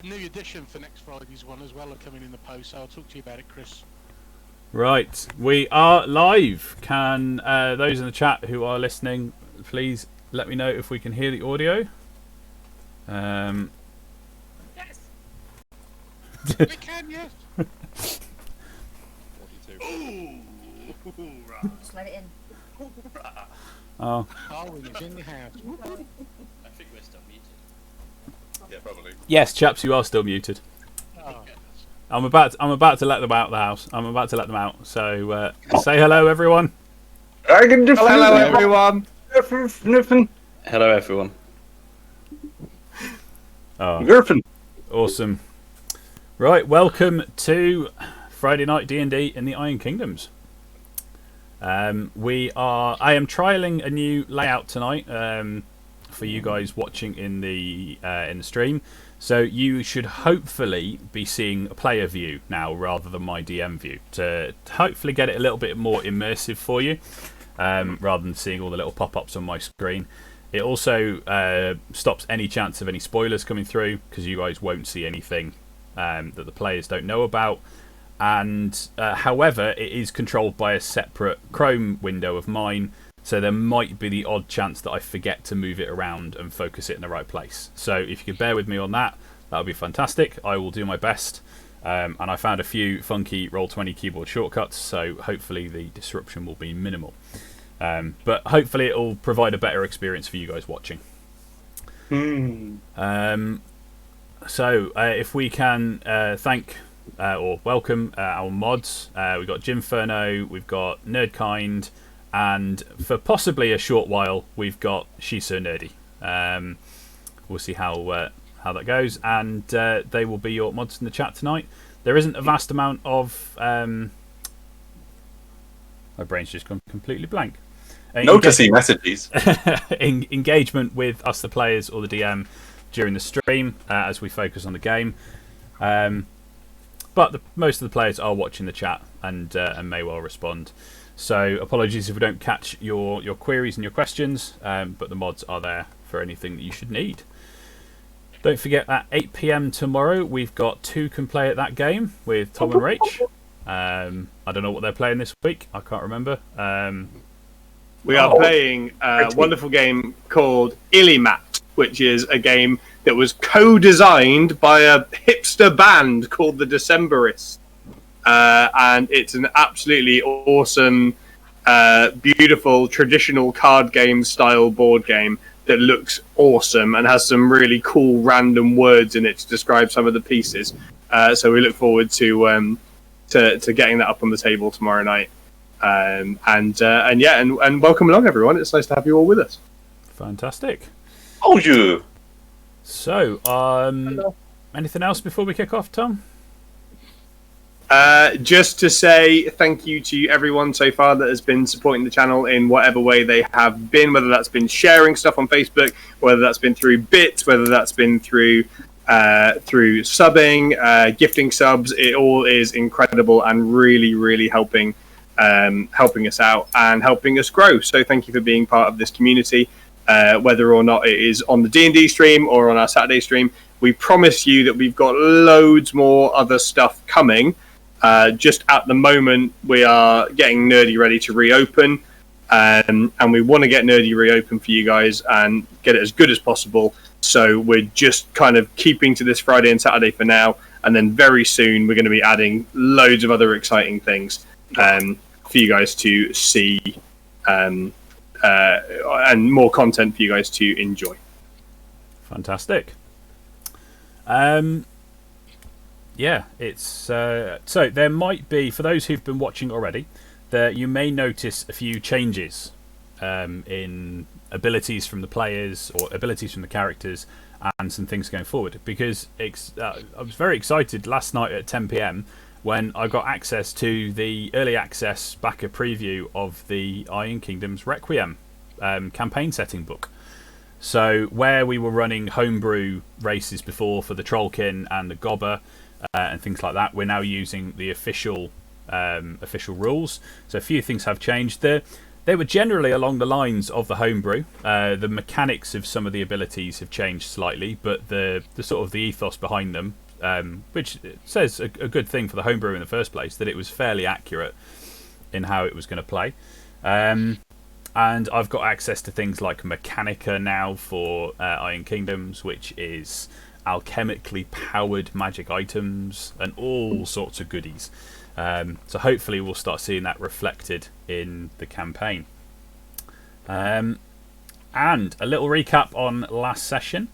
new edition for next Friday's one as well are coming in the post, so I'll talk to you about it, Chris. Right, we are live. Can those in the chat who are listening please let me know if we can hear the audio? Yes. We can, yes. 42. Ooh, right. Just let it in. Oh, Darwin is in the house. I think we're still muted. Yeah, probably. yes, chaps, you are still muted. Oh. I'm about to let them out the house. I'm about to let them out. So say hello, everyone. Hello, everyone. Hello, everyone. Oh, awesome. Right, welcome to Friday Night D&D in the Iron Kingdoms. I am trialing a new layout tonight for you guys watching in the stream. So you should hopefully be seeing a player view now rather than my DM view to hopefully get it a little bit more immersive for you rather than seeing all the little pop-ups on my screen. It also stops any chance of any spoilers coming through because you guys won't see anything that the players don't know about. And however, it is controlled by a separate Chrome window of mine, so there might be the odd chance that I forget to move it around and focus it in the right place. So if you could bear with me on that, that would be fantastic. I will do my best. And I found a few funky Roll20 keyboard shortcuts, so hopefully the disruption will be minimal. But hopefully it will provide a better experience for you guys watching. So if we can thank or welcome our mods. We've got Jim Furno, we've got Nerdkind, and for possibly a short while, we've got She's So Nerdy. We'll see how that goes, and they will be your mods in the chat tonight. There isn't a vast amount of... my brain's just gone completely blank. Noticing messages. Engagement with us, the players, or the DM during the stream as we focus on the game. But most of the players are watching the chat and may well respond. So apologies if we don't catch your queries and your questions, but the mods are there for anything that you should need. Don't forget, at 8 PM tomorrow, we've got Two Can Play at That Game with Tom and Rach. I don't know what they're playing this week. I can't remember. We are playing a wonderful game called Illimat, which is a game that was co-designed by a hipster band called the Decemberists. And it's an absolutely awesome, beautiful, traditional card game style board game that looks awesome and has some really cool random words in it to describe some of the pieces. So we look forward to getting that up on the table tomorrow night. And welcome along, everyone. It's nice to have you all with us. Fantastic. Oh, you. So, anything else before we kick off, Tom? Just to say thank you to everyone so far that has been supporting the channel in whatever way they have been, whether that's been sharing stuff on Facebook, whether that's been through bits, whether that's been through subbing, gifting subs. It all is incredible and really, really helping us out and helping us grow. So thank you for being part of this community. Whether or not it is on the D&D stream or on our Saturday stream, we promise you that we've got loads more other stuff coming. Just at the moment, we are getting Nerdy ready to reopen, and we want to get Nerdy reopen for you guys and get it as good as possible. So we're just kind of keeping to this Friday and Saturday for now, and then very soon we're going to be adding loads of other exciting things for you guys to see. And more content for you guys to enjoy. Fantastic. Yeah, it's so there might be, for those who've been watching already, that you may notice a few changes in abilities from the players or abilities from the characters and some things going forward, because I was very excited last night at 10 PM when I got access to the early access backer preview of the Iron Kingdoms Requiem campaign setting book. So where we were running homebrew races before for the Trollkin and the Gobber and things like that, we're now using the official rules. So a few things have changed. They were generally along the lines of the homebrew. The mechanics of some of the abilities have changed slightly, but the sort of the ethos behind them, which says a good thing for the homebrew in the first place, that it was fairly accurate in how it was going to play. And I've got access to things like Mechanica now for Iron Kingdoms, which is alchemically powered magic items and all sorts of goodies. So hopefully we'll start seeing that reflected in the campaign. And a little recap on last session.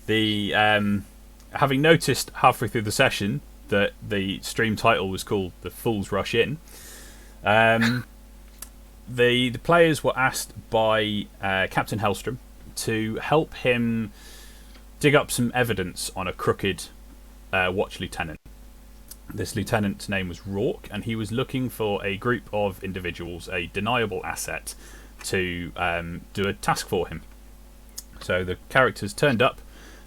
Having noticed halfway through the session that the stream title was called The Fools Rush In, the players were asked by Captain Hellstrom to help him dig up some evidence on a crooked watch lieutenant. This lieutenant's name was Rourke, and he was looking for a group of individuals, a deniable asset, to do a task for him. So the characters turned up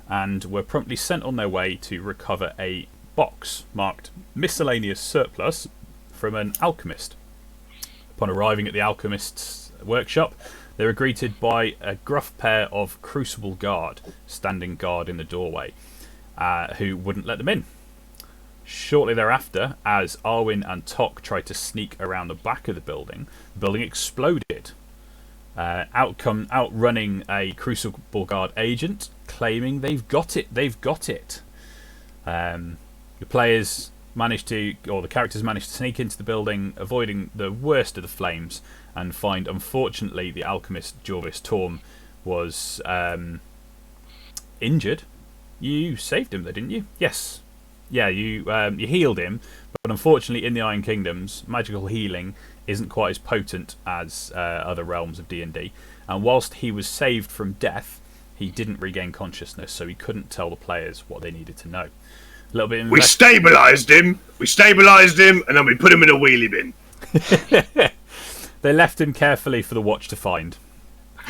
and were promptly sent on their way to recover a box marked Miscellaneous Surplus from an alchemist. Upon arriving at the alchemist's workshop, they were greeted by a gruff pair of Crucible Guard standing guard in the doorway, who wouldn't let them in. Shortly thereafter, as Arwen and Tok tried to sneak around the back of the building exploded, outrunning a Crucible Guard agent, claiming they've got it. The characters managed to sneak into the building, avoiding the worst of the flames, and find, unfortunately, the alchemist Jorvis Torm was injured. You saved him, though, didn't you? Yes. Yeah, you healed him, but unfortunately in the Iron Kingdoms, magical healing isn't quite as potent as other realms of D&D. And whilst he was saved from death, he didn't regain consciousness, so he couldn't tell the players what they needed to know. A little bit. We stabilised him, and then we put him in a wheelie bin. They left him carefully for the watch to find.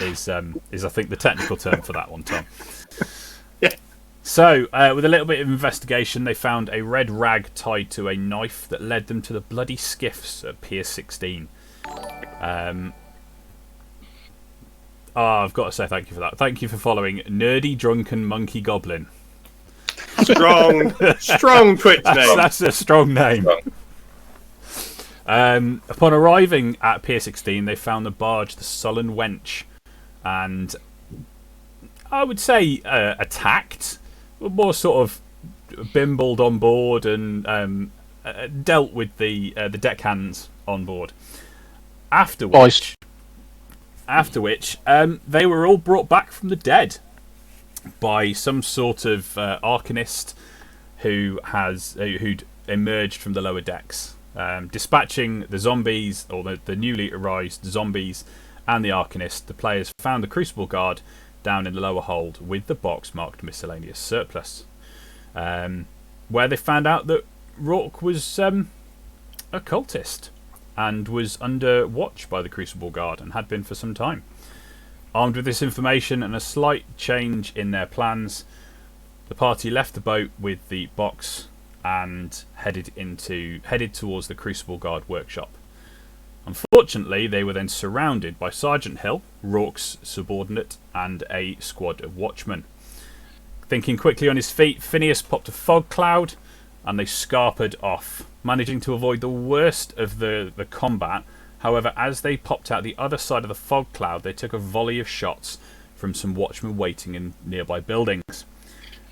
Is I think the technical term for that one, Tom. Yeah. So, with a little bit of investigation, they found a red rag tied to a knife that led them to the bloody skiffs at Pier 16. I've got to say thank you for that. Thank you for following Nerdy Drunken Monkey Goblin. Strong Twitch name. That's a strong name. Upon arriving at Pier 16, they found the barge, the Sullen Wench, and I would say attacked, more sort of bimbled on board and dealt with the deckhands on board. After which, they were all brought back from the dead by some sort of arcanist who'd emerged from the lower decks, dispatching the zombies, or the newly arised zombies, and the arcanist. The players found the Crucible Guard down in the lower hold with the box marked Miscellaneous Surplus, where they found out that Rourke was a cultist and was under watch by the Crucible Guard and had been for some time. Armed with this information and a slight change in their plans, the party left the boat with the box and headed towards the Crucible Guard workshop. Unfortunately, they were then surrounded by Sergeant Hill, Rourke's subordinate, and a squad of watchmen. Thinking quickly on his feet, Phineas popped a fog cloud and they scarpered off, managing to avoid the worst of the combat. However, as they popped out the other side of the fog cloud, they took a volley of shots from some watchmen waiting in nearby buildings,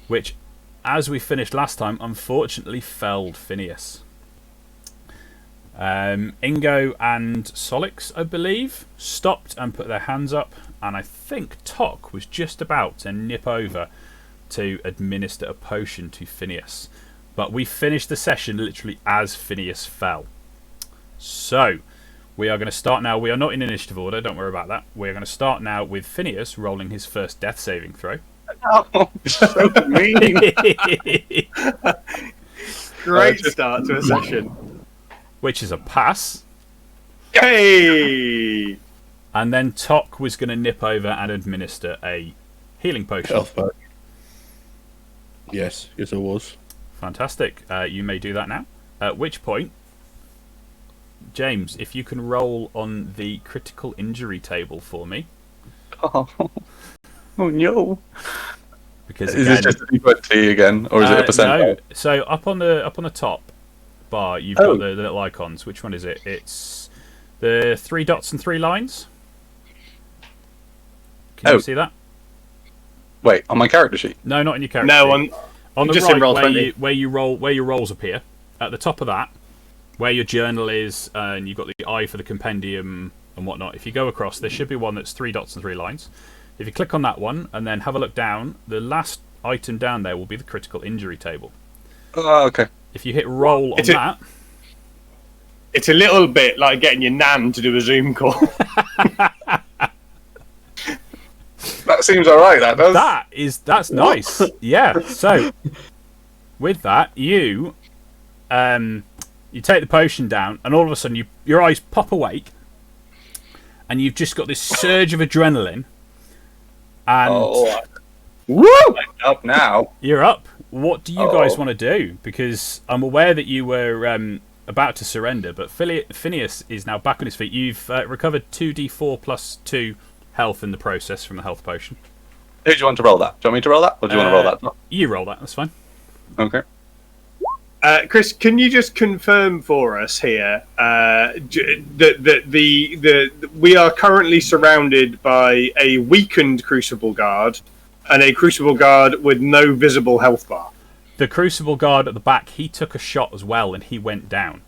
which, as we finished last time, unfortunately felled Phineas. Ingo and Solix, I believe, stopped and put their hands up, and I think Tok was just about to nip over to administer a potion to Phineas. But we finished the session literally as Phineas fell. So, we are going to start now. We are not in initiative order, don't worry about that. We're going to start now with Phineas rolling his first death saving throw. Oh, so mean. Great start to a session. Which is a pass. Hey! And then Tok was going to nip over and administer a healing potion. Health pack. Yes, I was. Fantastic. You may do that now. At which point, James, if you can roll on the critical injury table for me. Oh, oh no. Because Is again, it just a D20 again, or is it a percent? No. So up on the top bar, you've got the little icons. Which one is it? It's the 3 dots and 3 lines. Can you see that? Wait, on my character sheet? No, not in your character No, sheet. On the just right, in Roll20. where your rolls appear. At the top of that, where your journal is, and you've got the eye for the compendium and whatnot. If you go across, there should be one that's 3 dots and 3 lines. If you click on that one and then have a look down, the last item down there will be the critical injury table. Oh, okay. If you hit roll on that... It's a little bit like getting your nan to do a Zoom call. That seems alright, that does. That's nice. Yeah, so with that, you take the potion down and all of a sudden your eyes pop awake and you've just got this surge of adrenaline and woo! I'm up now. You're up. What do you guys want to do? Because I'm aware that you were about to surrender, but Phineas is now back on his feet. You've recovered 2d4 plus 2 health in the process from the health potion. Who do you want to roll that? Do you want me to roll that, or do you want to roll that? You roll that, that's fine. Okay. Chris, can you just confirm for us here that we are currently surrounded by a weakened Crucible Guard and a Crucible Guard with no visible health bar? The Crucible Guard at the back, he took a shot as well and he went down.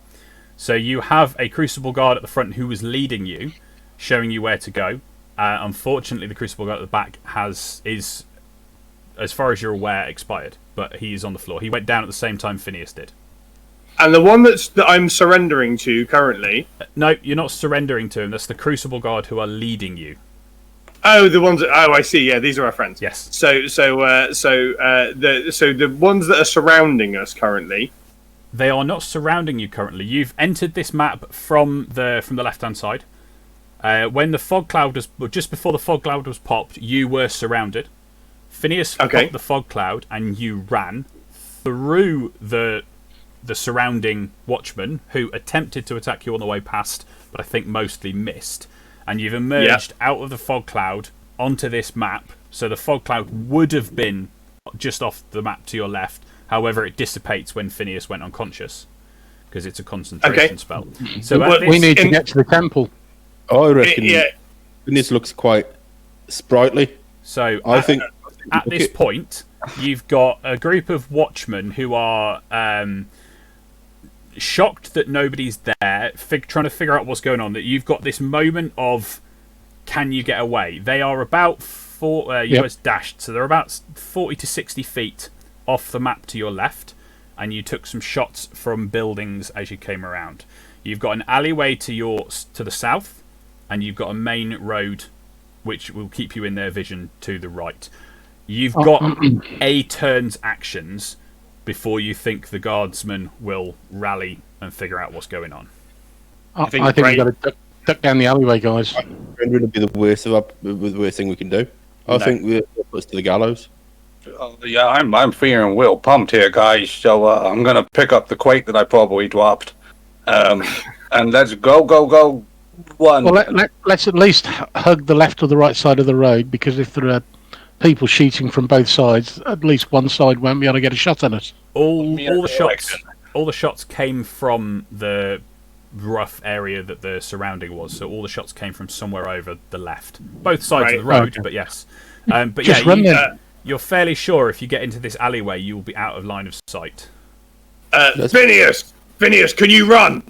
So you have a Crucible Guard at the front who was leading you, showing you where to go. Unfortunately, the Crucible Guard at the back is, as far as you're aware, expired. But he is on the floor. He went down at the same time Phineas did. And the one that I'm surrendering to currently... No, you're not surrendering to him. That's the Crucible Guard who are leading you. Oh, the ones. I see. Yeah, these are our friends. Yes. So the ones that are surrounding us currently. They are not surrounding you currently. You've entered this map from the left-hand side. When the fog cloud was just before the fog cloud was popped, you were surrounded. Phineas popped the fog cloud, and you ran through the surrounding watchmen, who attempted to attack you on the way past, but I think mostly missed. And you've emerged out of the fog cloud onto this map. So the fog cloud would have been just off the map to your left. However, it dissipates when Phineas went unconscious because it's a concentration spell. So we need to get to the temple. I reckon this looks quite sprightly. So I think at this point, you've got a group of watchmen who are shocked that nobody's there, trying to figure out what's going on. That you've got this moment of, can you get away? They are about US dashed, so they're about 40 to 60 feet off the map to your left, and you took some shots from buildings as you came around. You've got an alleyway to the south, and you've got a main road which will keep you in their vision to the right. You've got a turn's actions before you think the guardsmen will rally and figure out what's going on. I think we've got to duck down the alleyway, guys. It's going to be the worst thing we can do. I think we're close to the gallows. Yeah, I'm feeling real pumped here, guys. So I'm gonna pick up the quake that I probably dropped, and let's go. One. Well, let's at least hug the left or the right side of the road, because if there are people shooting from both sides, at least one side won't be able to get a shot at us. All the shots came from the rough area that the surrounding was. So all the shots came from somewhere over the left, both sides of the road. But yes, but just you're fairly sure if you get into this alleyway, you will be out of line of sight. Phineas, can you run?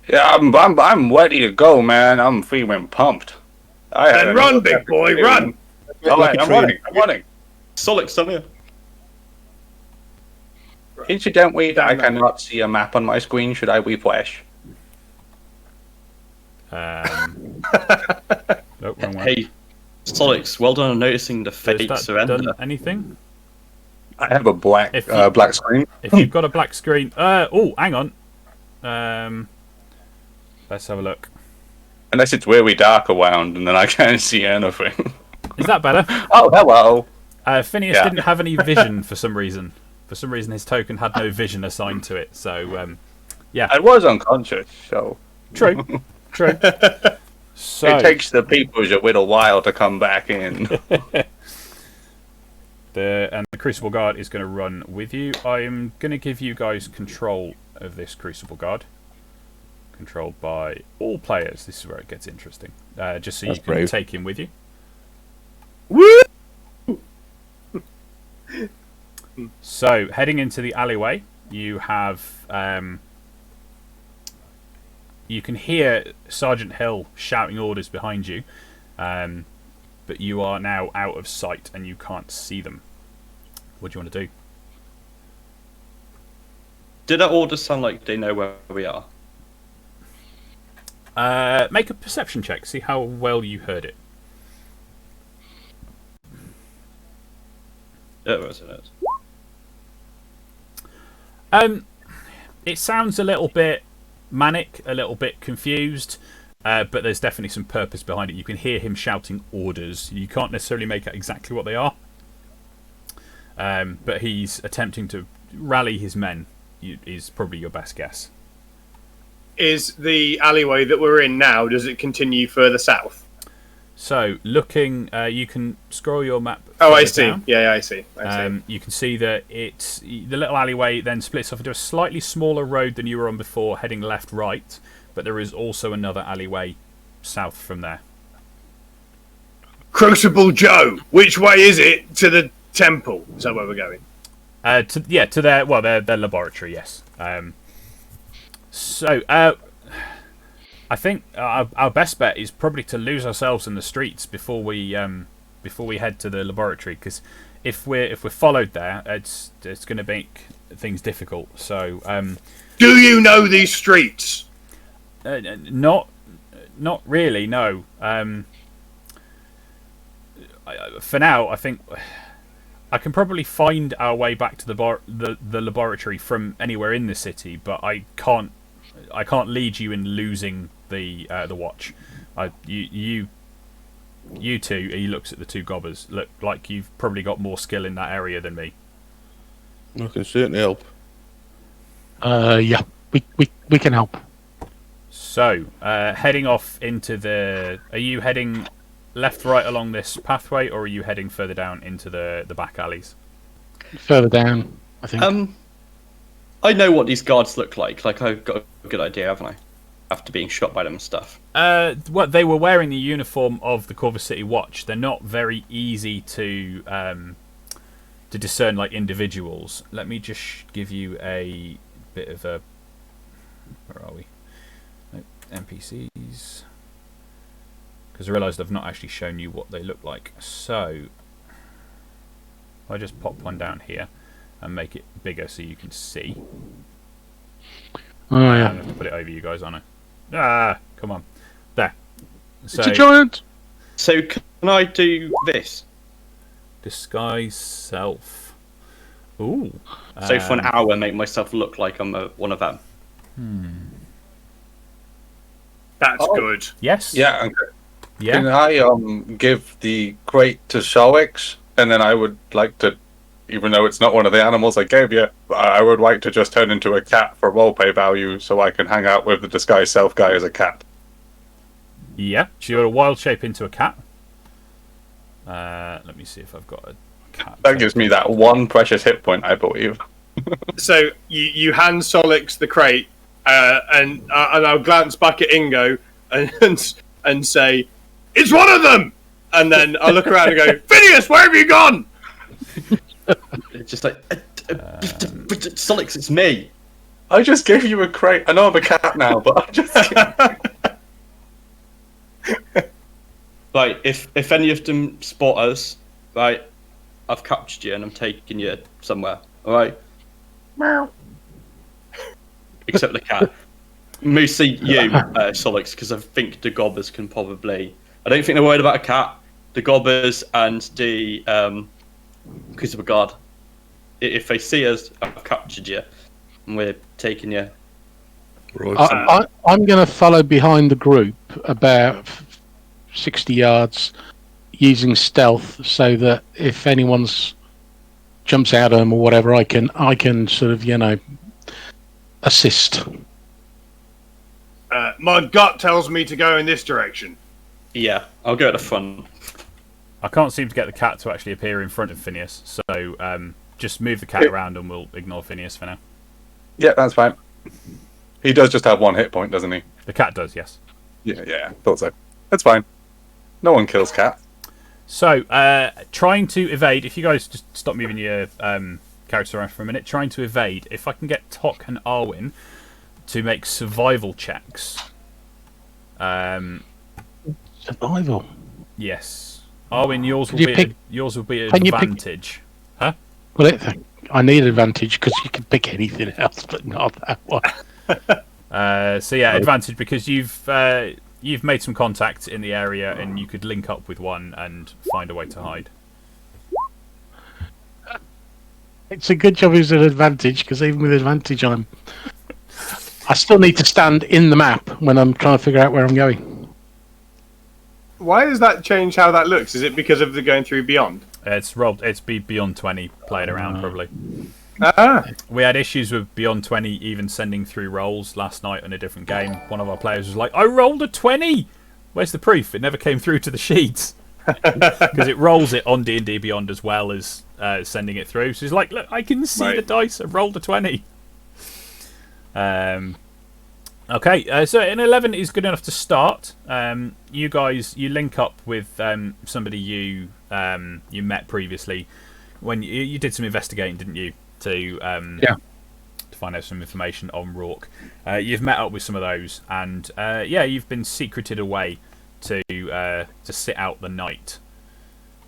Yeah, I'm ready to go, man. I'm feeling pumped. Then run, big boy, run! I'm running. Solix, come here. Incidentally, I cannot see a map on my screen. Should I refresh? Nope, wrong one. Hey, Solix, well done on noticing the Has fake that surrender. done anything? I have a black screen. If you've got a black screen, hang on. Let's have a look. Unless it's really dark around, and then I can't see anything. Is that better? Oh, hello. Phineas didn't have any vision for some reason. For some reason, his token had no vision assigned to it. So, I was unconscious, so... True. So It takes the peoples a little while to come back in. the Crucible Guard is going to run with you. I am going to give you guys control of this Crucible Guard. Controlled by all players. This is where it gets interesting. Just so That's you can brave. take him with you. Woo! So, heading into the alleyway, you have... you can hear Sergeant Hill shouting orders behind you, but you are now out of sight and you can't see them. What do you want to do? Did our orders sound like they know where we are? Make a perception check. See how well you heard it. It was. It sounds a little bit manic, a little bit confused, but there's definitely some purpose behind it. You can hear him shouting orders. You can't necessarily make out exactly what they are, but he's attempting to rally his men. Is probably your best guess. Is the alleyway that we're in now, does it continue further south? So, looking, you can scroll your map. Oh, I further see. down. Yeah, I see. I see. You can see that the little alleyway then splits off into a slightly smaller road than you were on before, heading left-right, but there is also another alleyway south from there. Crucible Joe, which way is it to the temple? Is that where we're going? To their laboratory, yes. I think our best bet is probably to lose ourselves in the streets before we head to the laboratory, because if we're followed there, it's going to make things difficult. So, Do you know these streets? not really. No. For now, I think I can probably find our way back to the laboratory from anywhere in the city, but I can't lead you in losing the watch. You two, he looks at the two gobbers, look like you've probably got more skill in that area than me. I can certainly help. Yeah, we can help. So, heading off into the... Are you heading left, right along this pathway, or are you heading further down into the back alleys? Further down, I think. I know what these guards look like. Like, I've got a good idea, haven't I? After being shot by them and stuff. Well, they were wearing the uniform of the Culver City Watch. They're not very easy to discern like individuals. Let me just give you a bit of a... Where are we? NPCs. Because I realised I've not actually shown you what they look like. So, I just pop one down here and make it bigger so you can see. Oh yeah, I have to put it over you guys, aren't I? Ah, come on. There. So, it's a giant. So can I do this? disguise self. Ooh. So for an hour, make myself look like I'm one of them. That's good. Yes. Yeah. and Yeah. Can I give the crate to Solix, and then I would like to, even though it's not one of the animals I gave you, I would like to just turn into a cat for roleplay value, so I can hang out with the disguise self guy as a cat. Yeah. So you're a wild shape into a cat. Let me see if I've got a cat. That gives me that one precious hit point, I believe. So you hand Solix the crate, and I'll glance back at Ingo and say, "It's one of them!" And then I'll look around and go, "Phineas, where have you gone?" It's just like, Solix, it's me. I just gave you a crate. I know I'm a cat now, but I just... Right, if any of them spot us, right, I've captured you and I'm taking you somewhere, alright? Meow. Except the cat. Mostly you, Solix, because I think the gobbers can probably... I don't think they're worried about a cat. The gobbers and the Crucible Guard. If they see us, I've captured you, and we're taking you. Right. I'm going to follow behind the group about 60 yards using stealth, so that if anyone's jumps out at them or whatever, I can sort of assist. My gut tells me to go in this direction. Yeah, I'll go at the front. I can't seem to get the cat to actually appear in front of Phineas, so just move the cat around and we'll ignore Phineas for now. Yeah, that's fine. He does just have 1 hit point, doesn't he? The cat does, yes. Yeah, thought so. That's fine. No one kills cats. So, trying to evade, if you guys just stop moving your characters around for a minute, trying to evade, if I can get Tok and Arwen to make survival checks. Survival. Yes. Arwen, yours will be an advantage. Huh? Well, I need advantage because you can pick anything else, but not that one. So yeah, advantage because you've made some contact in the area and you could link up with one and find a way to hide. It's a good job it's an advantage because even with advantage, I still need to stand in the map when I'm trying to figure out where I'm going. Why does that change how that looks? Is it because of the going through beyond? It's rolled. It's beyond 20 played around probably. Ah. We had issues with beyond 20 even sending through rolls last night on a different game. One of our players was like, "I rolled a 20." Where's the proof? It never came through to the sheets because it rolls it on D&D Beyond as well as sending it through. So he's like, "Look, I can see the dice. I rolled a 20." Okay, so an 11 is good enough to start. You guys, you link up with somebody you met previously when you did some investigating, didn't you? To find out some information on Rourke. You've met up with some of those, and you've been secreted away to sit out the night,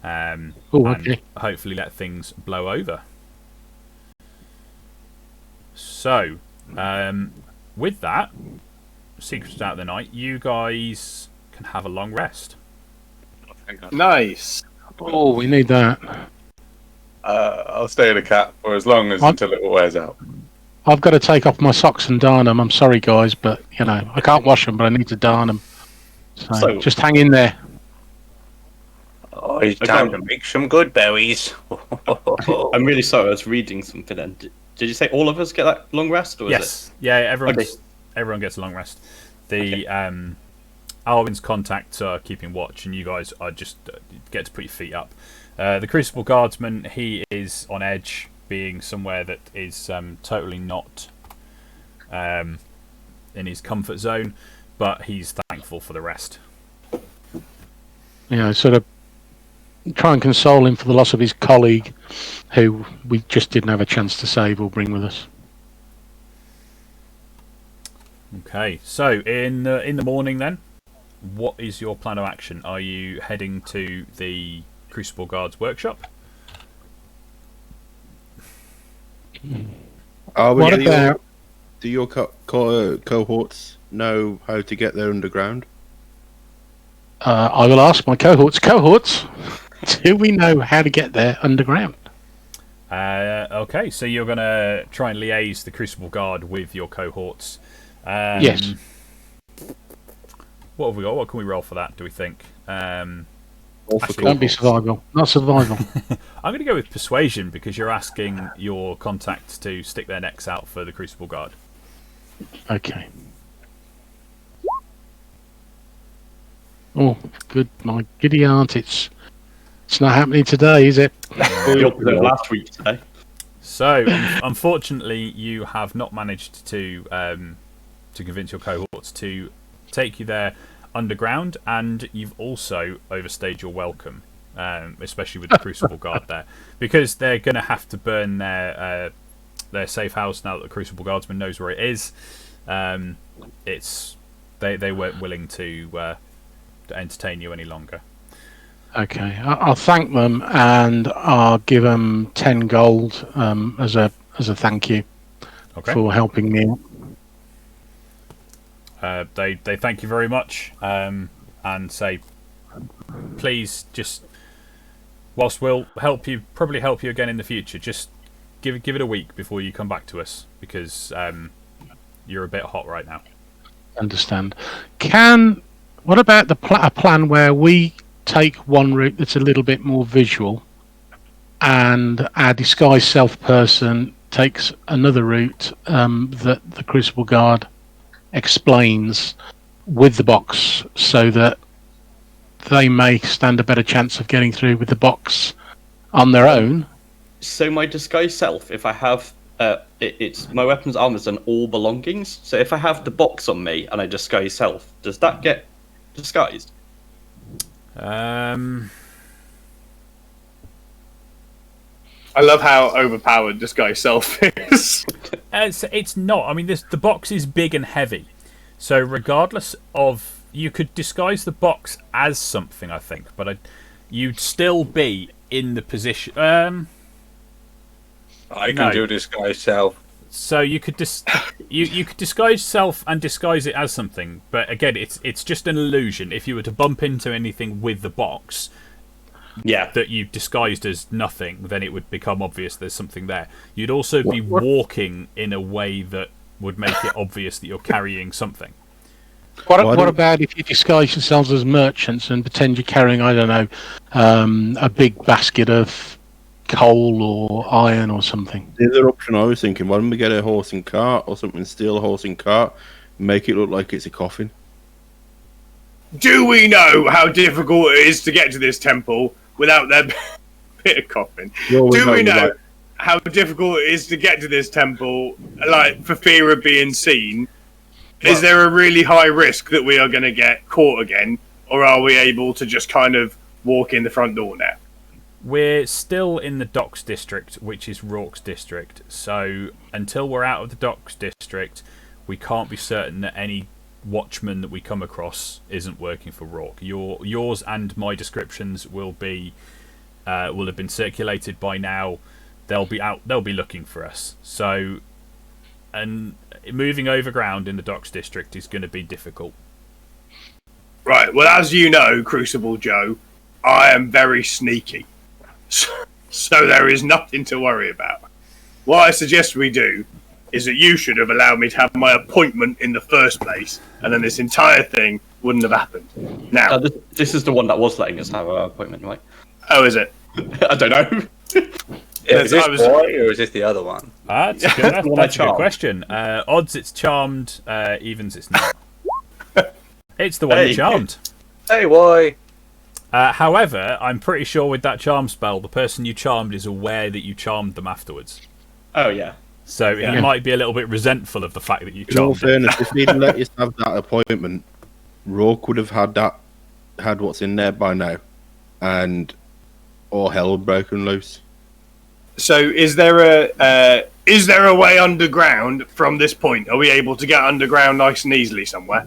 and hopefully let things blow over. So, with that, secreted out the night, you guys can have a long rest. Nice. Oh, we need that. I'll stay in a cat for as long as until it wears out. I've got to take off my socks and darn them. I'm sorry, guys, but I can't wash them, but I need to darn them. So just hang in there. Oh, it's time to make some good berries. I'm really sorry, I was reading something then. Did you say all of us get that long rest? Or yes. Yeah, everyone gets a long rest. The Arwen's contacts are keeping watch, and you guys are just get to put your feet up. The Crucible Guardsman, he is on edge, being somewhere that is totally not in his comfort zone, but he's thankful for the rest. Sort of try and console him for the loss of his colleague, who we just didn't have a chance to save or bring with us. Okay, so in the morning then, what is your plan of action? Are you heading to the Crucible Guards workshop? Do your cohorts know how to get there underground? I will ask my cohorts. Do we know how to get there underground? Okay, so you're going to try and liaise the Crucible Guard with your cohorts. Yes. What have we got? What can we roll for that, do we think? Don't be survival. Not survival. I'm going to go with persuasion because you're asking your contacts to stick their necks out for the Crucible Guard. Okay. Oh, good. My giddy aunt. It's not happening today, is it? Last week today. So, unfortunately, you have not managed to convince your cohorts to take you there underground, and you've also overstayed your welcome, especially with the Crucible Guard there, because they're going to have to burn their safe house now that the Crucible Guardsman knows where it is. They weren't willing to entertain you any longer. Okay, I'll thank them and I'll give them 10 gold as a thank you for helping me. They thank you very much and say, please, just whilst we'll probably help you again in the future, just give it a week before you come back to us because you're a bit hot right now. Understand. What about a plan where we take one route that's a little bit more visual, and our disguised self person takes another route that the Crucible Guard explains with the box, so that they may stand a better chance of getting through with the box on their own. So my disguise self, if I have it's my weapons, armors, and all belongings. So if I have the box on me and I disguise self, does that get disguised? I love how overpowered disguise self is. It's not. I mean, the box is big and heavy, so regardless of, you could disguise the box as something, I think, but you'd still be in the position. I can do disguise self. So you could you could disguise self and disguise it as something, but again, it's just an illusion. If you were to bump into anything with the box, that you disguised as nothing, then it would become obvious there's something there. You'd also be walking in a way that would make it obvious that you're carrying something. What about if you disguise yourselves as merchants and pretend you're carrying, I don't know, a big basket of coal or iron or something? The other option I was thinking, why don't we get a horse and cart or something, steal a horse and cart, make it look like it's a coffin? Do we know how difficult it is to get to this temple without that bit of coffin? Do we know how difficult it is to get to this temple, like, for fear of being seen? Well, is there a really high risk that we are going to get caught again, or are we able to just kind of walk in the front door now? We're still in the Docks District, which is Rourke's district, so until we're out of the Docks District, we can't be certain that any watchman that we come across isn't working for Rourke. Yours and my descriptions will have been circulated by now. They'll be out. They'll be looking for us. So, and moving overground in the Docks District is going to be difficult. Right. Well, as you know, Crucible Joe, I am very sneaky, so there is nothing to worry about. What I suggest we do is that you should have allowed me to have my appointment in the first place, and then this entire thing wouldn't have happened. Now, this is the one that was letting us have our appointment, right? Oh, is it? I don't know. Is this boy or is this the other one? That's a good question. Odds it's charmed, evens it's not. It's the one you charmed. Hey, boy. However, I'm pretty sure with that charm spell, the person you charmed is aware that you charmed them afterwards. Oh, yeah. So he might be a little bit resentful of the fact that you charmed In all fairness, if he'd let us have that appointment, Rourke would have had what's in there by now, and all hell had broken loose. So, is there a way underground from this point? Are we able to get underground nice and easily somewhere?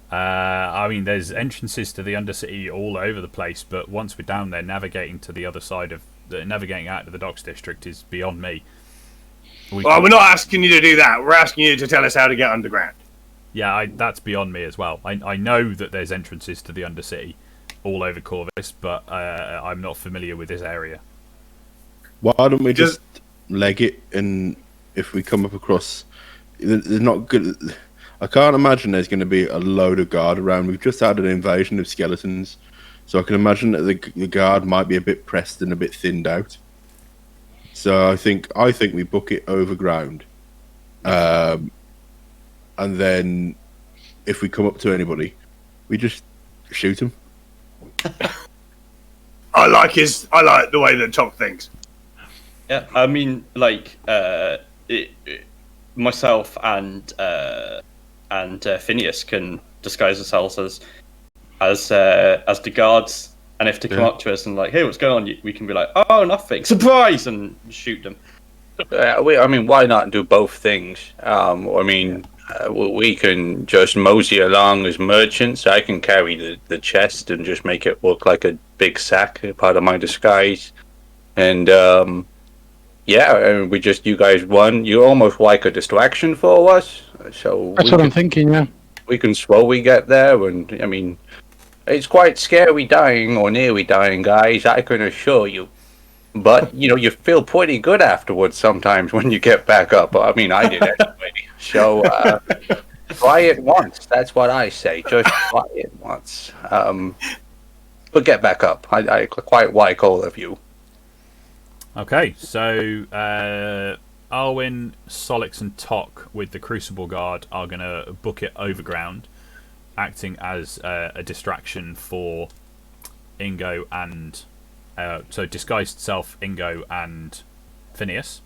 I mean, there's entrances to the Undercity all over the place, but once we're down there, navigating to the other side of navigating out to the Docks District is beyond me. Well, we're not asking you to do that. We're asking you to tell us how to get underground. Yeah, that's beyond me as well. I know that there's entrances to the Undercity all over Corvus, but I'm not familiar with this area. Why don't we just leg it, and if we come up across... There's not good... I can't imagine there's going to be a load of guard around. We've just had an invasion of skeletons, so I can imagine that the guard might be a bit pressed and a bit thinned out. So I think we book it overground, and then if we come up to anybody, we just shoot them. I like the way that Top thinks. Yeah, I mean, like myself and Phineas can disguise ourselves as the guards. And if they come up to us and like, hey, what's going on? We can be like, oh, nothing, surprise, and shoot them. I mean, why not do both things? We can just mosey along as merchants. I can carry the chest and just make it look like a big sack, part of my disguise. And you guys won. You're almost like a distraction for us. So that's what I'm thinking. Yeah, we can slowly get there, and I mean. It's quite scary dying, or nearly dying, guys, I can assure you. But, you feel pretty good afterwards sometimes when you get back up. I mean, I did anyway. So, try it once. That's what I say. Just try it once. But get back up. I quite like all of you. Okay, so Arwen, Solix, and Tok with the Crucible Guard are going to book it overground, acting as a distraction for Ingo and so disguised self, Ingo and Phineas.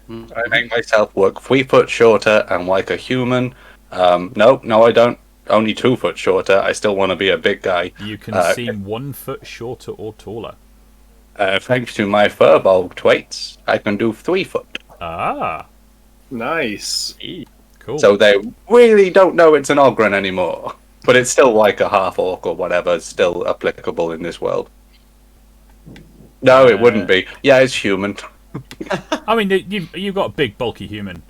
I make myself work 3 foot shorter and like a human. No, I don't. Only 2 foot shorter. I still want to be a big guy. You can seem 1 foot shorter or taller. Thanks to my furbolg traits, I can do 3 foot. Ah, Nice. cool. So they really don't know it's an Ogren anymore. But it's still like a half orc or whatever, still applicable in this world. No, it wouldn't be. Yeah, it's human. I mean, you've got a big, bulky human.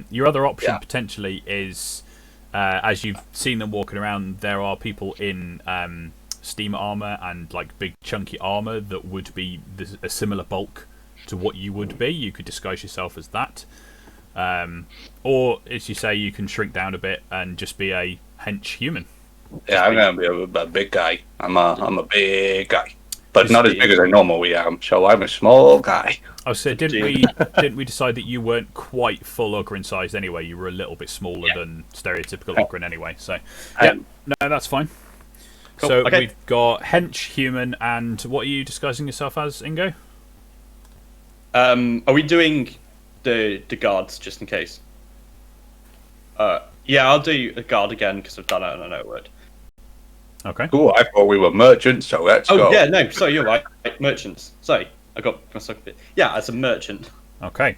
Your other option potentially is, as you've seen them walking around, there are people in steam armor and like big, chunky armor that would be a similar bulk to what you would be. You could disguise yourself as that, or as you say, you can shrink down a bit and just be a hench human. Yeah, I'm gonna be a big guy. I'm a big guy, but Just not as big as I normally am. So I'm a small guy. Oh, so didn't we decide that you weren't quite full Ogren size anyway? You were a little bit smaller than stereotypical Ogren anyway. So yeah, no, that's fine. Cool. So Okay. we've got hench, human, and what are you disguising yourself as, Ingo? Are we doing the guards just in case? Yeah, I'll do a guard again because I've done it and I know it would. Okay. Cool. I thought we were merchants, so let's go. Oh yeah, no, sorry, you're right. Merchants. Sorry, I got myself a bit. Yeah, as a merchant. Okay.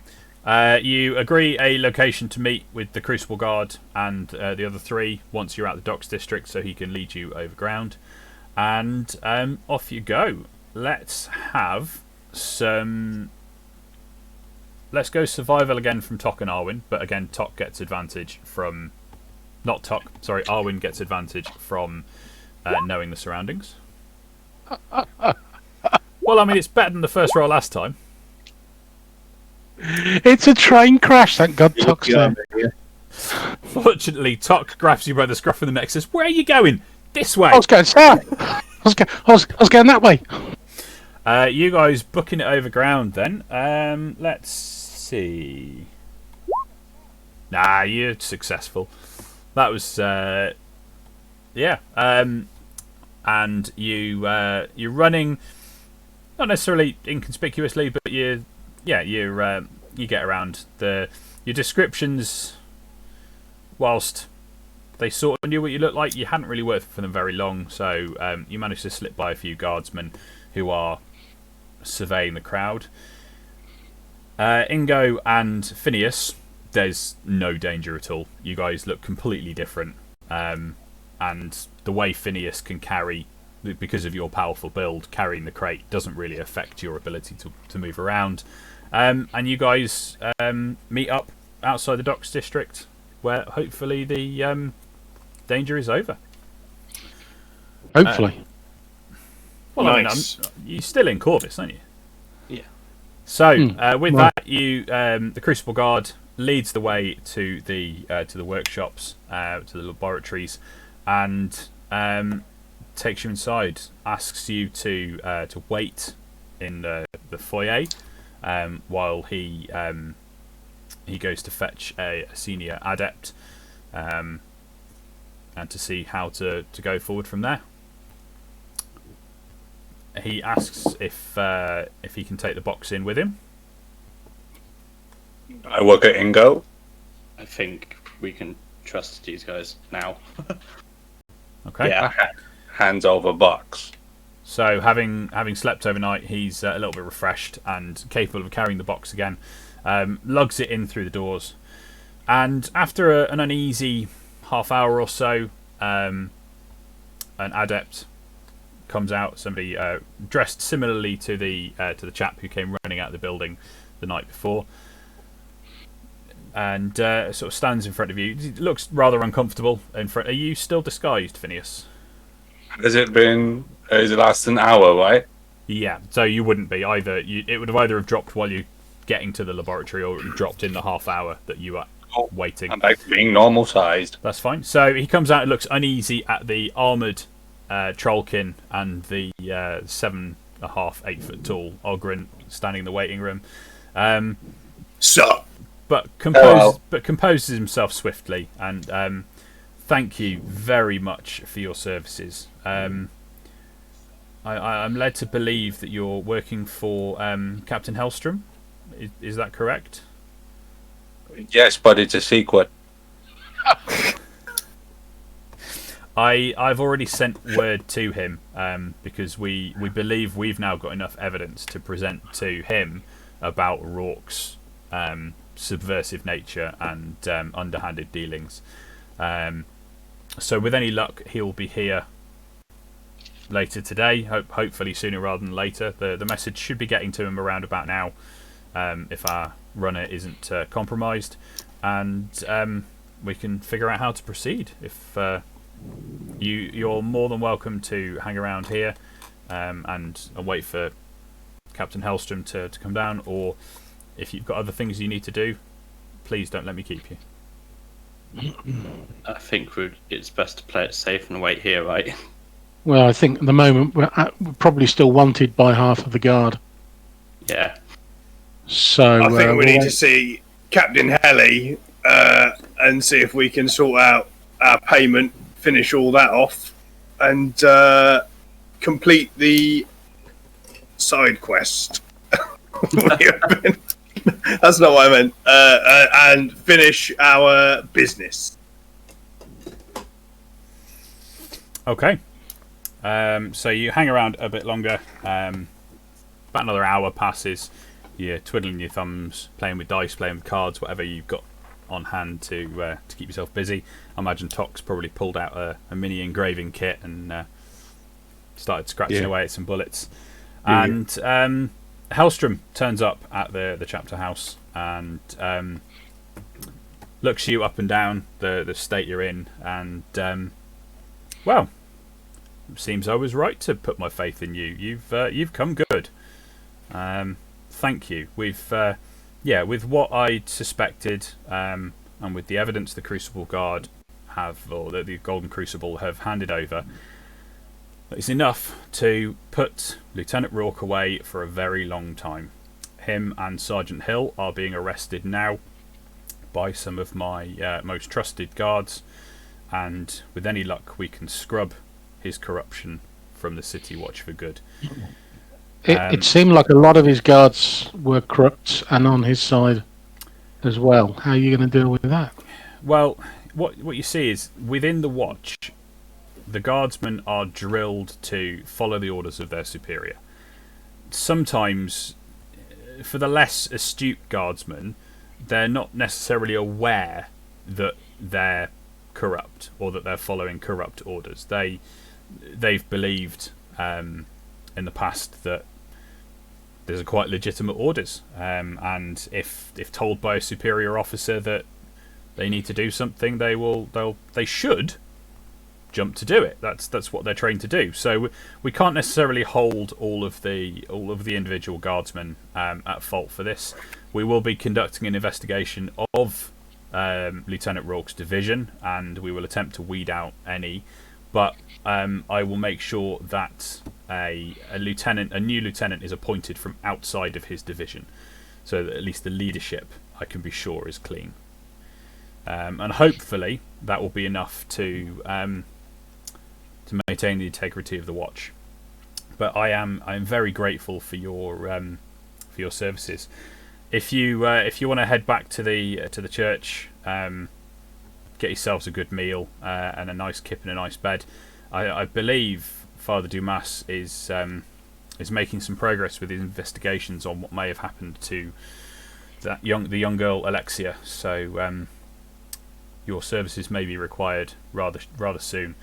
You agree a location to meet with the Crucible Guard and the other 3 once you're at the Docks District, so he can lead you overground. And off you go. Let's have some. Let's go survival again from Tok and Arwen, but again, Tok gets advantage from. Not Tok, sorry, Arwen gets advantage from knowing the surroundings. Well, I mean, it's better than the first roll last time. It's a train crash. Thank God Tok's there. Fortunately, Tok grabs you by the scruff of the neck and says, "Where are you going? This way." I was going south. I was going that way. You guys booking it overground then. Let's see. Nah, you're successful. That was yeah. And you're running, not necessarily inconspicuously, but you get around. Your descriptions, whilst they sort of knew what you looked like, you hadn't really worked for them very long, so you managed to slip by a few guardsmen who are surveying the crowd. Ingo and Phineas, there's no danger at all. You guys look completely different, and the way Phineas can carry, because of your powerful build, carrying the crate doesn't really affect your ability to move around. And you guys meet up outside the Docks District, where hopefully the danger is over. Hopefully. Well, Nice. I mean, you're still in Corvus, aren't you? Yeah. So with right. that, you the Crucible Guard leads the way to the workshops, to the laboratories, and takes you inside. Asks you to wait in the foyer while he goes to fetch a senior adept, and to see how to go forward from there. He asks if he can take the box in with him. I work at Ingo. I think we can trust these guys now. Okay. Yeah. Hands over box. So having slept overnight, he's a little bit refreshed and capable of carrying the box again. Lugs it in through the doors, and after an uneasy half hour or so, an adept comes out. Somebody dressed similarly to the chap who came running out of the building the night before, and sort of stands in front of you. He looks rather uncomfortable in front. Are you still disguised, Phineas? Has it been? Is it last an hour, right? Yeah. So you wouldn't be either. It would have either have dropped while you getting to the laboratory, or it would have dropped in the half hour that you were waiting. I'm back to being normal sized. That's fine. So he comes out and looks uneasy at the armoured Trollkin and the 7.5, 8 foot tall Ogren standing in the waiting room. Sup? but composes himself swiftly, and thank you very much for your services. I'm led to believe that you're working for Captain Hellstrom. Is that correct? Yes, but it's a secret. I've already sent word to him because we believe we've now got enough evidence to present to him about Rourke's subversive nature and underhanded dealings. So with any luck, he'll be here later today. Hopefully sooner rather than later. The message should be getting to him around about now, if our runner isn't compromised, and we can figure out how to proceed. If you're more than welcome to hang around here and wait for Captain Hellstrom to come down, or if you've got other things you need to do, please don't let me keep you. I think it's best to play it safe and wait here, right? Well, I think at the moment we're probably still wanted by half of the guard. Yeah. So I think we need wait. to see Captain Helly and see if we can sort out our payment, finish all that off, and complete the side quest. That's not what I meant. And finish our business. Okay. So you hang around a bit longer. About another hour passes. You're twiddling your thumbs, playing with dice, playing with cards, whatever you've got on hand to keep yourself busy. I imagine Tox probably pulled out a mini engraving kit and started scratching away at some bullets. And Hellstrom turns up at the chapter house and looks you up and down the state you're in, and well, seems I was right to put my faith in you. You've come good. Thank you. We've with what I suspected, and with the evidence the Crucible Guard have, or the Golden Crucible have handed over, it's enough to put Lieutenant Rourke away for a very long time. Him and Sergeant Hill are being arrested now by some of my most trusted guards, and with any luck we can scrub his corruption from the City Watch for good. It seemed like a lot of his guards were corrupt and on his side as well. How are you going to deal with that? Well, what you see is within the Watch, the guardsmen are drilled to follow the orders of their superior. Sometimes, for the less astute guardsmen, they're not necessarily aware that they're corrupt or that they're following corrupt orders. They've believed in the past that there's quite legitimate orders, and if told by a superior officer that they need to do something, they should jump to do it. That's what they're trained to do. So we can't necessarily hold all of the individual guardsmen at fault for this. We will be conducting an investigation of Lieutenant Rourke's division, and we will attempt to weed out any. But I will make sure that a new lieutenant is appointed from outside of his division, so that at least the leadership, I can be sure, is clean. And hopefully that will be enough to maintain the integrity of the Watch. But I am very grateful for your services. If you want to head back to the church, get yourselves a good meal and a nice kip and a nice bed. I believe Father Dumas is making some progress with his investigations on what may have happened to the young girl Alexia. So your services may be required rather soon.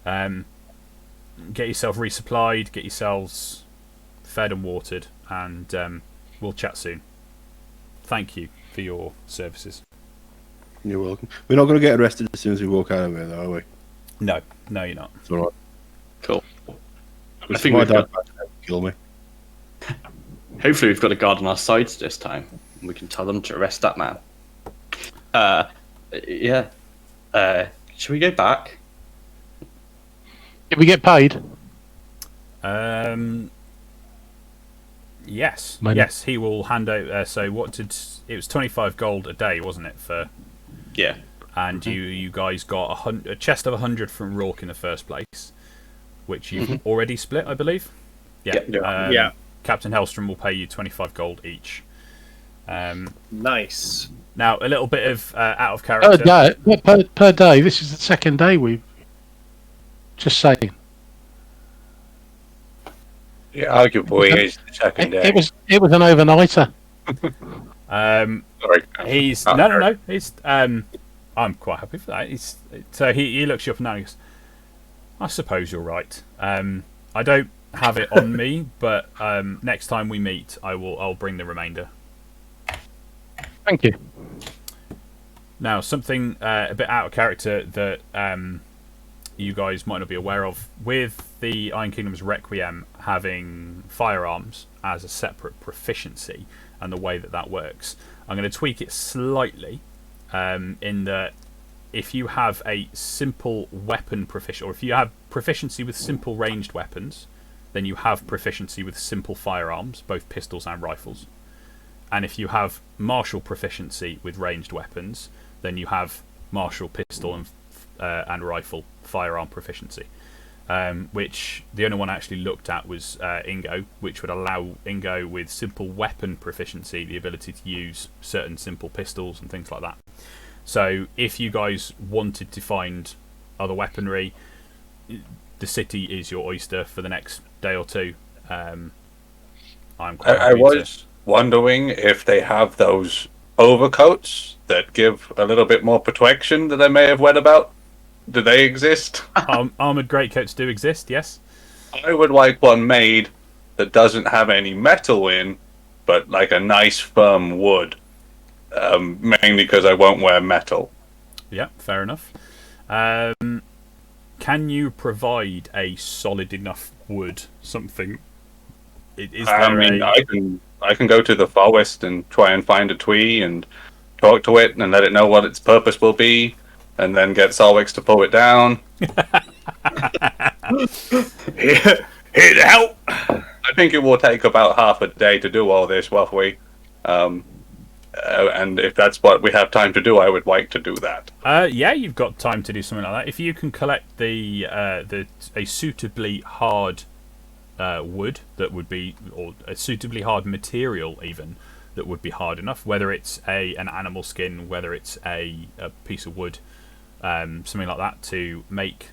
Get yourself resupplied, get yourselves fed and watered, and we'll chat soon. Thank you for your services. You're welcome. We're not going to get arrested as soon as we walk out of here, though, are we? No, you're not. It's all right. Cool. I If think my we've got. dad kill me. Hopefully, we've got a guard on our sides this time, and we can tell them to arrest that man. Yeah. Should we go back? Did we get paid? Yes, Maybe. yes, he will hand out. So it was 25 gold a day, wasn't it? Yeah. And you guys got a chest of 100 from Rourke in the first place, which you've already split, I believe. Yeah. Yeah. Captain Hellstrom will pay you 25 gold each. Nice. Now, a little bit of out of Per character. day. Per day. This is the second day we've. Just saying. Yeah, arguably it's the second day. It was an overnighter. Sorry. He's no. He's I'm quite happy for that. So he looks you up and down. And he goes, I suppose you're right. I don't have it on me, but next time we meet, I'll bring the remainder. Thank you. Now, something a bit out of character that you guys might not be aware of, with the Iron Kingdom's Requiem having firearms as a separate proficiency and the way that works, I'm going to tweak it slightly in that if you have a simple weapon proficiency, or if you have proficiency with simple ranged weapons, then you have proficiency with simple firearms, both pistols and rifles. And if you have martial proficiency with ranged weapons, then you have martial pistol and rifle firearm proficiency. Which the only one I actually looked at was Ingo, which would allow Ingo with simple weapon proficiency the ability to use certain simple pistols and things like that. So if you guys wanted to find other weaponry, the city is your oyster for the next day or two. I'm quite I happy was wondering if they have those overcoats that give a little bit more protection that I may have read about. Do they exist? Armoured greatcoats do exist, yes. I would like one made that doesn't have any metal in, but like a nice firm wood. Mainly because I won't wear metal. Yeah, fair enough. Can you provide a solid enough wood? Something? I can go to the forest and try and find a tree and talk to it and let it know what its purpose will be, and then get Solwix to pull it down. Here to help. I think it will take about half a day to do all this, roughly. And if that's what we have time to do, I would like to do that. Yeah, you've got time to do something like that. If you can collect a suitably hard wood that would be, or a suitably hard material even that would be hard enough, whether it's an animal skin, whether it's a piece of wood, something like that, to make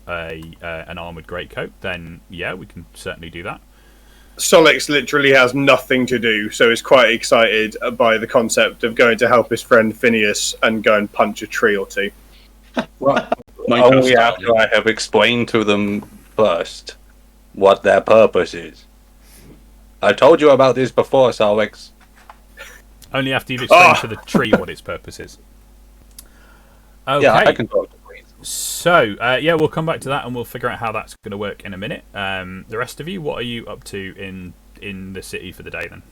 an armoured greatcoat, then yeah, we can certainly do that. Solix literally has nothing to do, so he's quite excited by the concept of going to help his friend Phineas and go and punch a tree or two. Only after I have explained to them first what their purpose is. I told you about this before, Solix. Only after you've explained to the tree what its purpose is. Okay. Yeah, I can talk to trees. So, yeah, we'll come back to that and we'll figure out how that's going to work in a minute. The rest of you, what are you up to in the city for the day then?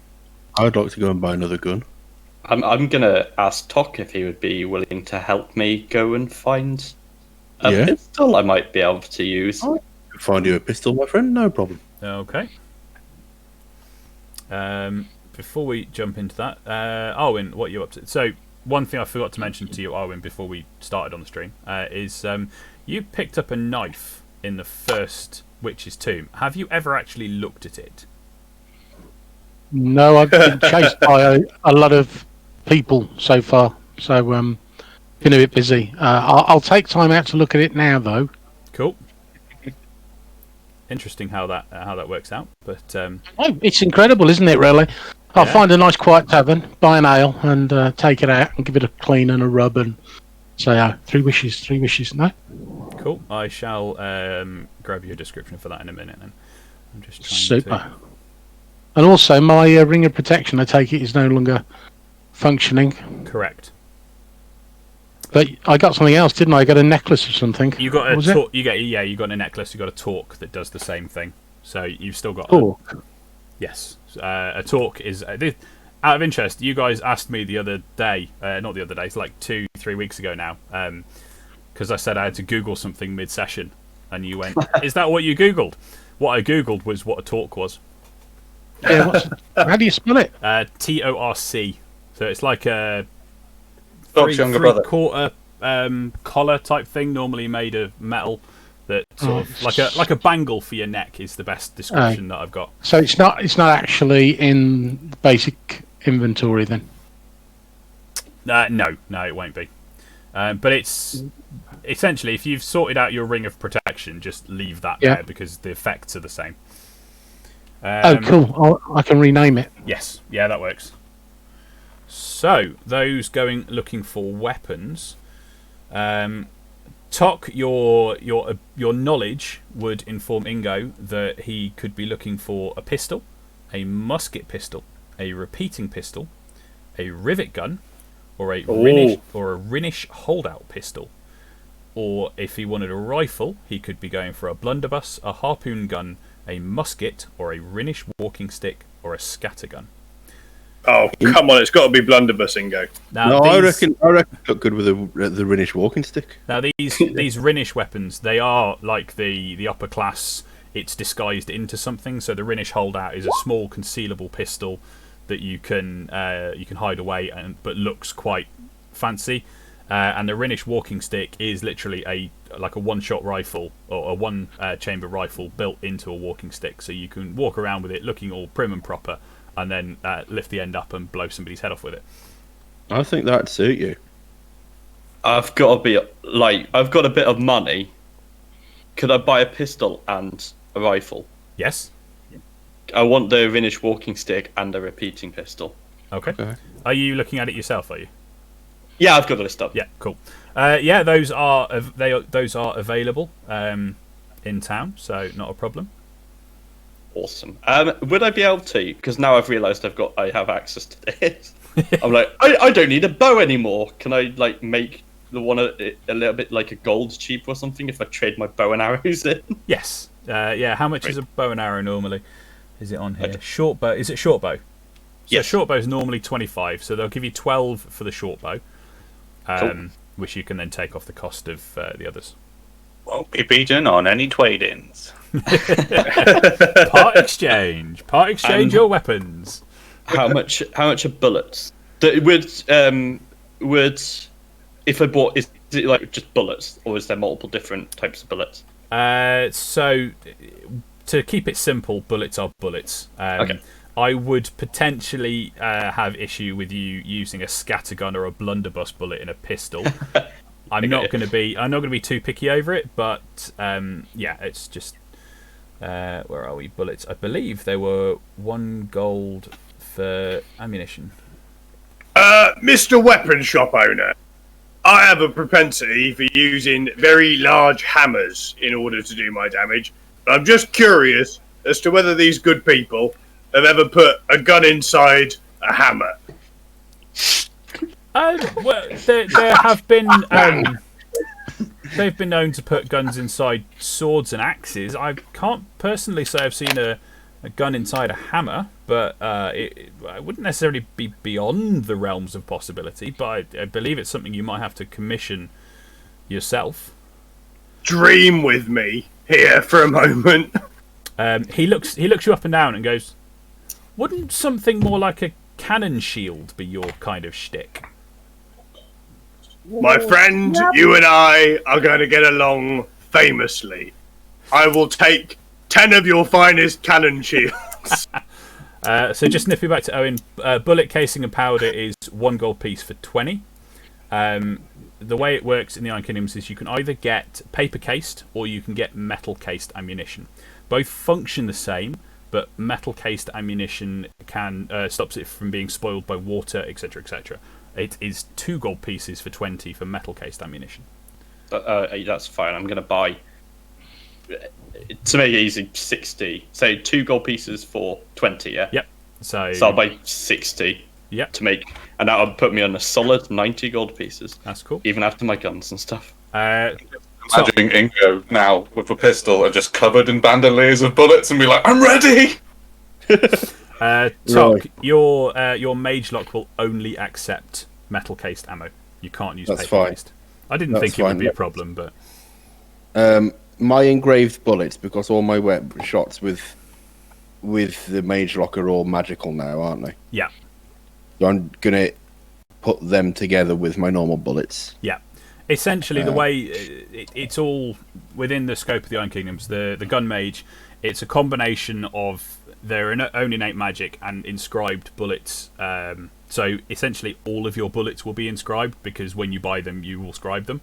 I'd like to go and buy another gun. I'm going to ask Tok if he would be willing to help me go and find a pistol I might be able to use. I can find you a pistol, my friend, no problem. Okay. Before we jump into that, Arwin, what are you up to? So, one thing I forgot to mention to you, Arwin, before we started on the stream, is you picked up a knife in the first Witch's Tomb. Have you ever actually looked at it? No, I've been chased by a lot of people so far, so been a bit busy. I'll take time out to look at it now, though. Cool. Interesting how that works out, but Oh, it's incredible, isn't it? Really, I'll find a nice quiet tavern, buy an ale, and take it out and give it a clean and a rub, and say, 3 wishes. No. Cool. I shall grab your description for that in a minute. Then I'm just trying Super. And also, my ring of protection, I take it, is no longer functioning. Correct. But I got something else, didn't I? I got a necklace or something. You got What was a it? you got a necklace. You got a torque that does the same thing. So you've still got yes. A torque is out of interest. You guys asked me the other day, not the other day, it's like 2-3 weeks ago now, because I said I had to Google something mid-session, and you went, "Is that what you Googled?" What I Googled was what a torque was. Yeah, How do you spell it? TORC. So it's like a Doc's younger brother. three-quarter collar type thing, normally made of metal. That sort of like a bangle for your neck is the best description that I've got. So it's not actually in the basic inventory then. No, it won't be. But it's essentially, if you've sorted out your ring of protection, just leave that there because the effects are the same. Cool. I can rename it. Yes, yeah, that works. So those looking for weapons. Tok, your knowledge would inform Ingo that he could be looking for a pistol, a musket pistol, a repeating pistol, a rivet gun, or a Rhinish holdout pistol. Or if he wanted a rifle, he could be going for a blunderbuss, a harpoon gun, a musket, or a Rhinish walking stick, or a scattergun. Oh, come on, it's got to be blunderbuss, Ingo. Now, I reckon look good with the Rhinish walking stick. Now these Rhinish weapons, they are like the upper class. It's disguised into something. So the Rhinish holdout is a small concealable pistol that you can hide away, but looks quite fancy. And the Rhinish walking stick is literally a one-shot rifle or a one-chamber rifle built into a walking stick, so you can walk around with it looking all prim and proper, and then lift the end up and blow somebody's head off with it. I think that'd suit you. I've got a bit of money. Could I buy a pistol and a rifle? Yes. I want the Rhinish walking stick and a repeating pistol. Okay. Are you looking at it yourself? Are you? Yeah, I've got the list up. Yeah, cool. Those are available in town, so not a problem. Awesome. Would I be able to? Because now I've realised I have access to this. I'm like, I don't need a bow anymore. Can I make the one a little bit like a gold cheap or something if I trade my bow and arrows in? Yes. How much is a bow and arrow normally? Is it on here? Short bow. Is it short bow? So short bow is normally 25, so they'll give you 12 for the short bow, cool. Which you can then take off the cost of the others. Won't be beaten on any trade-ins. Part exchange your weapons. How much are bullets? Would if I bought, is it just bullets, or is there multiple different types of bullets? So to keep it simple, bullets are bullets. Okay. I would potentially have issue with you using a scattergun or a blunderbuss bullet in a pistol. I'm not going to be too picky over it, but it's just where are we? Bullets. I believe they were 1 gold for ammunition. Mr. Weapon Shop Owner, I have a propensity for using very large hammers in order to do my damage. But I'm just curious as to whether these good people have ever put a gun inside a hammer. Well, there have been. They've been known to put guns inside swords and axes. I can't personally say I've seen a gun inside a hammer, but it wouldn't necessarily be beyond the realms of possibility. But I believe it's something you might have to commission yourself. Dream with me here for a moment. He looks you up and down and goes, "Wouldn't something more like a cannon shield be your kind of shtick?" My friend, you and I are going to get along famously. I will take 10 of your finest cannon shields. So just nipping back to Owen, bullet casing and powder is 1 gold piece for 20. The way it works in the Iron Kingdoms is you can either get paper cased or you can get metal cased ammunition. Both function the same, but metal cased ammunition can stops it from being spoiled by water, etc., etc. It is 2 gold pieces for 20 for metal cased ammunition. That's fine. I'm going to buy, to make it easy, 60. Say 2 gold pieces for 20, yeah? Yep. So I'll buy 60. Yep. To make, and that would put me on a solid 90 gold pieces. That's cool. Even after my guns and stuff. Imagining Ingo now with a pistol and just covered in bandoliers of bullets and be like, I'm ready! Tok, your mage lock will only accept metal cased ammo. You can't use paper cased. I didn't think it would be a problem, but my engraved bullets, because all my shots with with the mage lock are all magical now, aren't they? Yeah. So I'm gonna put them together with my normal bullets. Yeah. Essentially, the way it's all within the scope of the Iron Kingdoms, the gun mage, it's a combination of their own innate magic and inscribed bullets. So essentially, all of your bullets will be inscribed because when you buy them, you will scribe them.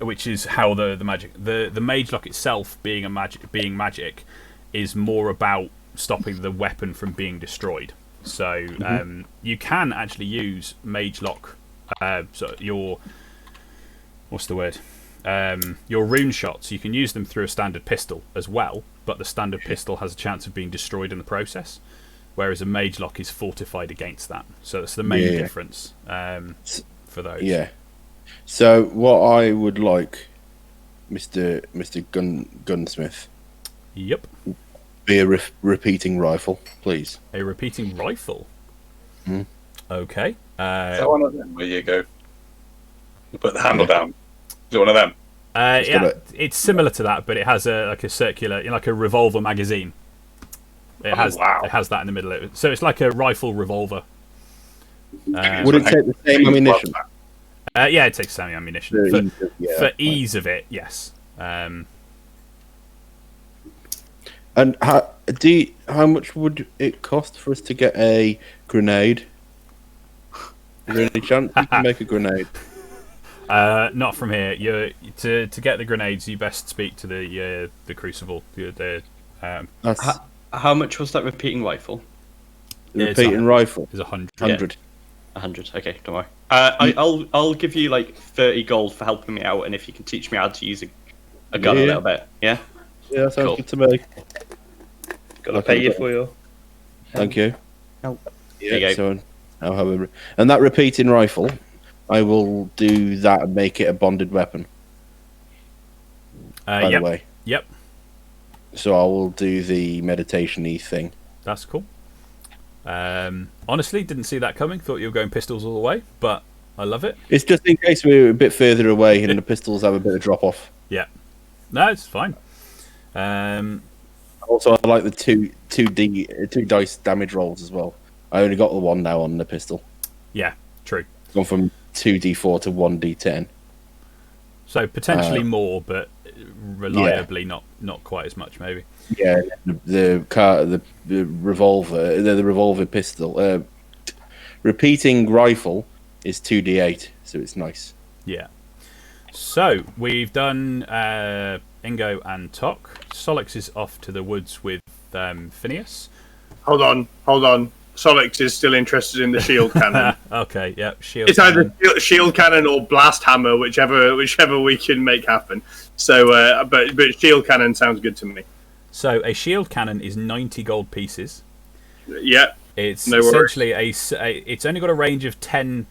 Which is how the magic, the mage lock itself being magic, is more about stopping the weapon from being destroyed. So you can actually use mage lock. So your your rune shots, you can use them through a standard pistol as well, but the standard pistol has a chance of being destroyed in the process, whereas a mage lock is fortified against that. So that's the main difference for those. Yeah. So what I would like, Mr. Gunsmith. Yep. Be a repeating rifle, please. A repeating rifle. Okay. Is that one of them where you go? You put the handle down. Is it one of them? Yeah, it's similar to that, but it has a circular, like a revolver magazine. It has that in the middle of it. So it's like a rifle revolver. Would it take the same ammunition? Yeah, it takes the same ammunition. For ease of it, yes. And how much would it cost for us to get a grenade? Is there any chance you can make a grenade? Not from here. To get the grenades, you best speak to the Crucible. How much was that repeating rifle? The repeating rifle is 100. 100. 100. Okay, don't worry. I'll give you like 30 gold for helping me out, and if you can teach me how to use a gun a little bit, yeah. Yeah, that sounds good to me. Gotta pay you for your. Thank you. No. Yeah. So I'll have and that repeating rifle, I will do that and make it a bonded weapon. By the way. Yep. So I will do the meditation-y thing. That's cool. Honestly, didn't see that coming. Thought you were going pistols all the way, but I love it. It's just in case we're a bit further away and the pistols have a bit of drop-off. Yeah. No, it's fine. Also, I like the two dice damage rolls as well. I only got the one now on the pistol. Yeah, true. It's gone from 2d4 to 1d10. So potentially more, but reliably not quite as much, maybe. Yeah, the revolver pistol, repeating rifle is 2d8, so it's nice. Yeah. So we've done Ingo and Tok. Solix is off to the woods with Phineas. Hold on. Solix is still interested in the shield cannon. Okay, yeah, shield. It's either shield cannon or blast hammer, whichever we can make happen. So, but shield cannon sounds good to me. So a shield cannon is 90 gold pieces. Yeah, it's essentially it's only got a range of 10-30,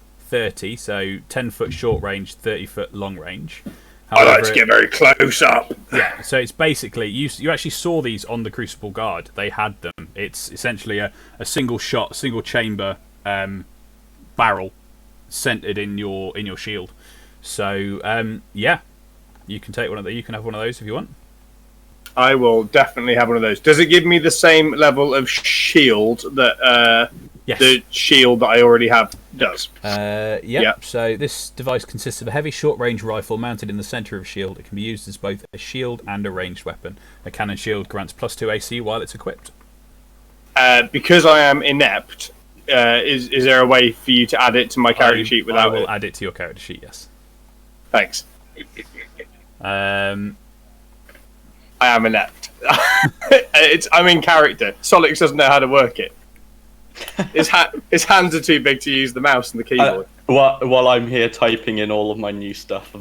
so 10-foot short range, 30-foot long range. However, I like to get very close up. Yeah, so it's basically you actually saw these on the Crucible Guard. They had them. It's essentially a single shot, single chamber barrel centered in your shield. So yeah, you can take one of those. You can have one of those if you want. I will definitely have one of those. Does it give me the same level of shield that yes. the shield that I already have does? Yep. So this device consists of a heavy short-range rifle mounted in the center of a shield. It can be used as both a shield and a ranged weapon. A cannon shield grants +2 AC while it's equipped. Because I am inept, is there a way for you to add it to my character sheet without I will add it to your character sheet, yes. Thanks. I am inept. I'm in character. Solix doesn't know how to work it. His hands are too big to use the mouse and the keyboard. While I'm here typing in all of my new stuff. So,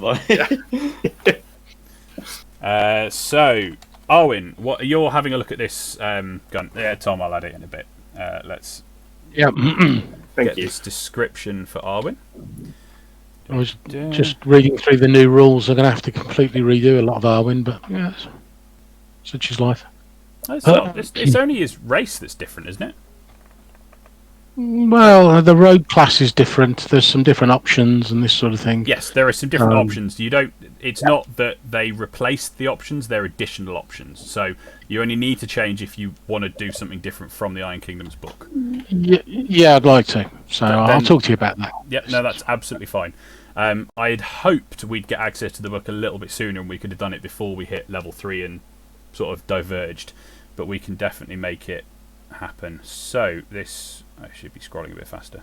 Arwen, you're having a look at this gun. Yeah, Tom, I'll add it in a bit. Let's get this description for Arwen. I was just reading through the new rules. I'm going to have to completely redo a lot of Arwen, but yeah, such is life. It's only his race that's different, isn't it? Well, the rogue class is different. There's some different options and this sort of thing. Yes, there are some different options. You don't. It's not that they replaced the options; they're additional options. So you only need to change if you want to do something different from the Iron Kingdoms book. Yeah, I'd like to. So I'll talk to you about that. Yep, no, that's absolutely fine. I'd hoped we'd get access to the book a little bit sooner, and we could have done it before we hit level 3 and sort of diverged. But we can definitely make it happen. So this. I should be scrolling a bit faster.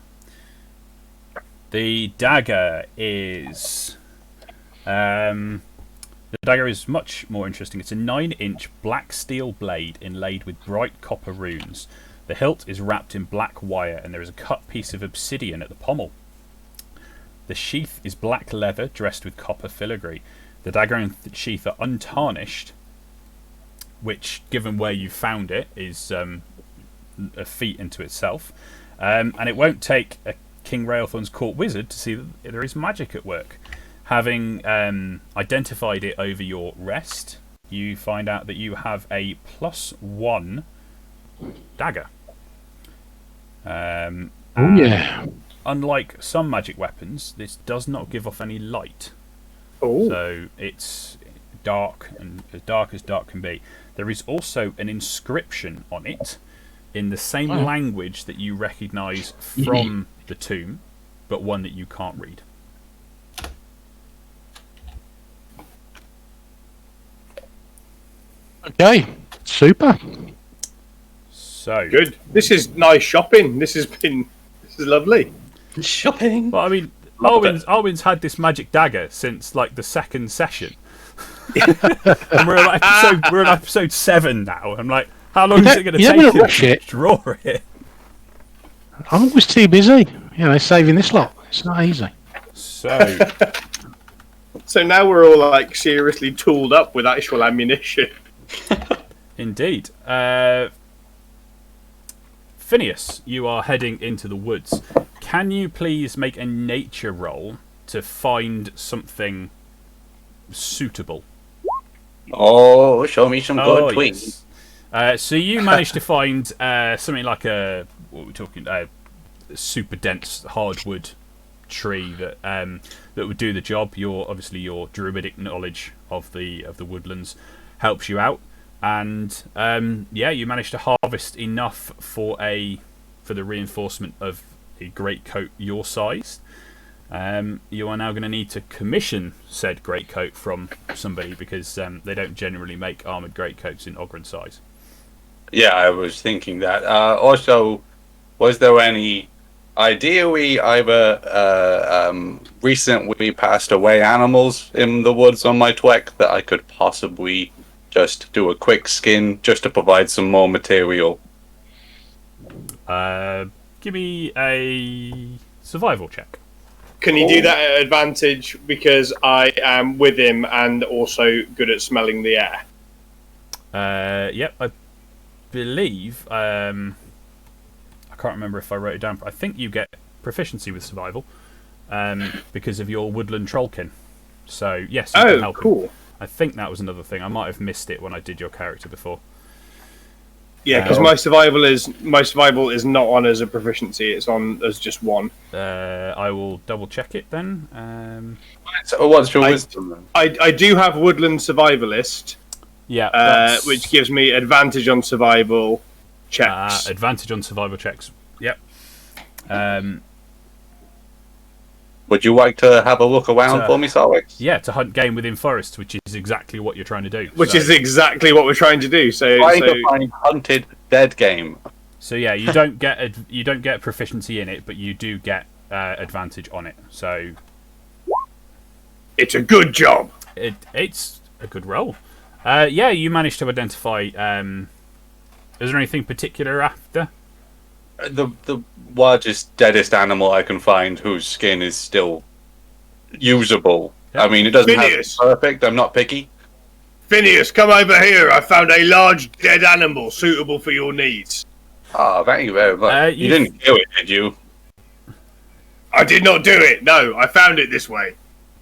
The dagger is... the dagger is much more interesting. It's a 9-inch black steel blade inlaid with bright copper runes. The hilt is wrapped in black wire, and there is a cut piece of obsidian at the pommel. The sheath is black leather dressed with copper filigree. The dagger and sheath are untarnished, which, given where you found it, is... a feat into itself, and it won't take a King Railthorn's court wizard to see that there is magic at work. Having identified it over your rest, you find out that you have a +1 dagger. Yeah. Unlike some magic weapons, this does not give off any light. Oh. So it's dark, and as dark can be. There is also an inscription on it in the same language that you recognise from the tomb, but one that you can't read. Okay, super. So Good. This is nice shopping. This is lovely. Shopping. Well, I mean, Alwyn's had this magic dagger since like the second session, and we're on episode 7 now. I'm like, how long is it going to take you to draw it? I'm always too busy, saving this lot. It's not easy. So now we're all like seriously tooled up with actual ammunition. Indeed. Phineas, you are heading into the woods. Can you please make a nature roll to find something suitable? Oh, show me some good tweets. Yes. So you managed to find something like what we're talking, super dense hardwood tree that would do the job. Obviously your druidic knowledge of the woodlands helps you out, and you managed to harvest enough for the reinforcement of a greatcoat your size. You are now going to need to commission said greatcoat from somebody, because they don't generally make armoured greatcoats in Ogren size. Yeah, I was thinking that. Also, was there any idea we either recently passed away animals in the woods on my Twek that I could possibly just do a quick skin just to provide some more material? Give me a survival check. Can you do that at advantage because I am with him and also good at smelling the air? Yep, I believe. I can't remember if I wrote it down, but I think you get proficiency with survival because of your woodland trollkin. So yes, you can help cool. him. I think that was another thing. I might have missed it when I did your character before. Yeah, because my survival is not on as a proficiency; it's on as just 1. I will double check it then. So what's your wisdom then? I do have woodland survivalist. Yeah, which gives me advantage on survival checks. Advantage on survival checks. Yep. Would you like to have a look around for me, Sarwix? Yeah, to hunt game within forests, which is exactly what you're trying to do. Which is exactly what we're trying to do. Trying to find hunted dead game. So yeah, you don't get proficiency in it, but you do get advantage on it. So it's a good job. It's a good roll. Yeah, you managed to identify. Is there anything particular after? The largest, deadest animal I can find whose skin is still usable. Yep. I mean, it doesn't have to be perfect. I'm not picky. Phineas, come over here. I found a large dead animal suitable for your needs. Oh, thank you very much. You didn't kill it, did you? I did not do it. No, I found it this way.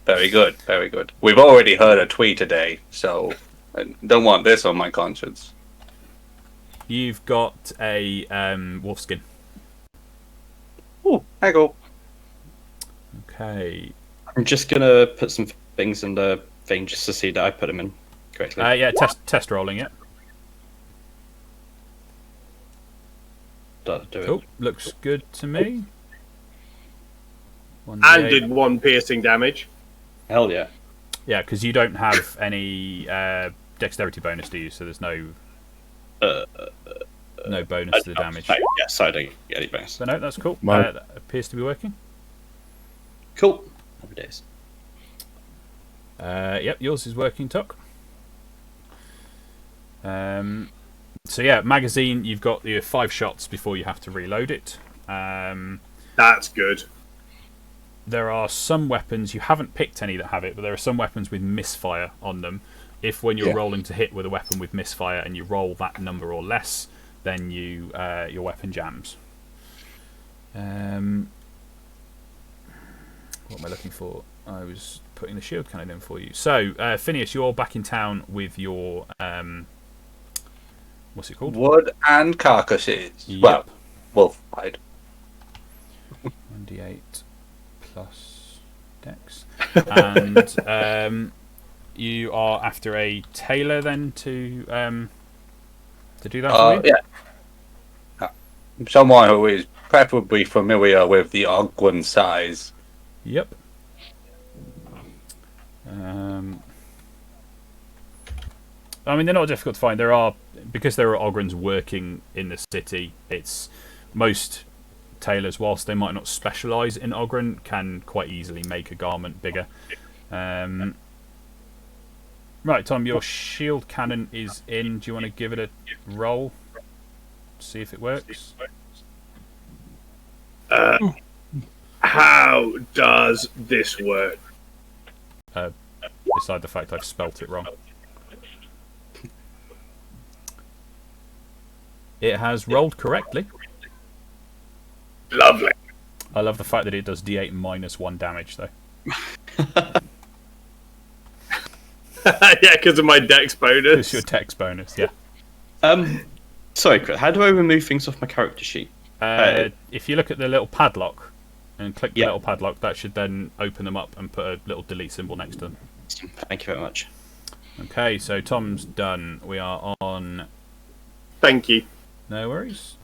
Very good, very good. We've already heard a tweet today, so I don't want this on my conscience. You've got a wolf skin. I go. Okay. I'm just gonna put some things in the thing just to see that I put them in correctly. Yeah, test rolling it. That'll do it. Cool. Looks good to me. And 1d8. did 1 piercing damage. Hell yeah. Yeah, because you don't have any dexterity bonus, do you? So there's no bonus to the damage. Yes, I don't get any bonus. So no, that's cool. My- That appears to be working. Cool. Happy days. Yep, yours is working, Tuck. So yeah, magazine. You've got your 5 shots before you have to reload it. That's good. There are some weapons, you haven't picked any that have it, but there are some weapons with misfire on them. If when you're rolling to hit with a weapon with misfire and you roll that number or less, then your weapon jams. What am I looking for? I was putting the shield cannon in for you. So, Phineas, you're back in town with your what's it called? Wood and carcasses. Yep. Well, wolf hide. 1d8 plus dex. And you are after a tailor then to do that for you? Yeah. Someone who is preferably familiar with the Ogwen size. Yep. I mean, they're not difficult to find. Because there are Ogrons working in the city, it's most tailors, whilst they might not specialise in Ogren, can quite easily make a garment bigger. Right, Tom, your shield cannon is in. Do you want to give it a roll? See if it works? How does this work? Beside the fact I've spelt it wrong. It has rolled correctly. Lovely. I love the fact that it does d8 minus 1 damage, though. Yeah, because of my dex bonus. It's your dex bonus, yeah. Sorry, Chris, how do I remove things off my character sheet? If you look at the little padlock and click the Yeah. little padlock, that should then open them up and put a little delete symbol next to them. Thank you very much. Okay, so Tom's done. We are on. Thank you. No worries.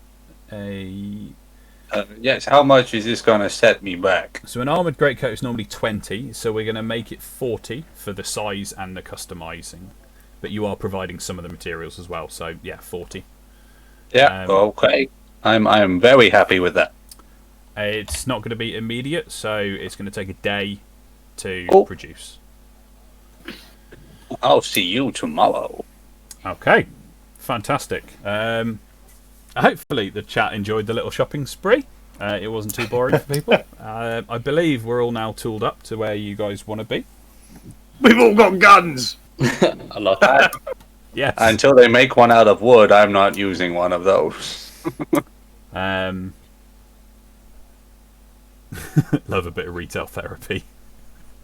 Yes, how much is this going to set me back? So an armoured greatcoat is normally 20, so we're going to make it 40 for the size and the customising. But you are providing some of the materials as well, so yeah, 40. Yeah, okay. I'm very happy with that. It's not going to be immediate, so it's going to take a day to produce. I'll see you tomorrow. Okay, fantastic. Hopefully the chat enjoyed the little shopping spree. It wasn't too boring for people. I believe we're all now tooled up to where you guys want to be. We've all got guns. I love that. Yes. Until they make one out of wood, I'm not using one of those. Love a bit of retail therapy.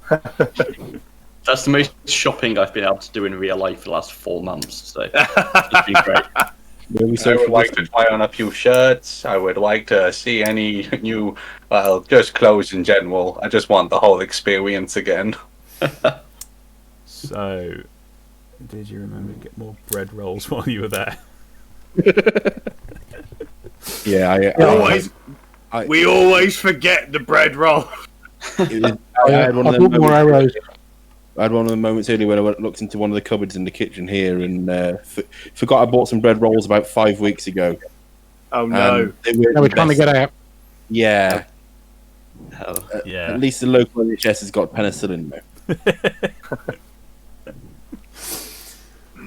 That's the most shopping I've been able to do in real life for the last 4 months. So it's been great. I would like to try on a few shirts. I would like to see any new, well, just clothes in general. I just want the whole experience again. So, did you remember to get more bread rolls while you were there? Yeah, We always forget the bread roll. I had one of I them bought more moments- arrows. I had one of the moments earlier when I looked into one of the cupboards in the kitchen here and forgot I bought some bread rolls about 5 weeks ago. Oh no! They were Now we're trying to get out. Yeah, Hell. Yeah. at least the local NHS has got penicillin now.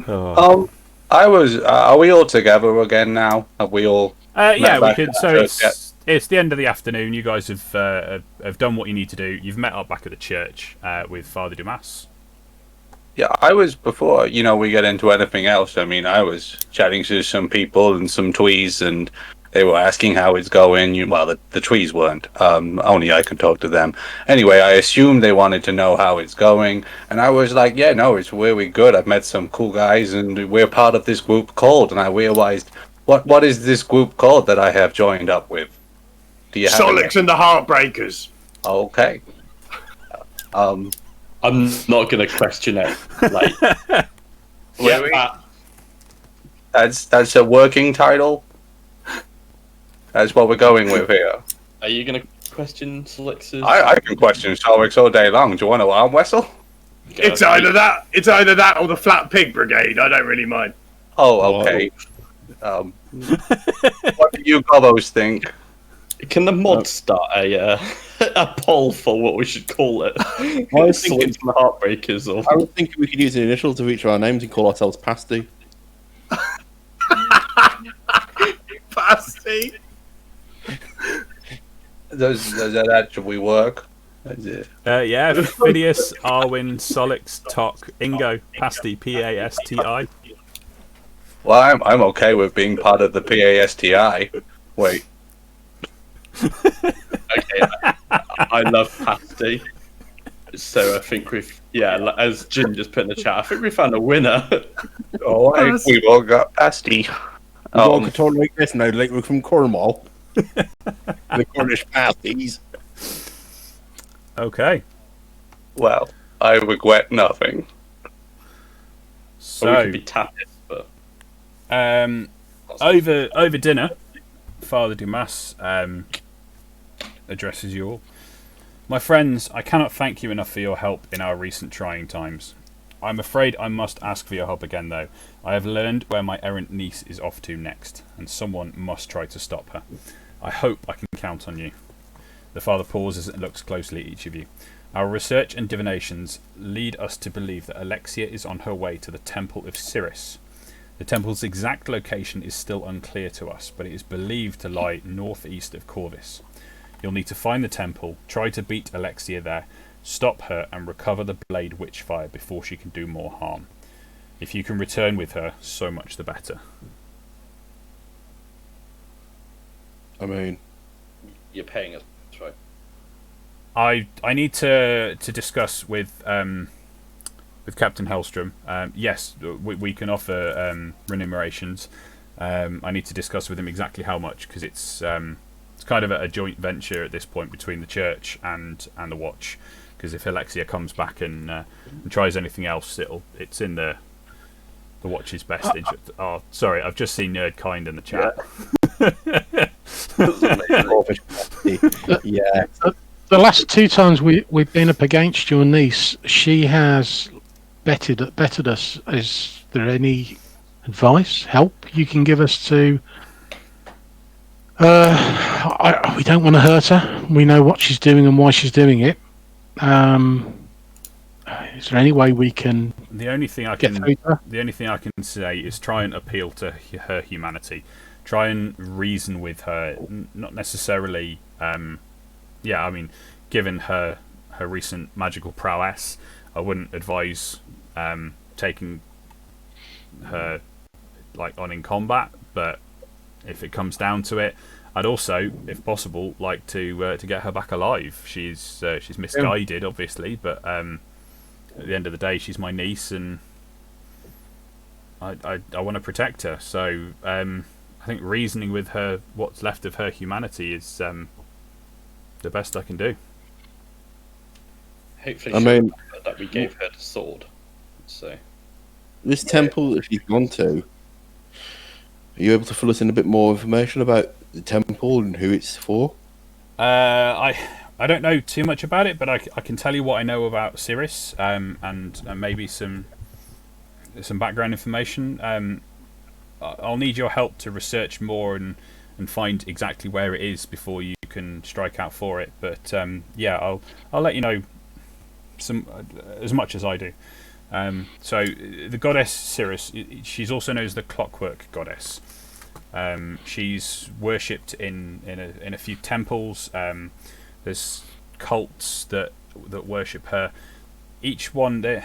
Oh. Are we all together again now? Have we all? Yeah, we back could. at So church it's the end of the afternoon. You guys have done what you need to do. You've met up back at the church with Father Dumas. Yeah, I was before, we get into anything else. I mean, I was chatting to some people and some twees, and they were asking how it's going. Well, the twees weren't. Only I can talk to them. Anyway, I assumed they wanted to know how it's going, and I was like, yeah, no, it's really good. I've met some cool guys, and we're part of this group called, and I realized, what is this group called that I have joined up with? Do you have Solix and the Heartbreakers. Okay. I'm not going to question it. Like, yeah, That's a working title. That's what we're going with here. are you going to question Solix's? I can question Solix all day long. Do you want to arm wrestle? It's either that or the Flat Pig Brigade. I don't really mind. Oh, okay. What do you gobos think? Can the mod start a poll for what we should call it? I was thinking Solix and the Heartbreakers, or I was thinking we could use the initials of each of our names and call ourselves Pasty. Pasty. Does that actually work? Yeah, Phineas, Arwin, Solix, Tok, Ingo, Pasty, Pasti. Well, I'm okay with being part of the PASTI. Wait. okay, I love Pasty. So I think as Jim just put in the chat, I think we found a winner. We've all got Pasty. We all could tolerate this now, like we're from Cornwall. The Cornish pasties. Okay. Well, I regret nothing. So we So, could be tapped, but over dinner, Father Dumas addresses you all. My friends, I cannot thank you enough for your help in our recent trying times. I'm afraid I must ask for your help again, though. I have learned where my errant niece is off to next, and someone must try to stop her. I hope I can count on you. The father pauses and looks closely at each of you. Our research and divinations lead us to believe that Alexia is on her way to the Temple of Sirius. The temple's exact location is still unclear to us, but it is believed to lie northeast of Corvus. You'll need to find the temple, try to beat Alexia there, stop her and recover the blade Witchfire before she can do more harm. If you can return with her, so much the better. I mean, you're paying us, right? I need to discuss with Captain Hellstrom. Yes, we can offer remunerations. I need to discuss with him exactly how much, because it's kind of a joint venture at this point between the church and the watch. Because if Alexia comes back and tries anything else, it's in the watch's best interest. Oh, sorry, I've just seen Nerdkind in the chat. Yeah. The last two times we've been up against your niece, she has betted us. Is there any advice, help you can give us to? We don't want to hurt her. We know what she's doing and why she's doing it. Is there any way we can? The only thing I can say is try and appeal to her humanity. Try and reason with her, not necessarily. I mean, given her recent magical prowess, I wouldn't advise taking her on in combat. But if it comes down to it, I'd also, if possible, like to get her back alive. She's misguided, obviously, but at the end of the day, she's my niece, and I want to protect her. So I think reasoning with her, what's left of her humanity, is the best I can do. Hopefully, that we gave her the sword. So this temple that she's gone to, are you able to fill us in a bit more information about the temple and who it's for? I don't know too much about it, but I can tell you what I know about Sirius, and maybe some background information. I'll need your help to research more and find exactly where it is before you can strike out for it. But I'll let you know as much as I do. So the goddess Sirius, she's also known as the Clockwork Goddess. She's worshipped in a few temples. There's cults that worship her. Each one, they're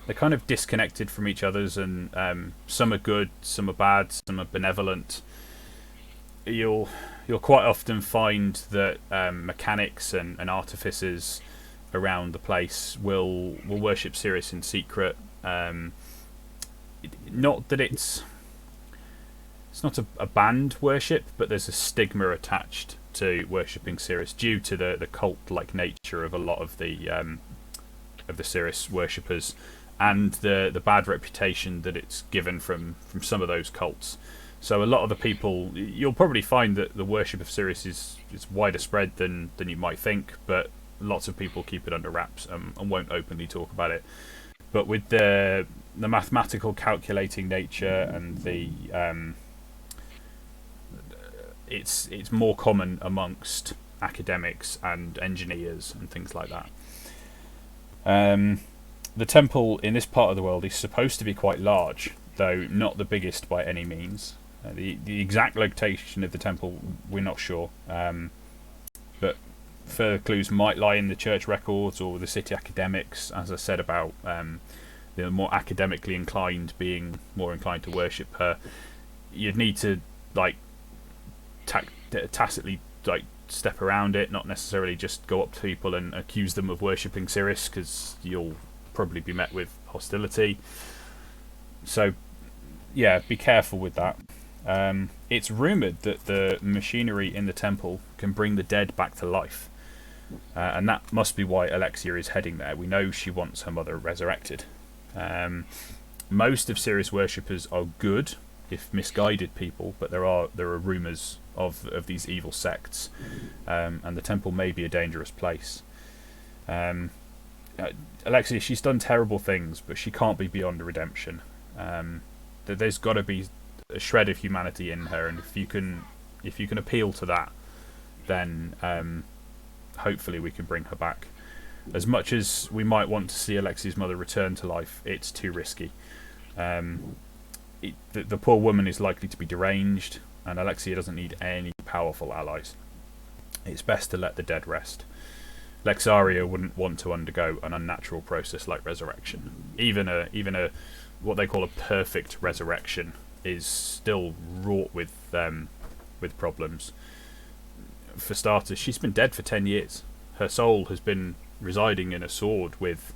kind of disconnected from each other's, and some are good, some are bad, some are benevolent. You'll quite often find that mechanics and artificers around the place will worship Sirius in secret. Not that it's it's not a banned worship, but there's a stigma attached to worshipping Sirius due to the cult-like nature of a lot of the Sirius worshippers, and the bad reputation that it's given from some of those cults. So a lot of the people, you'll probably find that the worship of Sirius is wider spread than you might think, but lots of people keep it under wraps and won't openly talk about it. But with the mathematical calculating nature and the it's more common amongst academics and engineers and things like that. The temple in this part of the world is supposed to be quite large, though not the biggest by any means. The exact location of the temple, we're not sure, but further clues might lie in the church records or the city academics, as I said about the more academically inclined being more inclined to worship her. You'd need to tacitly step around it, not necessarily just go up to people and accuse them of worshipping Sirius, because you'll probably be met with hostility. So yeah, be careful with that. It's rumoured that the machinery in the temple can bring the dead back to life, and that must be why Alexia is heading there. We know she wants her mother resurrected. Most of Sirius worshippers are good, if misguided people, but there are rumours of these evil sects, and the temple may be a dangerous place. Alexia, she's done terrible things, but she can't be beyond redemption. There's got to be a shred of humanity in her, and if you can appeal to that, then hopefully we can bring her back. As much as we might want to see Alexia's mother return to life, it's too risky. The poor woman is likely to be deranged, and Alexia doesn't need any powerful allies. It's best to let the dead rest. Lexaria wouldn't want to undergo an unnatural process like resurrection. Even a what they call a perfect resurrection is still wrought with problems. For starters, she's been dead for 10 years. Her soul has been residing in a sword with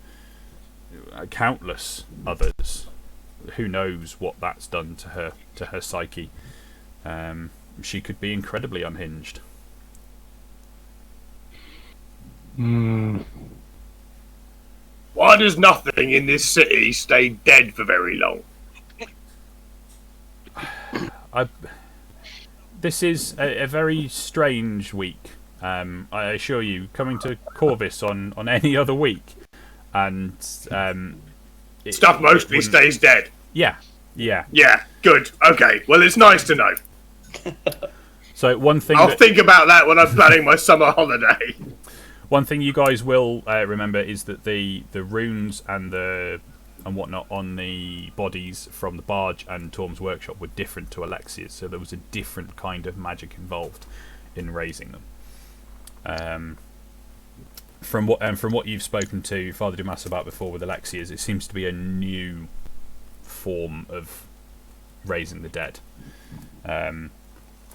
countless others. Who knows what that's done to her psyche? She could be incredibly unhinged. Why does nothing in this city stay dead for very long? This is a very strange week. I assure you, coming to Corvus on any other week, and stuff mostly stays dead. Yeah. Yeah, good. Okay, well, it's nice to know. So one thing I'll think about that when I'm planning my summer holiday. One thing you guys will remember is that the runes and whatnot on the bodies from the barge and Torm's workshop were different to Alexia's, so there was a different kind of magic involved in raising them. From what you've spoken to Father Dumas about before with Alexia's, it seems to be a new form of raising the dead,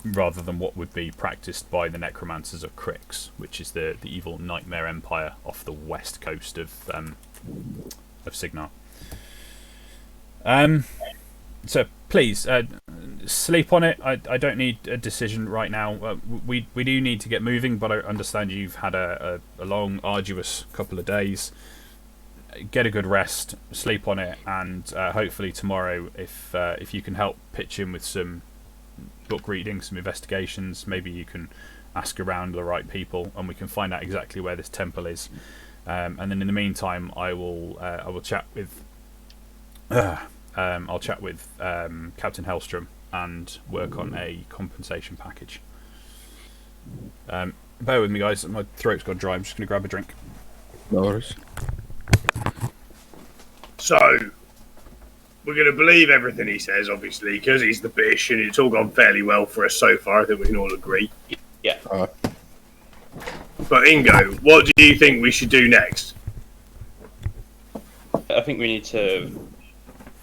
rather than what would be practiced by the necromancers of Crix, which is the evil nightmare empire off the west coast of Signar. So please sleep on it. I don't need a decision right now. We do need to get moving, but I understand you've had a long, arduous couple of days. Get a good rest, sleep on it, and hopefully tomorrow, if you can help pitch in with some book reading, some investigations, maybe you can ask around the right people, and we can find out exactly where this temple is. And then in the meantime, I will chat with Captain Hellstrom and work on a compensation package. Bear with me, guys. My throat's gone dry. I'm just going to grab a drink. No worries. So, we're going to believe everything he says, obviously, because he's the bish, and it's all gone fairly well for us so far. I think we can all agree. Yeah. But Ingo, what do you think we should do next? I think we need to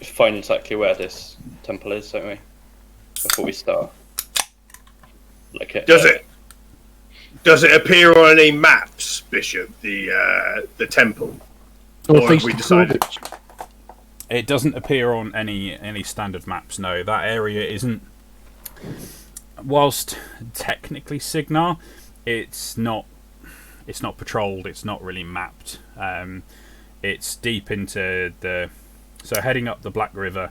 find exactly where this temple is, don't we? Before we start. Does it appear on any maps, Bishop? The temple, or have we decided? It doesn't appear on any standard maps. No, that area isn't whilst technically Signar, it's not patrolled. It's not really mapped. It's deep into so heading up the Black River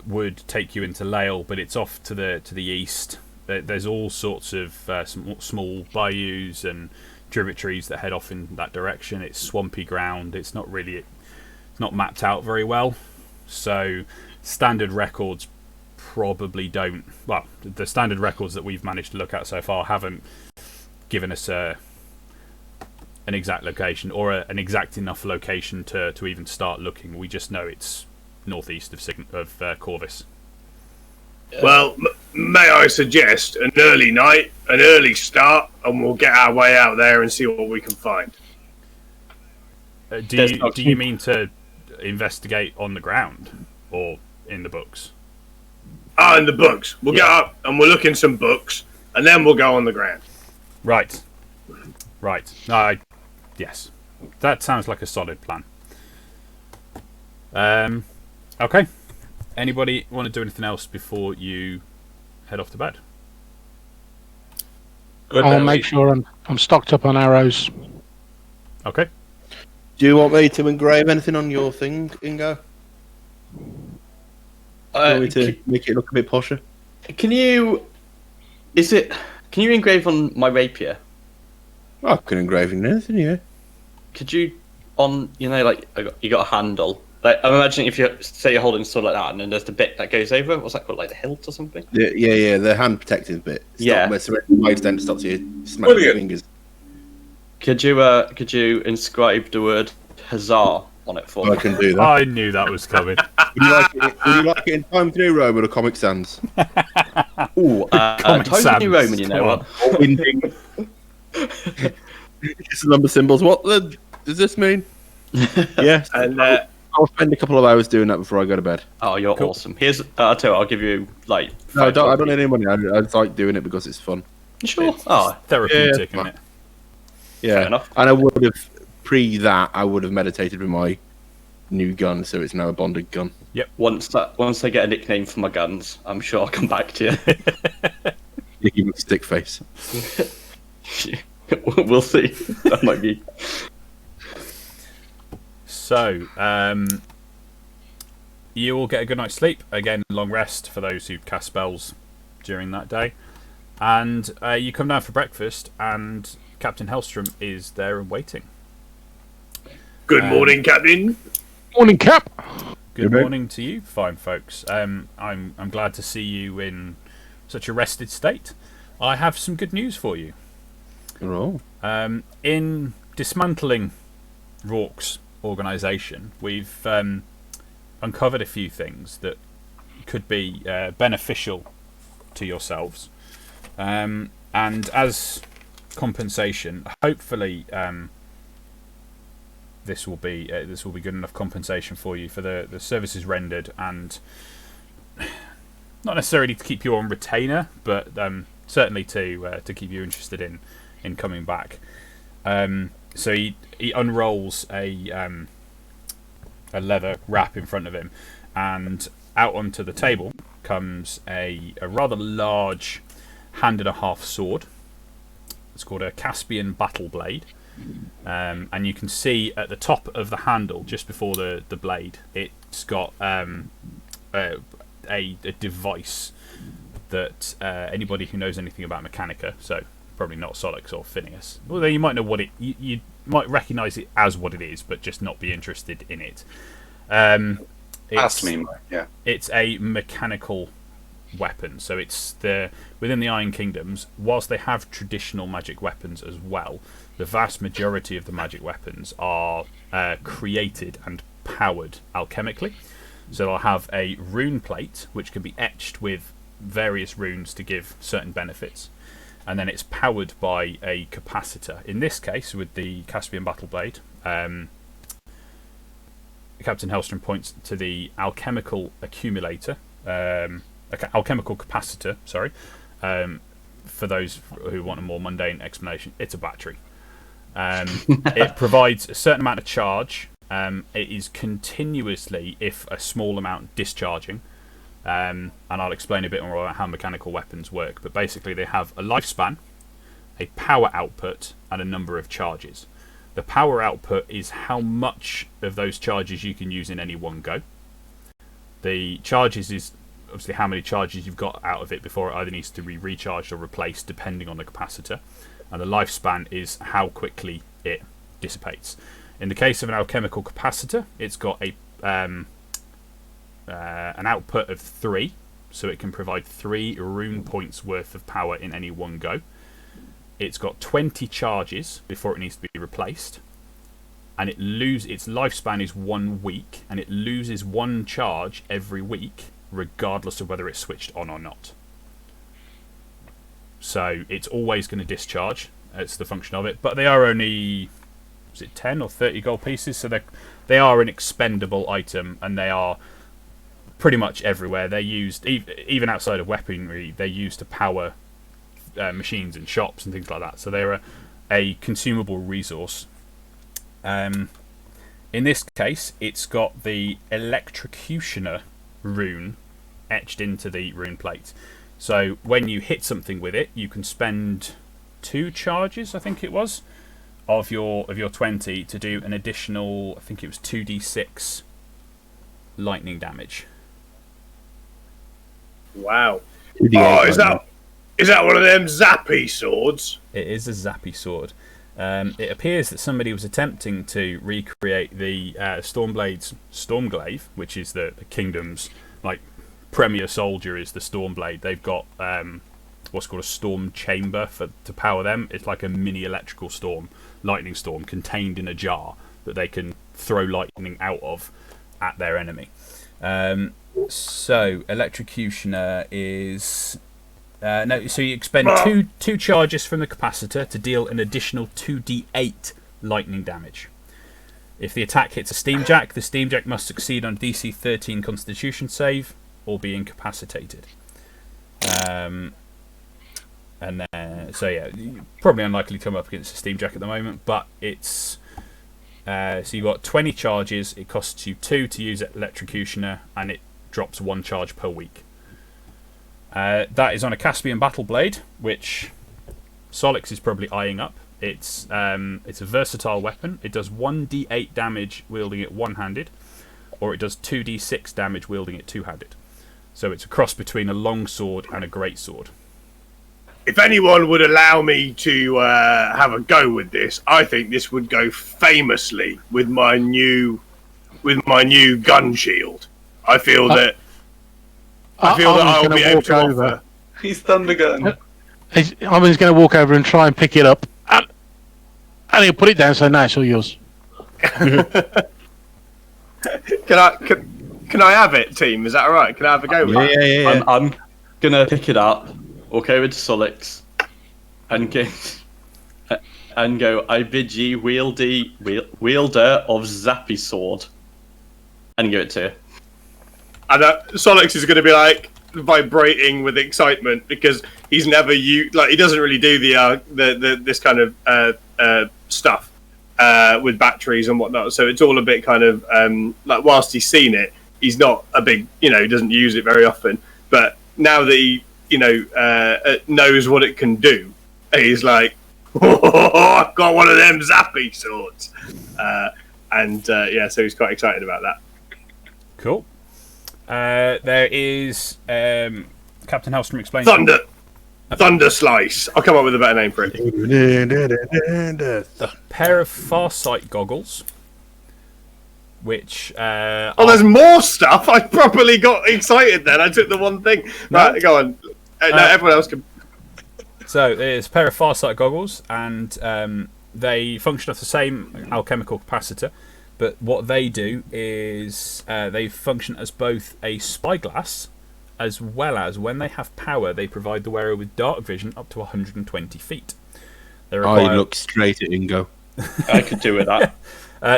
would take you into Lale, but it's off to the east. There's all sorts of small bayous and tributaries that head off in that direction. It's swampy ground. It's not mapped out very well. So standard records probably don't. Well, the standard records that we've managed to look at so far haven't given us an exact location or an exact enough location to even start looking. We just know it's northeast of Corvus. Well, may I suggest an early night, an early start, and we'll get our way out there and see what we can find. Do you mean to investigate on the ground or in the books? In the books. We'll get up and we'll look in some books, and then we'll go on the ground. Right. Yes. That sounds like a solid plan. Okay. Anybody want to do anything else before you head off to bed? I'll make sure I'm stocked up on arrows. Okay. Do you want me to engrave anything on your thing, Ingo? Do you want me to make it look a bit posher? Can you engrave on my rapier? I can engrave anything, yeah. Could you, you got a handle. Like, I'm imagining if you're holding a sword like that, and then there's the bit that goes over. What's that called? Like the hilt or something? Yeah. The hand protective bit. Where the blade then stops you smacking your fingers. Could you inscribe the word Huzzah on it for me? I can do that. I knew that was coming. Would you like it in Times New Roman or Comic Sans? Ooh, Times New Roman. You know what? It's the number symbols. What does this mean? Yes. And I'll spend a couple of hours doing that before I go to bed. Oh, you're awesome. Here's, I'll tell you, I'll give you like. No, I don't need any money. I just like doing it because it's fun. Sure. Therapeutic, isn't it? Yeah. Fair enough. And I would have I would have meditated with my new gun, so it's now a bonded gun. Yep. Once I get a nickname for my guns, I'm sure I'll come back to you. You give me a stick face. We'll see. That might be. So, you will get a good night's sleep. Again, long rest for those who cast spells during that day. And you come down for breakfast, and Captain Hellstrom is there and waiting. good morning, Captain. Morning, Cap. Good morning to you, fine folks. I'm glad to see you in such a rested state. I have some good news for you. Oh. In dismantling Rourke's organisation, we've uncovered a few things that could be beneficial to yourselves, and as compensation, hopefully this will be good enough compensation for you for the services rendered, and not necessarily to keep you on retainer, but certainly to keep you interested in coming back. So he unrolls a leather wrap in front of him, and out onto the table comes a rather large hand-and-a-half sword. It's called a Caspian battle blade, and you can see at the top of the handle, just before the blade, it's got a device that anybody who knows anything about Mechanica, so probably not Solix or Phineas, although you might know what it, you might recognise it as what it is, but just not be interested in it. Ask me, yeah. It's a mechanical weapon, so it's within the Iron Kingdoms, whilst they have traditional magic weapons as well, the vast majority of the magic weapons are created and powered alchemically. So they'll have a rune plate which can be etched with various runes to give certain benefits, and then it's powered by a capacitor. In this case, with the Caspian battle blade, Captain Hellstrom points to the Alchemical Accumulator, Alchemical Capacitor, sorry. For those who want a more mundane explanation, it's a battery. It provides a certain amount of charge. It is continuously, if a small amount, discharging. and I'll explain a bit more about how mechanical weapons work. But basically, they have a lifespan, a power output, and a number of charges. The power output is how much of those charges you can use in any one go. The charges is obviously how many charges you've got out of it before it either needs to be recharged or replaced, depending on the capacitor. And the lifespan is how quickly it dissipates. In the case of an alchemical capacitor, it's got an output of 3, so it can provide 3 rune points worth of power in any one go. It's got 20 charges before it needs to be replaced, and its lifespan is 1 week, and it loses 1 charge every week, regardless of whether it's switched on or not. So it's always going to discharge. It's the function of it, but they are only 10 or 30 gold pieces, so they are an expendable item, and they are pretty much everywhere. They're used even outside of weaponry. They're used to power machines and shops and things like that. So they're a consumable resource. In this case, it's got the Electrocutioner rune etched into the rune plate. So when you hit something with it, you can spend 2 charges, I think it was, of your 20 to do an additional, I think it was 2d6 lightning damage. Wow. Oh, is that one of them zappy swords? It is a zappy sword. It appears that somebody was attempting to recreate the Stormblade's Stormglaive, which is the kingdom's premier soldier is the Stormblade. They've got what's called a storm chamber to power them. It's like a mini electrical lightning storm contained in a jar that they can throw lightning out of at their enemy. So Electrocutioner is so you expend two charges from the capacitor to deal an additional 2d8 lightning damage. If the attack hits a steamjack, the steamjack must succeed on a DC 13 Constitution save or be incapacitated. And then, so yeah, probably unlikely to come up against a steamjack at the moment, but it's so you've got 20 charges. It costs you 2 to use Electrocutioner, and it drops 1 charge per week. That is on a Caspian battle blade, which Solix is probably eyeing up. It's a versatile weapon. It does 1d8 damage wielding it one-handed, or it does 2d6 damage wielding it two-handed. So it's a cross between a long sword and a great sword. If anyone would allow me to have a go with this, I think this would go famously with my new gun shield. I feel that I'll be able to offer. He's Thundergun. I'm just going to walk over and try and pick it up, and he'll put it down. So now it's all yours. Can I have it, team? Is that all right? Can I have a go with it? Yeah. I'm gonna pick it up, walk over to Solix, and go. I bid ye wielder of Zappy sword, and give it to you. And Solix is going to be like vibrating with excitement because he's never he doesn't really do the this kind of stuff with batteries and whatnot. So it's all a bit kind of like whilst he's seen it, he's not a big he doesn't use it very often. But now that he knows what it can do, he's like, oh, I've got one of them zappy swords, so he's quite excited about that. Cool. There is Captain Hellstrom explains Thunder Slice. I'll come up with a better name for it. A pair of Farsight goggles, which there's more stuff. I properly got excited then. I took the one thing. Right, go on. No, everyone else can. So there's a pair of Farsight goggles, and they function off the same alchemical capacitor. But what they do is they function as both a spyglass, as well as when they have power, they provide the wearer with dark vision up to 120 feet. I look straight at Ingo. I could do with that.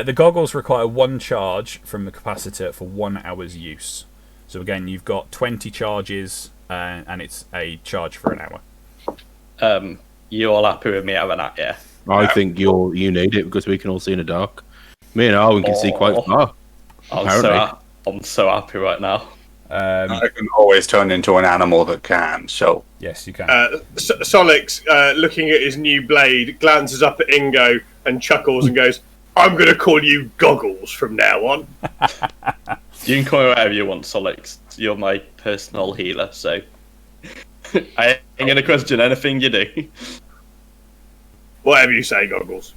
The goggles require 1 charge from the capacitor for 1 hour's use. So again, you've got 20 charges, and it's a charge for an hour. You all happy with me having that? Yeah. I think you need it because we can all see in the dark. Me and Arwen can see quite far. I'm so happy right now. I can always turn into an animal that can. So Yes, you can. Solix, looking at his new blade, glances up at Ingo and chuckles and goes, "I'm going to call you Goggles from now on." You can call me whatever you want, Solix. You're my personal healer, so I ain't gonna question anything you do. Whatever you say, Goggles.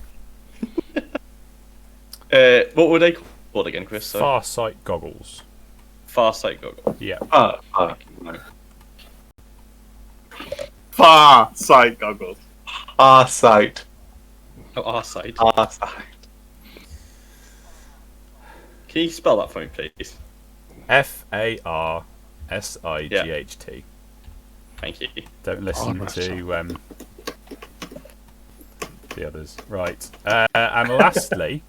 What were they called again, Chris? Sorry. Farsight goggles. Farsight goggles. Yeah. no. Far sight Goggles. Sight. Oh, our side. Sight. Can you spell that for me, please? Farsight. Thank you. Don't listen to the others. Right. And lastly,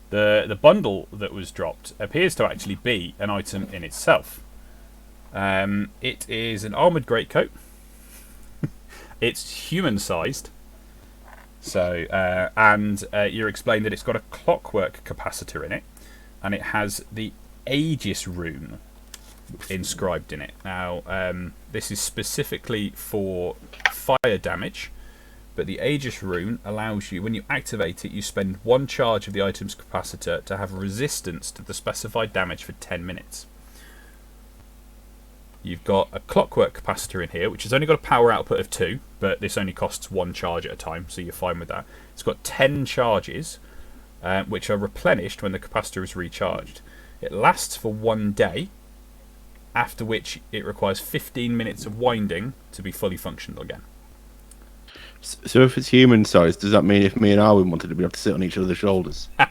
the bundle that was dropped appears to actually be an item in itself. It is an armoured greatcoat. It's human-sized. So, and you're explained that it's got a clockwork capacitor in it, and it has the Aegis rune inscribed in it. Now, this is specifically for fire damage, but the Aegis rune allows you, when you activate it, you spend 1 charge of the item's capacitor to have resistance to the specified damage for 10 minutes. You've got a clockwork capacitor in here, which has only got a power output of 2, but this only costs 1 charge at a time, so you're fine with that. It's got 10 charges, which are replenished when the capacitor is recharged. It lasts for 1 day, after which it requires 15 minutes of winding to be fully functional again. So if it's human sized, does that mean if me and Arwin wanted to be able to sit on each other's shoulders? 2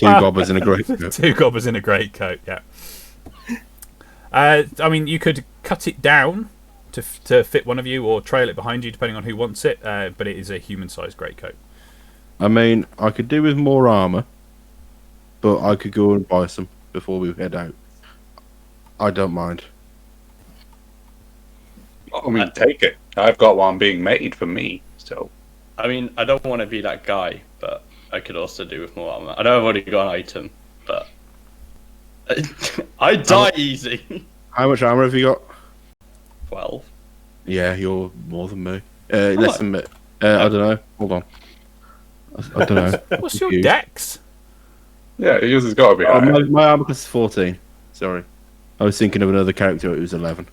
gobbers in a greatcoat. 2 gobbers in a greatcoat, yeah. I mean, you could cut it down to fit one of you, or trail it behind you, depending on who wants it. But it is a human-sized greatcoat. I mean, I could do with more armour, but I could go and buy some before we head out. I don't mind. I mean, take it. I've got one being made for me. So I mean, I don't want to be that guy, but I could also do with more armor. I know I've already got an item, but I die easy. How much armour have you got? 12. Yeah, you're more than me. Less than me. I don't know. Hold on. I don't know. What's your dex? yeah, yours has got to be Oh, higher. my armour class is 14. Sorry. I was thinking of another character who was 11.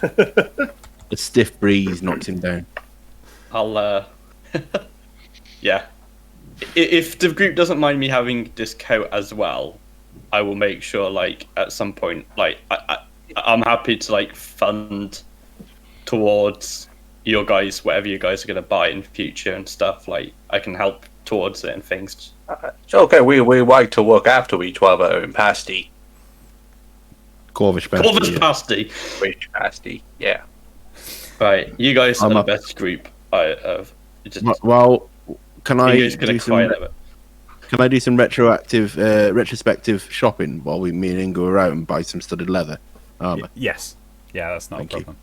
A stiff breeze knocks him down. I'll, yeah. If the group doesn't mind me having this coat as well, I will make sure, like, at some point, like, I'm happy to, like, fund towards your guys, whatever you guys are going to buy in future and stuff. Like, I can help towards it and things. It's okay. We like to look after each other in pasty. Corvish Corvus pasty. Which pasty? Yeah. Right, you guys I'm are up. the best group I have. Well, can I Ingo's gonna do cry a some? little bit. Can I do some retrospective shopping while me and Ingo are out and buy some studded leather armour? Yes. Yeah, that's not Thank a you. problem.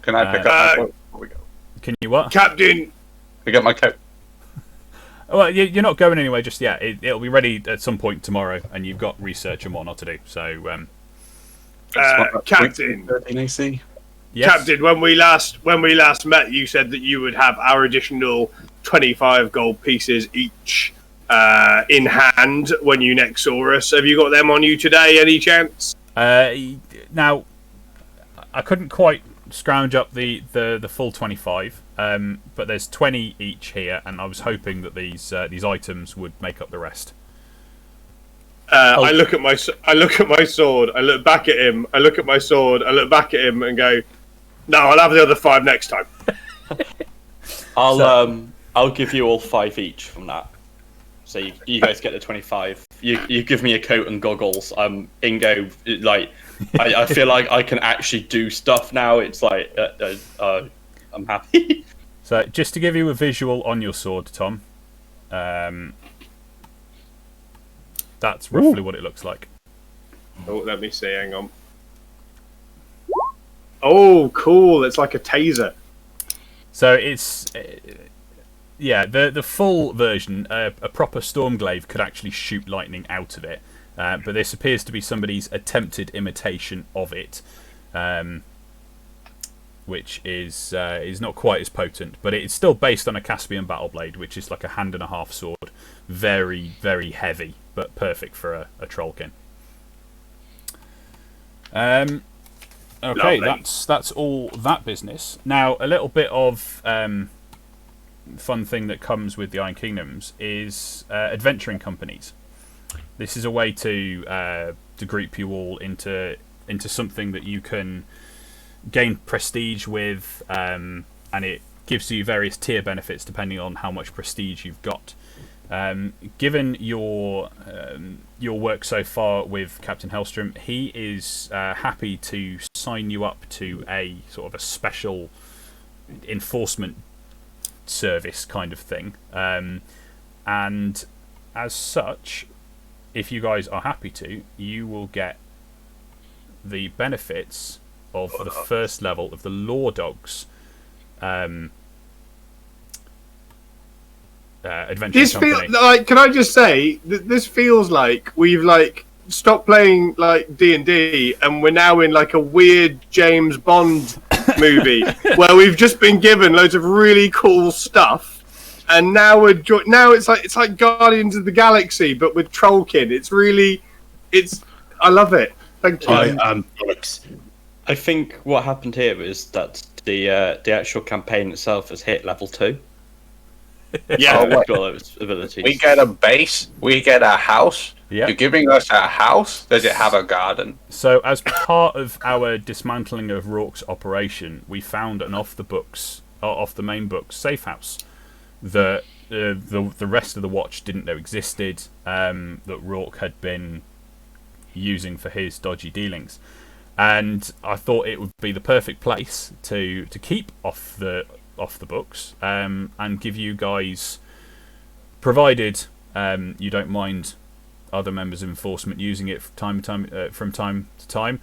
Can I pick up my coat before we go? Can you what? Captain, I get my coat. Well, you're not going anywhere just yet. It'll be ready at some point tomorrow, and you've got research and whatnot to do. So, Captain, 13 AC. yes. Captain. When we last met, you said that you would have our additional 25 gold pieces each in hand when you next saw us. Have you got them on you today? Any chance? Now, I couldn't quite scrounge up the full 25, but there's 20 each here, and I was hoping that these items would make up the rest. I look at my sword. I look back at him. I look at my sword. I look back at him and go, "No, I'll have the other 5 next time." I'll give you all 5 each from that. So you guys get the 25. You give me a coat and goggles. Ingo, like, I feel like I can actually do stuff now. It's like I'm happy. So, just to give you a visual on your sword, Tom, that's roughly what it looks like. Oh, let me see. Hang on. Oh, cool! It's like a taser. So it's the full version. A proper Stormglaive could actually shoot lightning out of it. but this appears to be somebody's attempted imitation of it, which is not quite as potent, but it's still based on a Caspian battle blade, which is like a hand and a half sword, very, very heavy, but perfect for a trollkin. Okay, Lovely. that's all that business. Now, a little bit of fun thing that comes with the Iron Kingdoms is adventuring companies. This is a way to group you all into something that you can gain prestige with, and it gives you various tier benefits depending on how much prestige you've got. Given your work so far with Captain Hellstrom, he is happy to sign you up to a sort of a special enforcement service kind of thing, and as such, if you guys are happy to, you will get the benefits of the first level of the Law Dogs adventure This company. feels like. Can I just say this feels like we've like stopped playing like D&D, and we're now in like a weird James Bond movie where we've just been given loads of really cool stuff, and now now it's like Guardians of the Galaxy but with Trollkin. I love it. Thank you. Alex. I think what happened here is that the actual campaign itself has hit level 2. Yeah, Oh, We've got those abilities. We get a base. We get a house. Yeah. You're giving us a house. Does it have a garden? So, as part of our dismantling of Rourke's operation, we found an off the main books safe house that the rest of the watch didn't know existed, that Rourke had been using for his dodgy dealings, and I thought it would be the perfect place to keep off the books, and give you guys, provided you don't mind other members of enforcement using it from time to time.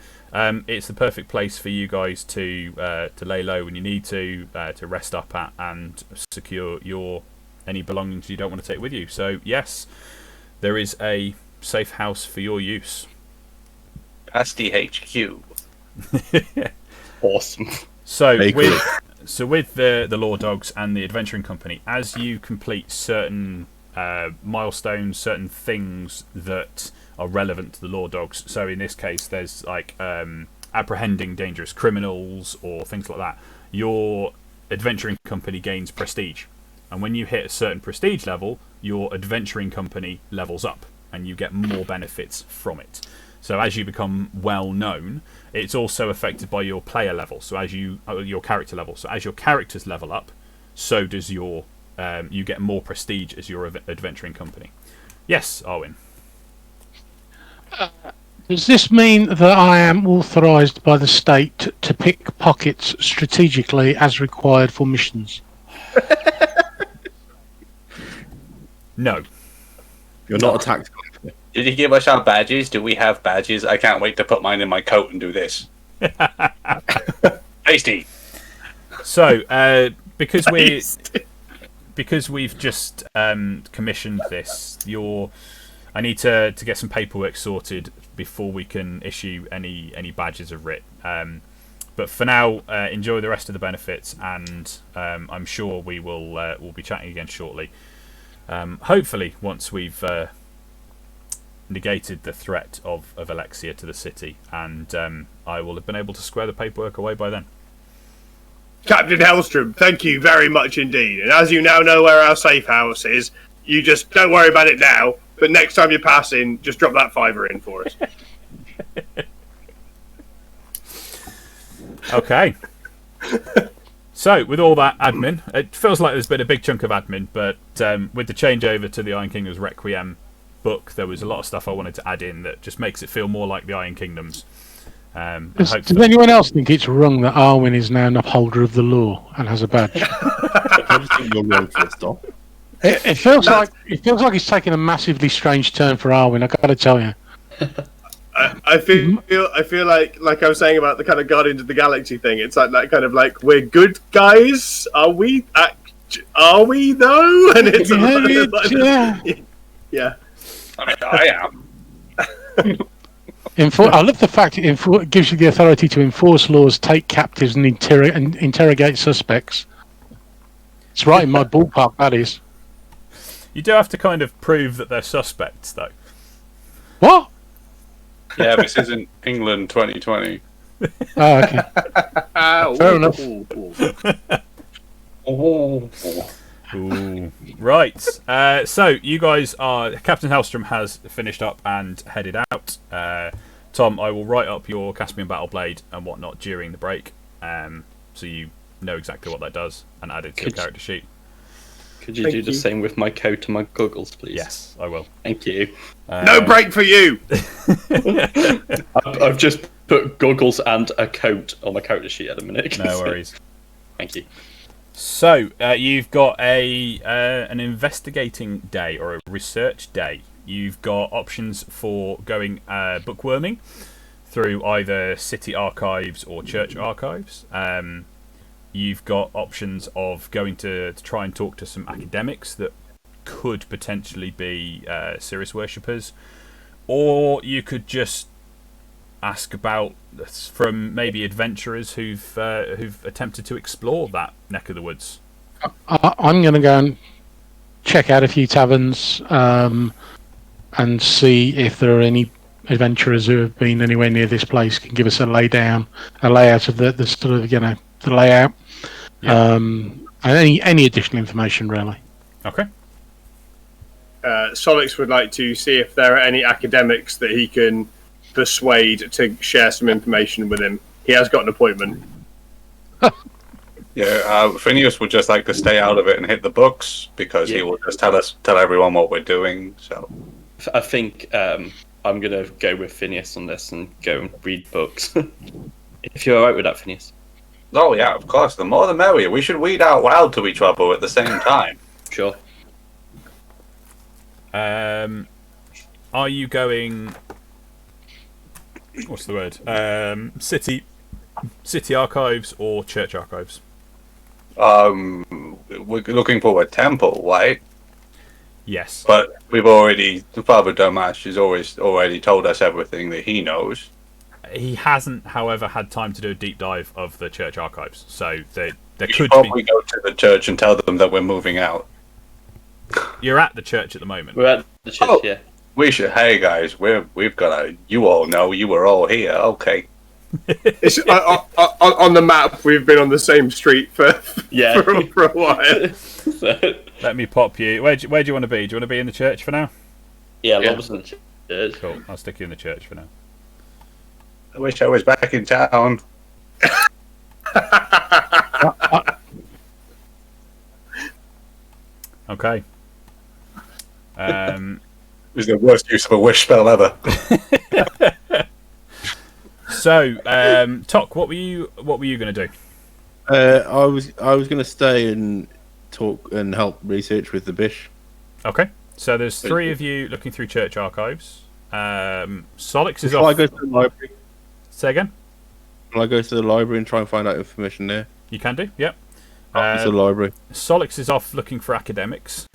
It's the perfect place for you guys to lay low when you need to rest up at and secure any belongings you don't want to take with you. So yes, there is a safe house for your use. That's the HQ. Awesome. So Very with the Law Dogs and the Adventuring Company, as you complete certain milestones, certain things that are relevant to the Law Dogs. So in this case, there's like apprehending dangerous criminals or things like that. Your Adventuring Company gains prestige, and when you hit a certain prestige level, your Adventuring Company levels up, and you get more benefits from it. So as you become well known, it's also affected by your player level. So as your character level. So as your characters level up, so does your you get more prestige as your adventuring company. Yes, Arwin. Does this mean that I am authorised by the state to pick pockets strategically as required for missions? No. You're not a tax collector. Did he give us our badges? Do we have badges? I can't wait to put mine in my coat and do this. Tasty. So, because we've just commissioned this, I need to get some paperwork sorted before we can issue any badges of writ. But for now, enjoy the rest of the benefits, and I'm sure we'll be chatting again shortly. Hopefully, once we've negated the threat of Alexia to the city, and I will have been able to square the paperwork away by then. Captain Hellstrom, thank you very much indeed. And as you now know where our safe house is, you just don't worry about it now, but next time you're passing, just drop that $5 in for us. Okay. So, with all that admin, it feels like there's been a big chunk of admin, but with the changeover to the Iron Kingdoms Requiem book, there was a lot of stuff I wanted to add in that just makes it feel more like the Iron Kingdoms. Does anyone else think it's wrong that Arwen is now an upholder of the law and has a badge? I just think you're wrong for a stop. It feels like it's taking a massively strange turn for Arwen. I got to tell you. I feel like I was saying about the kind of Guardians of the Galaxy thing. It's like that kind of like, we're good guys. Are we? Are we though? And it's yeah. yeah. I mean, I am. I love the fact it gives you the authority to enforce laws, take captives, and interrogate suspects. It's right in my ballpark, that is. You do have to kind of prove that they're suspects, though. What? Yeah, this isn't England 2020. Oh, okay. Fair enough. Ooh. Right. So you guys are. Captain Hellstrom has finished up and headed out. Tom, I will write up your Caspian Battle Blade and whatnot during the break, so you know exactly what that does and add it to your character sheet. Could you do the same with my coat and my goggles, please? Yes, I will. Thank you. No break for you! I've just put goggles and a coat on my character sheet at the minute. No worries. Thank you. So you've got an investigating day or a research day. You've got options for going bookworming through either city archives or church archives. You've got options of going to try and talk to some academics that could potentially be Sirius worshippers, or you could just ask about from maybe adventurers who've attempted to explore that neck of the woods. I'm going to go and check out a few taverns and see if there are any adventurers who have been anywhere near this place, can give us a layout of the sort of, the layout, and any additional information really. Okay. Solix would like to see if there are any academics that he can persuade to share some information with him. He has got an appointment. Yeah, Phineas would just like to stay out of it and hit the books because he will just tell everyone what we're doing. So I think I'm gonna go with Phineas on this and go and read books. If you're alright with that, Phineas. Oh yeah, of course. The more the merrier. We should read out loud to each other at the same time. Sure. Are you going? What's the word? City archives or church archives? We're looking for a temple, right? Yes. But Father Domash has already told us everything that he knows. He hasn't, however, had time to do a deep dive of the church archives, so there We could should probably be. go to the church and tell them that we're moving out. You're at the church at the moment. We're at the church, Oh. yeah. We should. Hey guys, we've got a. You all know you were all here. Okay. It's, on the map, we've been on the same street for a while. Let me pop you. Where do you want to be? Do you want to be in the church for now? Yeah, Lob's in the church. Cool. I'll stick you in the church for now. I wish I was back in town. Okay. It was the worst use of a wish spell ever. So, Tok, what were you going to do? I was going to stay and talk and help research with the Bish. Okay. So there's three of you looking through church archives. Solix is Shall off. I go to the library? Say again. Shall I go to the library and try and find out information there? You can do. Yep. To the library. Solix is off looking for academics.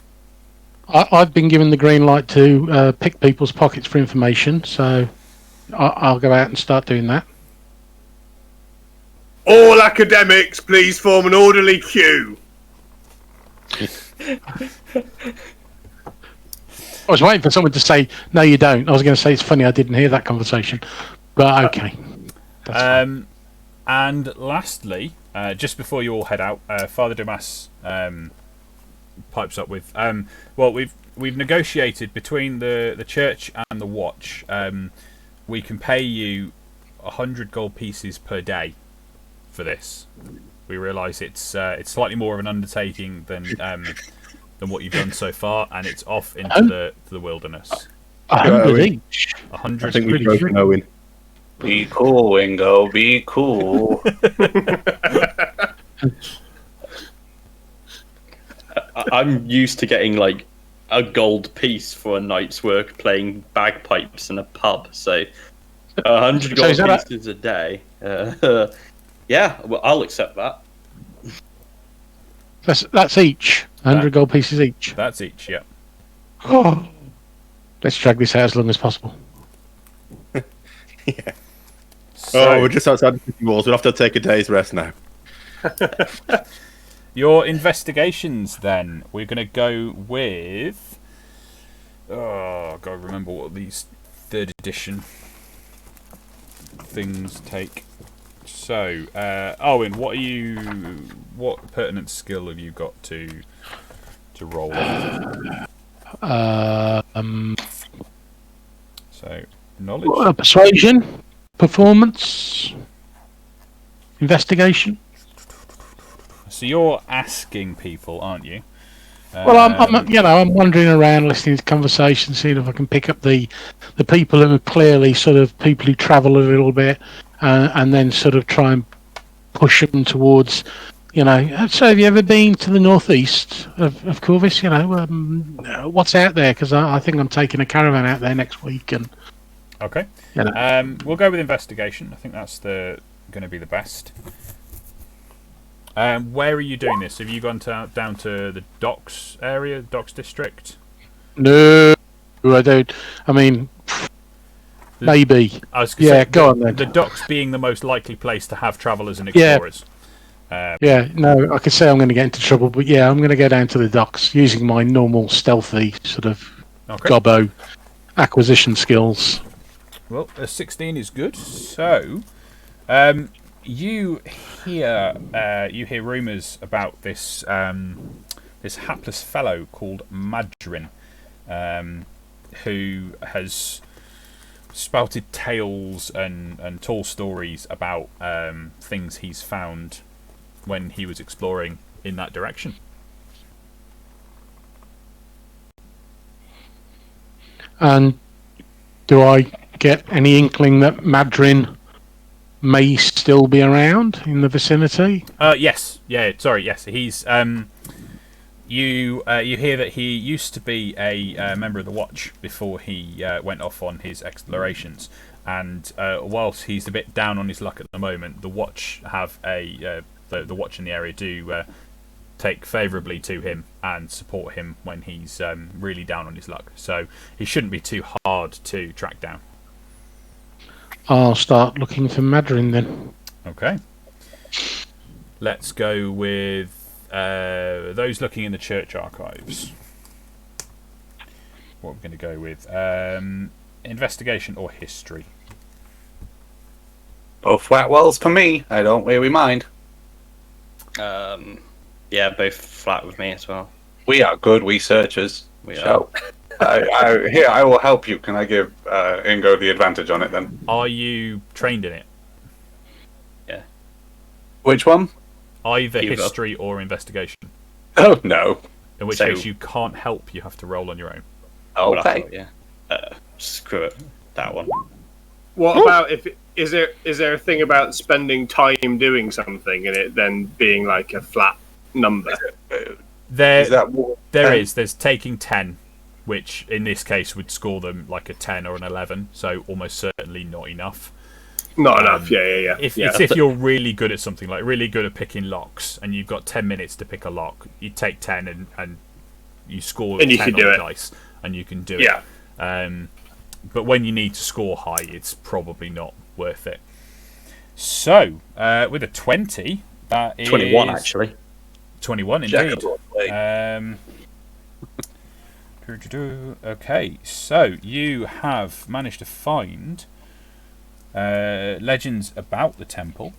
I've been given the green light to pick people's pockets for information, so I'll go out and start doing that. All academics, please form an orderly queue. I was waiting for someone to say, no, you don't. I was going to say, it's funny, I didn't hear that conversation. But okay. That's fine. And lastly, just before you all head out, Father Dumas pipes up with, well, we've negotiated between the church and the watch. We can pay you 100 gold pieces per day for this. We realise it's slightly more of an undertaking than what you've done so far, and it's off into the wilderness. 100 each. 100. I think we've broken Owen. Be cool, Wingo. Be cool. I'm used to getting like a gold piece for a night's work playing bagpipes in a pub, so 100 gold pieces a day. Yeah, well, I'll accept that. That's each. 100 gold pieces each. That's each, yeah. Oh. Let's drag this out as long as possible. Yeah. So, we're just outside the city walls. We'll have to take a day's rest now. your investigations, then. We're going to go with... Oh, God, remember what these 3rd edition things take. So, Owen, what pertinent skill have you got to roll? So, knowledge. Persuasion, performance, investigation. So you're asking people, aren't you? Well, I'm wandering around, listening to conversations, seeing if I can pick up the people who are clearly sort of people who travel a little bit, and then sort of try and push them towards, So, have you ever been to the northeast of Corvus? What's out there? Because I think I'm taking a caravan out there next week, and okay. We'll go with investigation. I think that's going to be the best. Where are you doing this? Have you gone down to the docks area, docks district? No, I don't. I mean, maybe. I was gonna say, go on then. The docks being the most likely place to have travellers and explorers. No, I could say I'm going to get into trouble, but yeah, I'm going to go down to the docks using my normal stealthy sort of gobbo acquisition skills. Well, a 16 is good. So, you hear rumours about this this hapless fellow called Madrin, who has spouted tales and tall stories about things he's found when he was exploring in that direction. And do I get any inkling that Madrin may still be around in the vicinity? Yes. Yeah. Sorry. Yes. He's. You hear that he used to be a member of the Watch before he went off on his explorations, and whilst he's a bit down on his luck at the moment, the Watch have the Watch in the area do take favourably to him and support him when he's really down on his luck. So he shouldn't be too hard to track down. I'll start looking for Madrin then. Okay. Let's go with those looking in the church archives. What we're going to go with? Investigation or history? Both flat wells for me. I don't really mind. Yeah, both flat with me as well. We are good researchers. So, I will help you. Can I give Ingo the advantage on it then? Are you trained in it? Yeah. Which one? Either history or investigation. Oh, no. In which case you can't help, you have to roll on your own. Okay. Screw it. That one. What about is there a thing about spending time doing something and it then being like a flat number? There's taking 10, which in this case would score them like a 10 or an 11, so almost certainly not enough. Not enough, yeah. If you're really good at something, like really good at picking locks, and you've got 10 minutes to pick a lock, you take 10 and you score and 10 you can on do the it. dice, and you can do it. But when you need to score high, it's probably not worth it. So, with a 20, that is... 21, actually. 21, indeed. Okay, so you have managed to find legends about the temple.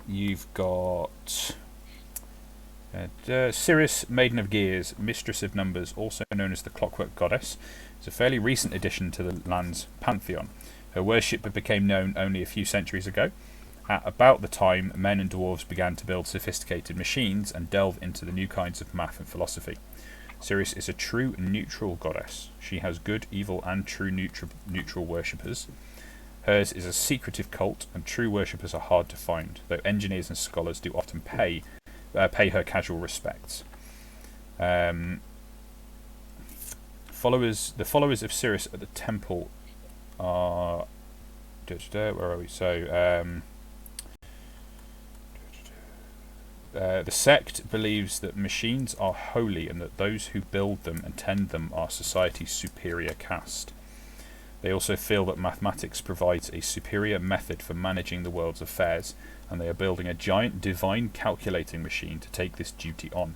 You've got Cirrus, Maiden of Gears, Mistress of Numbers, also known as the Clockwork Goddess. It's a fairly recent addition to the land's pantheon. Her worship became known only a few centuries ago. At about the time, men and dwarves began to build sophisticated machines and delve into the new kinds of math and philosophy. Cirrus is a true neutral goddess. She has good, evil, and true neutral worshippers. Hers is a secretive cult, and true worshippers are hard to find, though engineers and scholars do often pay her casual respects. The followers of Cirrus at the temple are... Where are we? So, the sect believes that machines are holy and that those who build them and tend them are society's superior caste. They also feel that mathematics provides a superior method for managing the world's affairs, and they are building a giant divine calculating machine to take this duty on.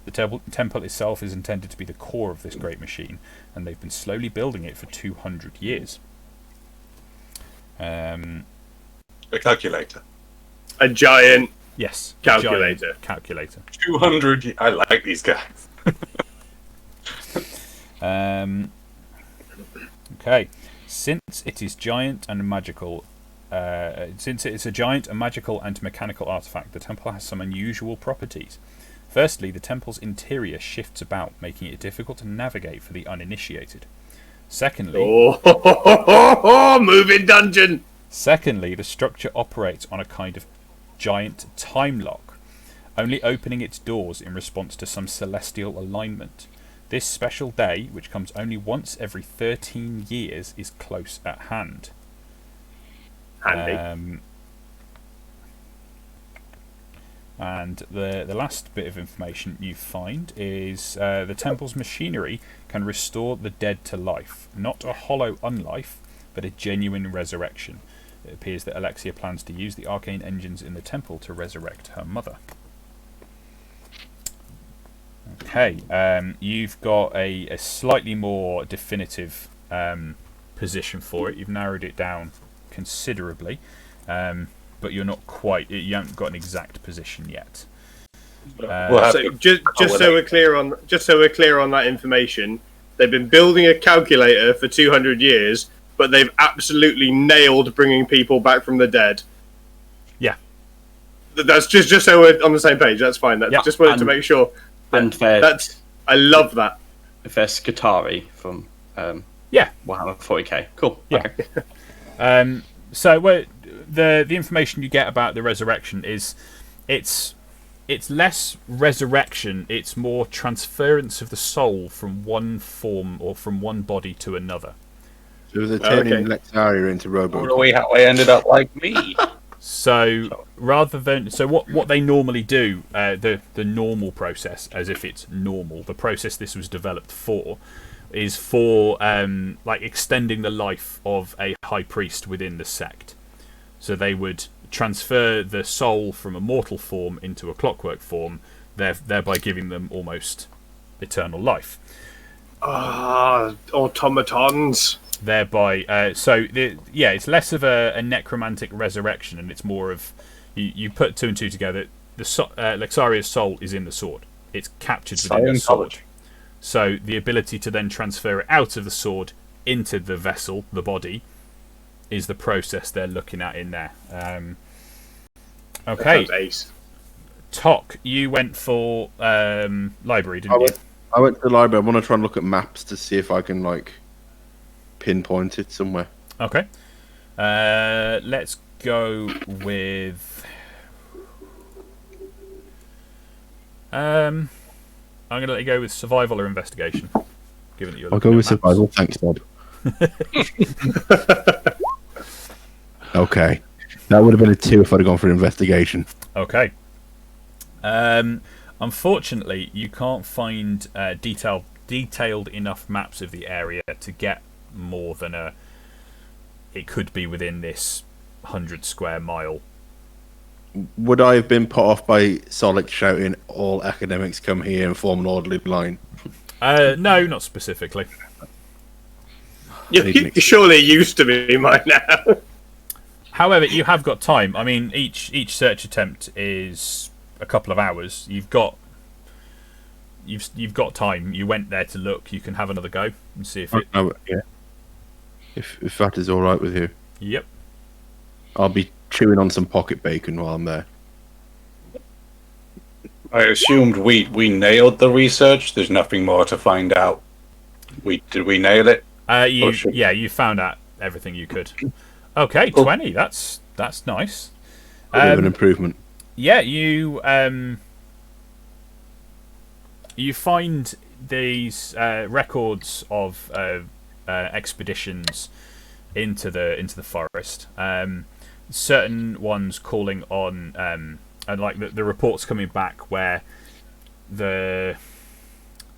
The temple itself is intended to be the core of this great machine, and they've been slowly building it for 200 years. A calculator. A giant Yes. calculator. Giant calculator. 200. I like these guys. Okay. Since it is giant and magical, since it is a giant, a magical and mechanical artifact, the temple has some unusual properties. Firstly, the temple's interior shifts about, making it difficult to navigate for the uninitiated. Secondly, Moving dungeon. Secondly, the structure operates on a kind of giant time lock, only opening its doors in response to some celestial alignment. This special day, which comes only once every 13 years, is close at hand. Handy. And the last bit of information you find is the temple's machinery can restore the dead to life. Not a hollow unlife, but a genuine resurrection. It appears that Alexia plans to use the arcane engines in the temple to resurrect her mother. Okay, you've got a slightly more definitive position for it. You've narrowed it down considerably, but you're not quite. You haven't got an exact position yet. So just so we're clear on that information, they've been building a calculator for 200 years, but they've absolutely nailed bringing people back from the dead. Yeah, that's just so we're on the same page. That's fine. Just wanted to make sure. And I love that. There's Skitarii from Warhammer 40k. Cool. Yeah. Okay. So the information you get about the resurrection is it's less resurrection, it's more transference of the soul from one form or from one body to another. So they're turning Lectaria into robots. Probably how I ended up like me. So rather than what they normally do, the normal process, as if it's normal, the process this was developed for, is for like extending the life of a high priest within the sect. So they would transfer the soul from a mortal form into a clockwork form, thereby giving them almost eternal life. Automatons. Thereby, it's less of a necromantic resurrection, and it's more of you put two and two together. The Lexaria's soul is in the sword; it's captured within the sword. So the ability to then transfer it out of the sword into the vessel, the body, is the process they're looking at in there. Okay, Ace. Tok, you went for library, didn't you? I went to the library. I want to try and look at maps to see if I can pinpoint it somewhere. Okay. Let's go with. I'm going to let you go with survival or investigation. Given that you're I'll go with survival. Thanks, Bob. Okay, that would have been a 2 if I'd have gone for investigation. Okay. Unfortunately, you can't find detailed enough maps of the area to get more than it could be within this 100 square mile. Would I have been put off by Solix shouting, "All academics come here and form an orderly line"? No, not specifically. You surely used to be mine now. However, you have got time. I mean, each search attempt is a couple of hours. You've got time. You went there to look. You can have another go and see if it. Yeah. If that is all right with you. Yep. I'll be chewing on some pocket bacon while I'm there. I assumed we nailed the research. There's nothing more to find out. Did we nail it? You found out everything you could. Okay, Cool. 20. That's nice. Bit of an improvement. Yeah, you find these records of expeditions into the forest. Certain ones calling on and like the reports coming back where the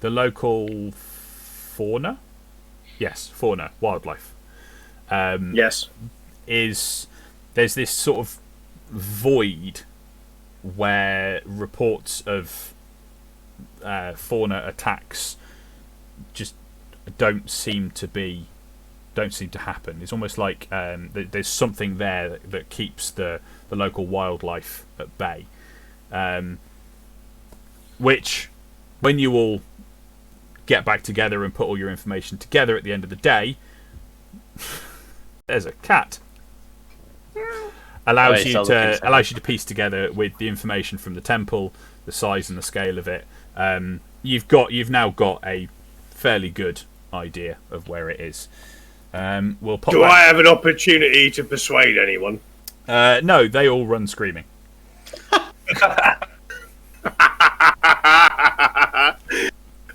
local fauna, wildlife, Yes. is there's this sort of void where reports of fauna attacks just don't seem to happen. It's almost like there's something there that keeps the local wildlife at bay, which when you all get back together and put all your information together at the end of the day, there's a cat. Allows you to piece together with the information from the temple, the size and the scale of it. You've now got a fairly good idea of where it is. We'll pop Do I have an opportunity to persuade anyone? No, they all run screaming.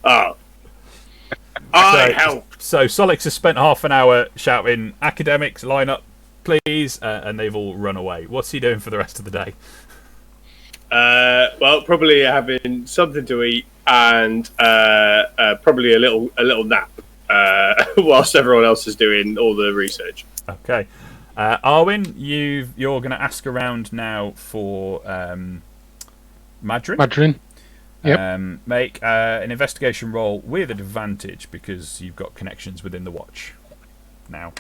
Oh. I help. So Solix has spent half an hour shouting, "Academics, line up, please," and they've all run away. What's he doing for the rest of the day? Well, probably having something to eat and probably a little nap whilst everyone else is doing all the research. Okay, Arwin, you're going to ask around now for Madrin. Madrin. Yep. Make an investigation roll with advantage because you've got connections within the watch now.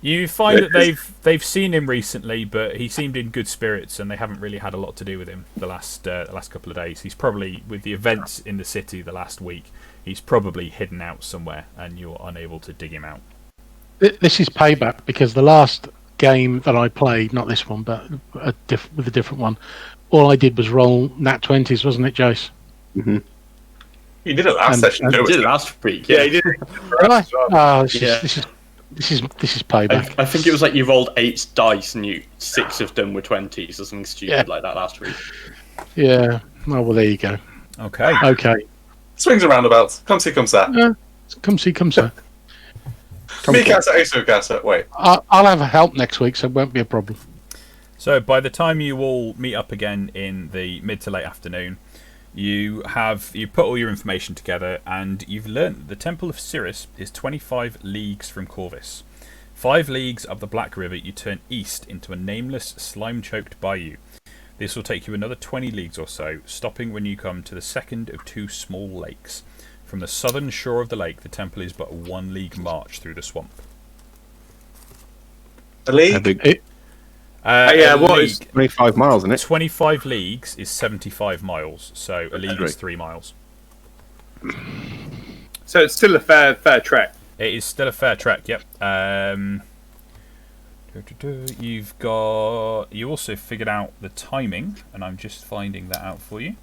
You find that they've seen him recently, but he seemed in good spirits, and they haven't really had a lot to do with him the last couple of days. He's probably, with the events in the city the last week, he's probably hidden out somewhere, and you're unable to dig him out. This is payback because the last game that I played, not this one, but with a different one, all I did was roll nat 20s, wasn't it, Jace? Mm-hmm. You did it last session. You did it last week. Yeah, he did. Oh, this is payback. I think it was like you rolled 8 dice and 6 of them were 20s or something stupid like that last week. Yeah. Oh, well, there you go. Okay. Swings and roundabouts. Come see, come sa. Come see, come sir. Me casa, asu casa. Wait. I'll have help next week, so it won't be a problem. So by the time you all meet up again in the mid to late afternoon, you put all your information together, and you've learnt that the Temple of Cirrus is 25 leagues from Corvus. 5 leagues up the Black River, you turn east into a nameless, slime-choked bayou. This will take you another 20 leagues or so, stopping when you come to the second of 2 small lakes. From the southern shore of the lake, the temple is but a 1 league march through the swamp. A league? What is 25 miles, isn't it? 25 leagues is 75 miles, so a league is 3 miles. So it's still a fair trek. It is still a fair trek, yep. You also figured out the timing, and I'm just finding that out for you.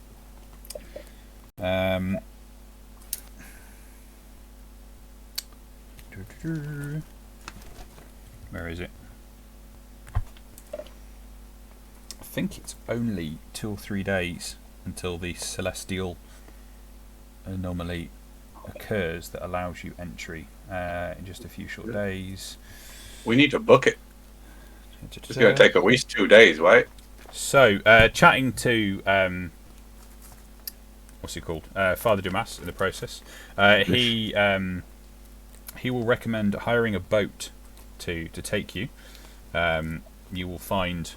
Where is it? I think it's only 2 or 3 days until the celestial anomaly occurs that allows you entry in just a few short days. We need to book it. It's going to take at least 2 days, right? So, chatting to what's he called? Father Dumas in the process. He will recommend hiring a boat to take you. You will find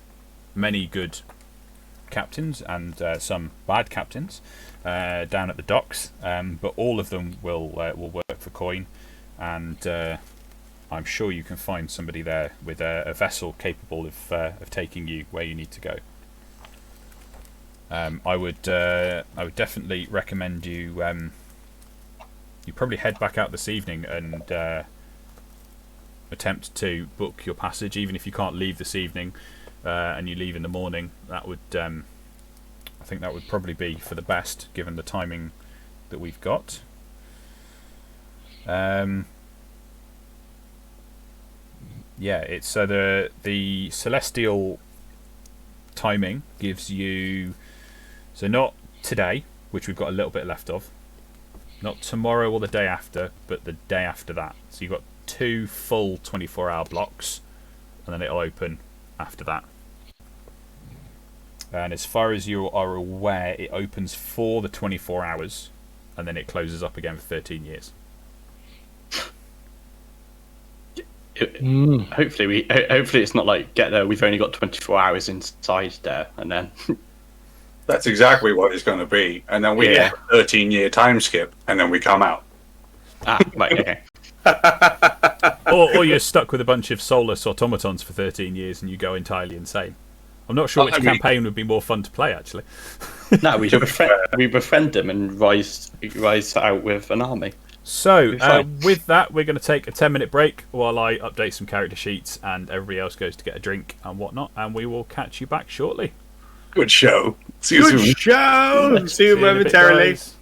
many good captains and some bad captains down at the docks, but all of them will work for coin, and I'm sure you can find somebody there with a vessel capable of taking you where you need to go. I would definitely recommend you you probably head back out this evening and attempt to book your passage, even if you can't leave this evening and you leave in the morning. That would I think that would probably be for the best given the timing that we've got. Yeah, it's so the celestial timing gives you, so not today, which we've got a little bit left of, not tomorrow or the day after, but the day after that. So you've got 2 full 24-hour blocks, and then it'll open after that. And as far as you are aware, it opens for the 24 hours, and then it closes up again for 13 years. Hopefully it's not like get there. We've only got 24 hours inside there, and then That's exactly what it's going to be. And then we get a 13-year time skip, and then we come out. Right, okay. or you're stuck with a bunch of soulless automatons for 13 years and you go entirely insane. I'm not sure which campaign would be more fun to play, actually. No, we befriend them and rise out with an army. So, with that, we're going to take a 10-minute break while I update some character sheets and everybody else goes to get a drink and whatnot, and we will catch you back shortly. Good show. See you soon. Good show. See you in a bit, momentarily. guys.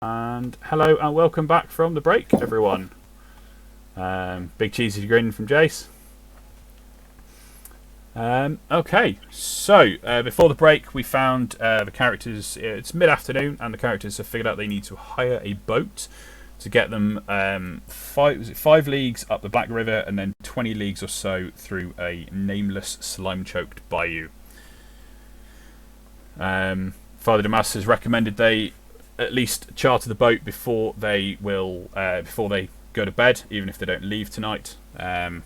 And hello and welcome back from the break, everyone. Big cheesy grin from Jace. Okay, so before the break, we found the characters. It's mid-afternoon, and the characters have figured out they need to hire a boat to get them 5 leagues up the Black River, and then 20 leagues or so through a nameless, slime-choked bayou. Father Damas has recommended they at least charter the boat before they go to bed, even if they don't leave tonight. And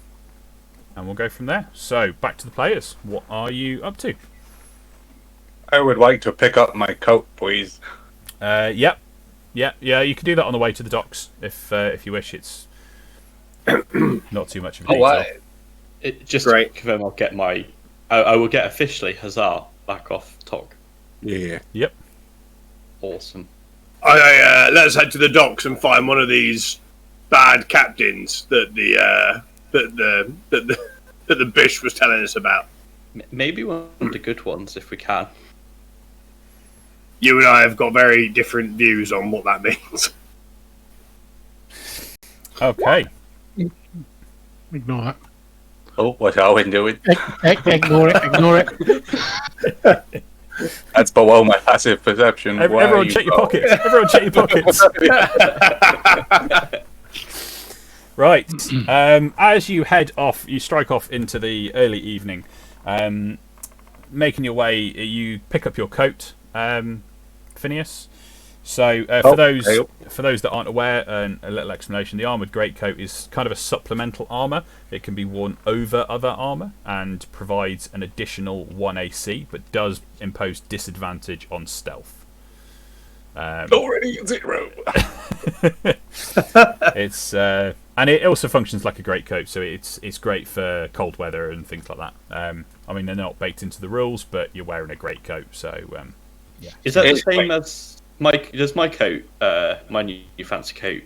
we'll go from there. So, back to the players. What are you up to? I would like to pick up my coat, please. Yep. Yeah, you can do that on the way to the docks if you wish. It's not too much of a detail. Just to confirm, I'll get my... I will get officially Huzzah back off Tog. Yeah. Yep. Awesome. Let's head to the docks and find one of these bad captains that the Bish was telling us about. Maybe one of the good ones, if we can. You and I have got very different views on what that means. Okay. Ignore that. Oh, what are we doing? Ignore it. That's below my passive perception. Everyone check your pockets. Everyone check your pockets. Right. As you head off, you strike off into the early evening. Making your way, you pick up your coat, Phineas. So for those that aren't aware, a little explanation: the armored greatcoat is kind of a supplemental armor. It can be worn over other armor and provides an additional 1 AC, but does impose disadvantage on stealth. Already 0. It's and it also functions like a greatcoat, so it's great for cold weather and things like that. I mean, they're not baked into the rules, but you're wearing a greatcoat, so yeah. Is that the same as does my coat, my new fancy coat,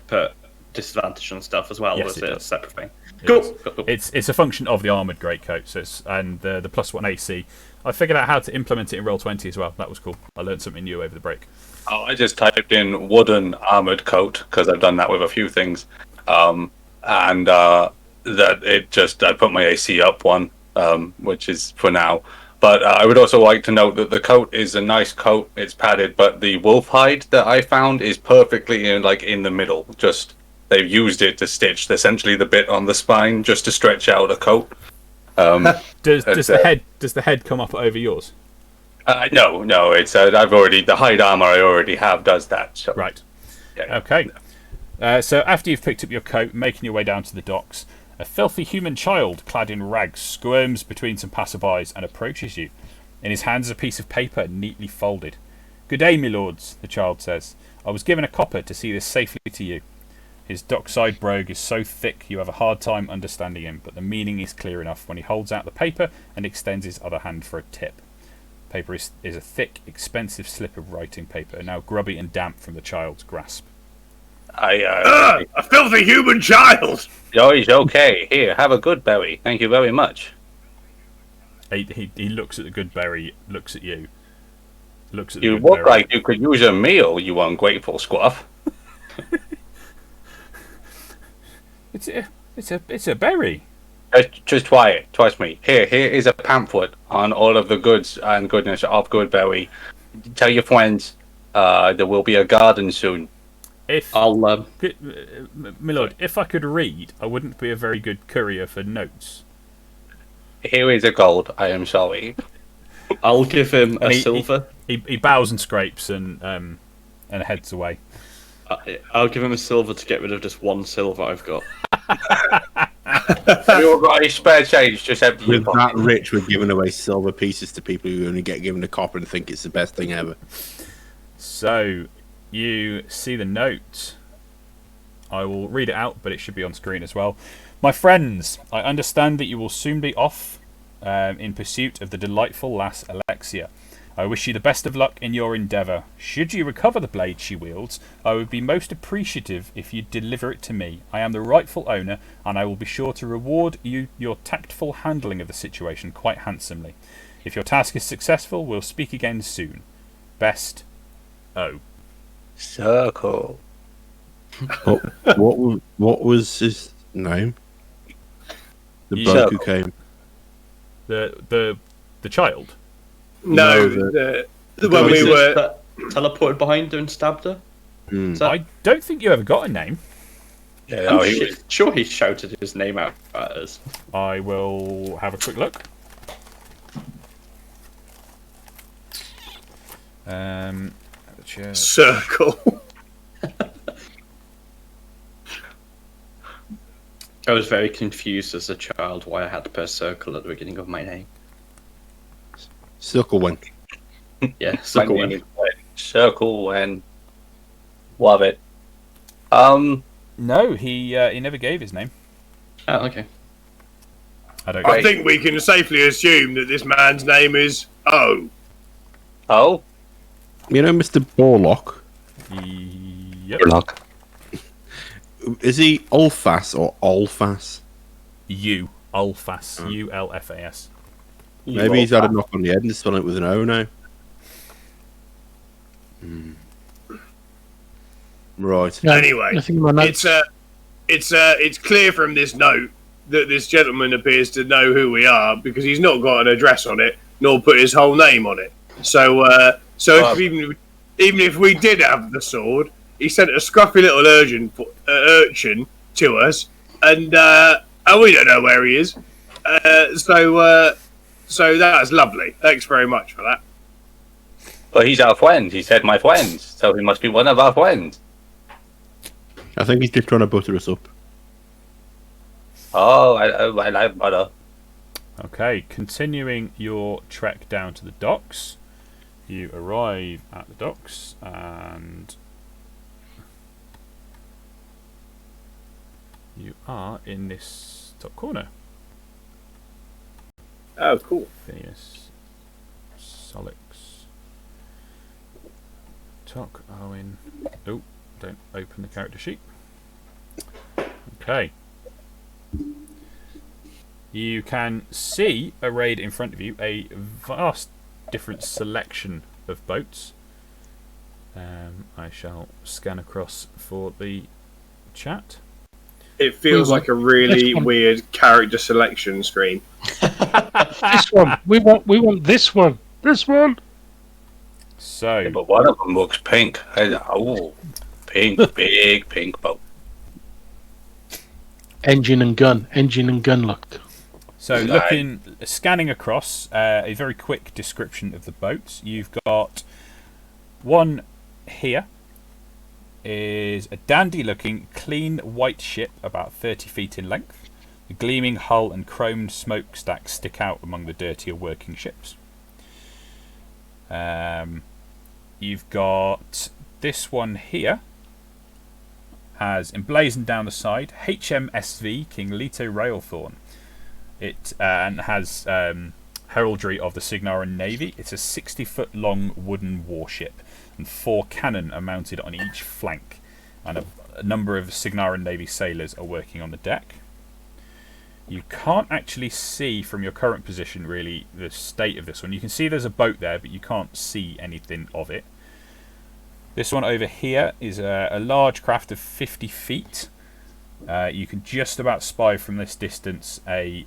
put disadvantage on stuff as well? Yes, or is it it a does. separate thing? Cool. Cool. It's a function of the armored greatcoat, so and the +1 AC. I figured out how to implement it in Roll20 as well. That was cool. I learned something new over the break. Oh, I just typed in wooden armored coat because I've done that with a few things, and that it just I put my AC up 1, which is for now. But I would also like to note that the coat is a nice coat. It's padded, but the wolf hide that I found is perfectly in the middle. Just they've used it to stitch essentially the bit on the spine just to stretch out a coat. Does the head come up over yours? No. It's I've already the hide armor I already have does that. So. Right. Yeah. Okay. So after you've picked up your coat, making your way down to the docks, a filthy human child clad in rags squirms between some passerbys and approaches you. In his hands is a piece of paper neatly folded. "Good day, my lords," the child says. "I was given a copper to see this safely to you." His dockside brogue is so thick you have a hard time understanding him, but the meaning is clear enough when he holds out the paper and extends his other hand for a tip. Paper is a thick, expensive slip of writing paper, now grubby and damp from the child's grasp. A filthy human child! Oh, he's okay. Here, have a good berry. Thank you very much. He looks at the good berry, looks at you. Looks at the You good look berry. like you could use a meal, you ungrateful squaff. It's a berry. Just try it. Trust me. Here is a pamphlet on all of the goods and goodness of Goodberry. Tell your friends there will be a garden soon. If I'll my lord, if I could read, I wouldn't be a very good courier for notes. Here is a gold. I am sorry. I'll give him a And silver. He bows and scrapes and heads away. I'll give him a silver to get rid of just 1 silver I've got. You've got any spare change? Just empty your With pocket. that rich, we're giving away silver pieces to people who only get given a copper and think it's the best thing ever. So you see the note. I will read it out, but it should be on screen as well. "My friends, I understand that you will soon be off in pursuit of the delightful lass Alexia. I wish you the best of luck in your endeavour. Should you recover the blade she wields, I would be most appreciative if you deliver it to me. I am the rightful owner, and I will be sure to reward you your tactful handling of the situation quite handsomely. If your task is successful, we'll speak again soon. Best, O." Circle. What was his name? The bloke who came. The child. No, when we were. That teleported behind her and stabbed her. Is that- I don't think you ever got a name. Yeah, no, I'm he was. sure he shouted his name out at us. I will have a quick look. Circle. I was very confused as a child why I had to put a circle at the beginning of my name. Circle went. Yeah, circle My one. name is Gwen. Circle and love it. No, he never gave his name. Oh, okay. I don't. I think we can safely assume that this man's name is O. Oh, You know, Mr. Borlock. Yep. luck. Is he Ulfas or Olfas? Ulfas. Ulfas. Maybe he's had a knock on the head and spelling it with an O now. Right. Yeah, Anyway, I think my notes. it's clear from this note that this gentleman appears to know who we are because he's not got an address on it nor put his whole name on it. So if even if we did have the sword, he sent a scruffy little urchin to us, and we don't know where he is. So that's lovely. Thanks very much for that. But he's our friend. He said my friends, so he must be one of our friends. I think he's just trying to butter us up. Oh, I like butter. Okay, continuing your trek down to the docks, you arrive at the docks and you are in this top corner. Oh, cool. Phineas, Solix, Tok, Owen. Oh, don't open the character sheet. Okay. You can see arrayed in front of you a vast different selection of boats. I shall scan across for the chat. It feels like a really This one. weird character selection screen. This one. We want this one. This one. So, Yeah, but one of them looks pink. Pink, big pink boat. Engine and gun looked. So scanning across, a very quick description of the boats. You've got one here is a dandy-looking, clean white ship about 30 feet in length. The gleaming hull and chromed smokestacks stick out among the dirtier working ships. You've got this one here. Has emblazoned down the side HMSV King Leto Railthorn. It and has heraldry of the Signaran Navy. It's a 60-foot long wooden warship, and 4 cannon are mounted on each flank, and a number of Signaran Navy sailors are working on the deck. You can't actually see from your current position really the state of this one. You can see there's a boat there, but you can't see anything of it. This one over here is a large craft of 50 feet. You can just about spy from this distance a...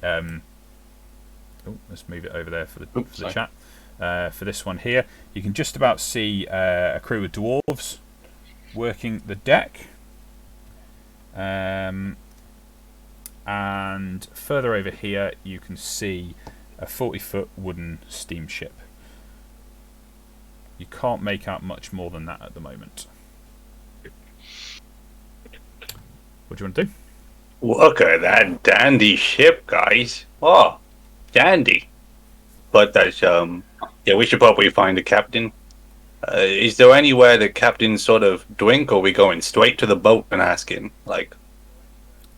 let's move it over there for the chat. For this one here, you can just about see a crew of dwarves working the deck. And further over here, you can see a 40-foot wooden steamship. You can't make out much more than that at the moment. What do you want to do? Look at that dandy ship, guys. Oh, dandy. But that's yeah, we should probably find a captain. Is there anywhere the captains sort of drink, or are we going straight to the boat and asking? Like,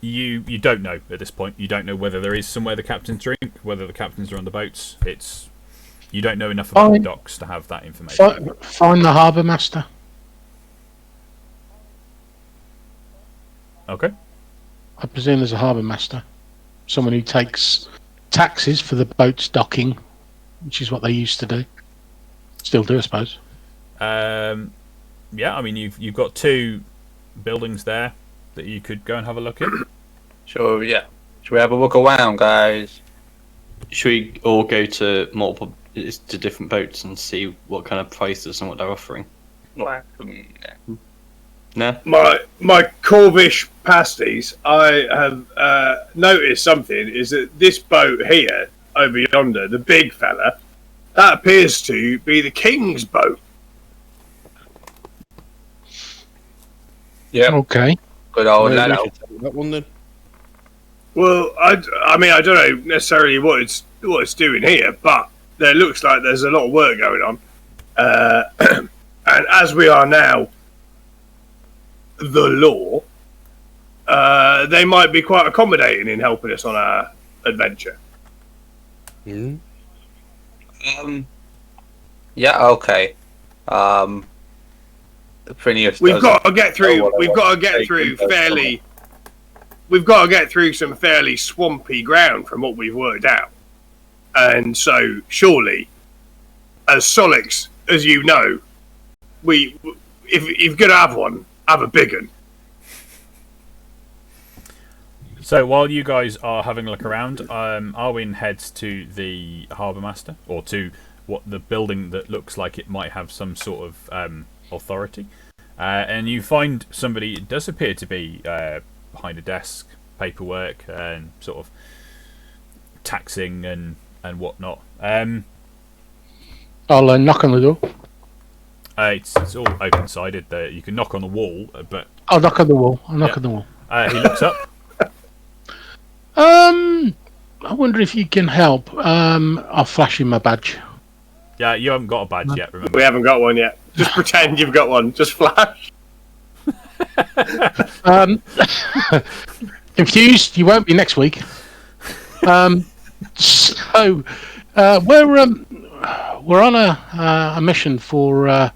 You don't know at this point. You don't know whether there is somewhere the captains drink, whether the captains are on the boats. You don't know enough about the docks to have that information. Find the harbour master. Okay. I presume there's a harbour master. Someone who takes taxes for the boat's docking, which is what they used to do. Still do, I suppose. yeah, I mean, you've got 2 buildings there that you could go and have a look at. Sure, yeah. Should we have a look around, guys? Should we all go to different boats and see what kind of prices and what they're offering? Yeah. No? My Corvish pasties, I have noticed something, is that this boat here, over yonder, the big fella, that appears to be the king's boat. Yep. Okay. Good old Maybe we Leno. should take that one then. Well, I mean, I don't know necessarily what it's doing here, but there looks like there's a lot of work going on. And as we are now the law, they might be quite accommodating in helping us on our adventure. Mm. Yeah, okay. Phineas We've doesn't got to get through. know what I We've want got to to get take through into fairly. We've got to get through some fairly swampy ground from what we've worked out, and so surely, as Solix, as you know, if you're gonna have one, have a big one. So while you guys are having a look around, Arwin heads to the harbour master, or to what the building that looks like it might have some sort of authority, and you find somebody. It does appear to be behind a desk, paperwork and sort of taxing and whatnot. I'll knock on the door. It's all open-sided. You can knock on the wall, but I'll knock on the wall. I'll knock on the wall. he looks up. I wonder if you can help. I'll flash him my badge. Yeah, you haven't got a badge yet, remember? We haven't got one yet. Just pretend you've got one. Just flash. Confused? You won't be next week. So we're on a mission for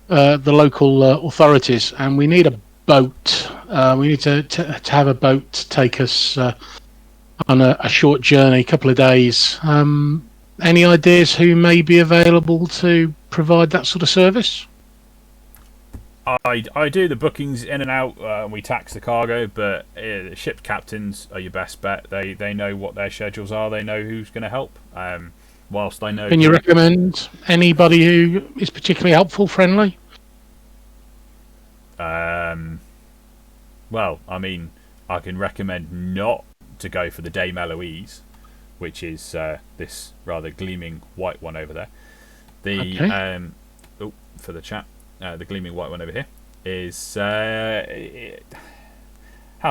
the local authorities, and we need a boat. We need to have a boat take us on a short journey, a couple of days. Any ideas who may be available to provide that sort of service? I do the bookings in and out. We tax the cargo, but ship captains are your best bet. They know what their schedules are. They know who's going to help. Whilst I know. Can you recommend anybody who is particularly helpful, friendly? Well, I mean, I can recommend not to go for the Dame Eloise, which is this rather gleaming white one over there. The for the chat. The gleaming white one over here is how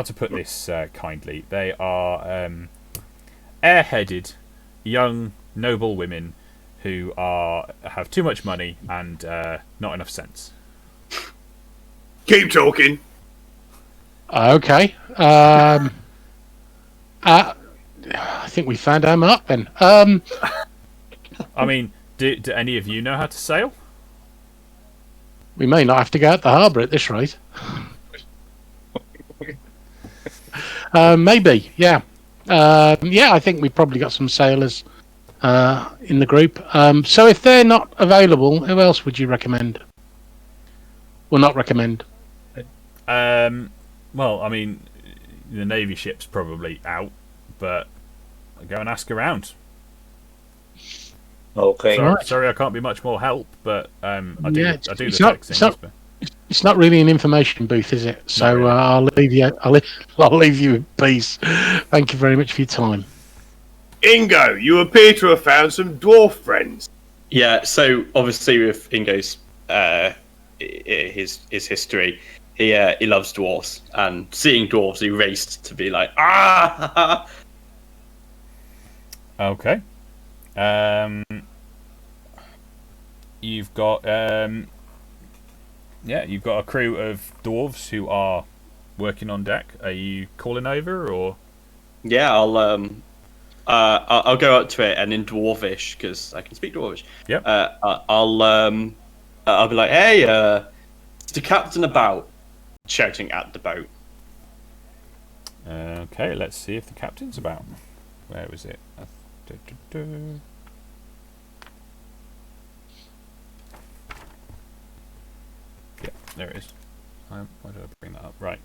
to put this kindly. They are airheaded young noble women who have too much money and not enough sense. Keep talking. Okay. I think we found our mark then. I mean, do any of you know how to sail? We may not have to go out the harbour at this rate. Maybe, yeah. Yeah, I think we've probably got some sailors in the group. So if they're not available, who else would you recommend? Well, not recommend. Well, I mean, the Navy ship's probably out, but I'll go and ask around. Okay. Sorry, I can't be much more help, but I do the It's texting. It's not really an information booth, is it? So really. I'll leave you. I'll leave you in peace. Thank you very much for your time. Ingo, you appear to have found some dwarf friends. Yeah, so obviously with Ingo's his history, he loves dwarves, and seeing dwarves, he raced to be like, ah. Okay. You've got you've got a crew of dwarves who are working on deck. Are you calling over or? Yeah, I'll go up to it and in Dwarvish because I can speak Dwarvish. Yep. I'll be like, hey, is the captain about? Shouting at the boat. Okay, let's see if the captain's about. Where was it? Yeah, There it is. Why did I bring that up? Right.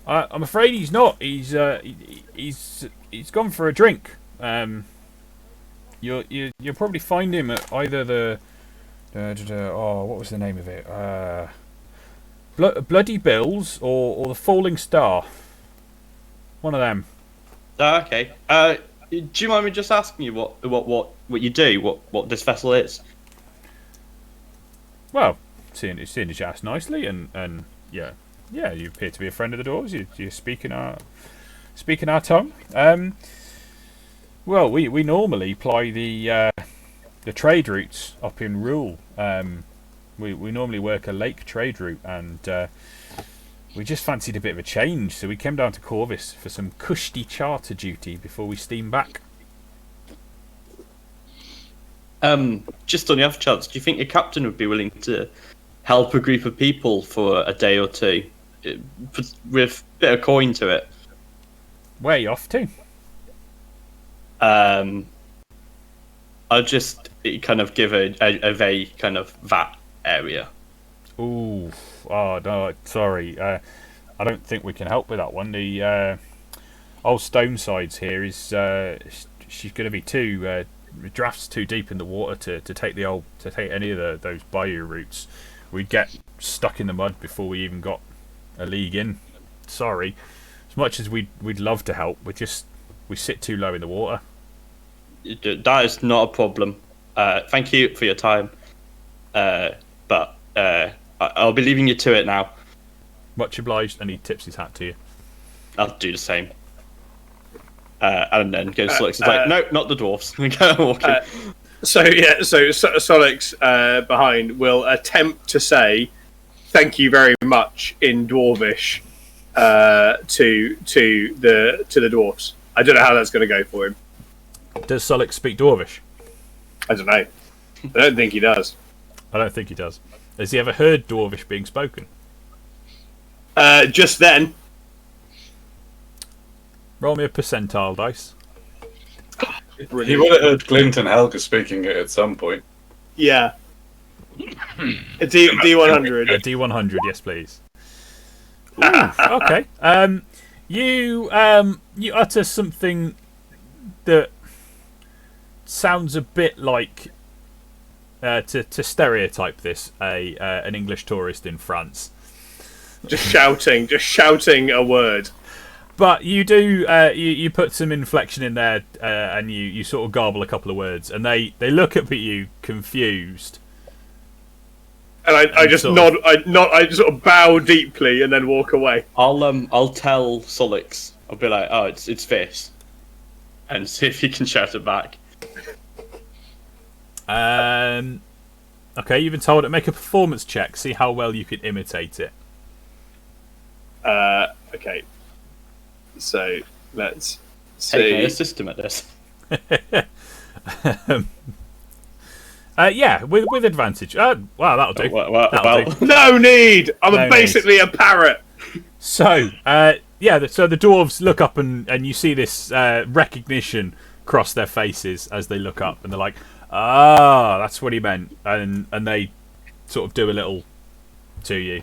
I'm afraid he's not. He's gone for a drink. You'll probably find him at either the what was the name of it? Bloody Bills or the Falling Star. One of them. Okay. Do you mind me just asking you what you do? What this vessel is? Well, seeing as you asked nicely, and yeah, you appear to be a friend of the dwarves. You're speaking our tongue. Well, we normally ply the trade routes up in Rule. We normally work a lake trade route, and we just fancied a bit of a change, so we came down to Corvus for some cushy charter duty before we steam back. Just on the off chance, do you think your captain would be willing to help a group of people for a day or two with a bit of coin to it? Where are you off to? I'll just kind of give a vague kind of that area. Ooh, oh no, sorry. I don't think we can help with that one. The old Stonesides here is she's going to be too drafts too deep in the water to take any of those bayou routes. We'd get stuck in the mud before we even got a league in. Sorry, as much as we'd love to help, we sit too low in the water. That is not a problem. Thank you for your time, but I'll be leaving you to it now. Much obliged, and he tips his hat to you. I'll do the same. And then goes to Solix. It's like, no, not the dwarfs. We go walking. So Solix behind will attempt to say thank you very much in Dwarvish to the dwarfs. I don't know how that's going to go for him. Does Solix speak Dwarvish? I don't know. I don't think he does. I don't think he does. Has he ever heard Dwarvish being spoken? Just then. Roll me a percentile dice. He would have heard Glint and Helga speaking it at some point. Yeah. A D100. A D100, yes, please. Ooh, okay. You utter something that sounds a bit like to stereotype this an English tourist in France. Just shouting a word. But you do you put some inflection in there, and you sort of garble a couple of words, and they look up at you confused. And I just nod. I sort of bow deeply and then walk away. I'll tell Solix. I'll be like, oh, it's this, and see if he can shout it back. Okay, you've been told to make a performance check. See how well you can imitate it. Okay. So let's see. Hey, a system at this. Yeah, with advantage. Wow, that'll do. Well. No need. I'm basically a parrot. So, so the dwarves look up and you see this recognition cross their faces as they look up, and they're like, "Ah, that's what he meant," and they sort of do a little to you.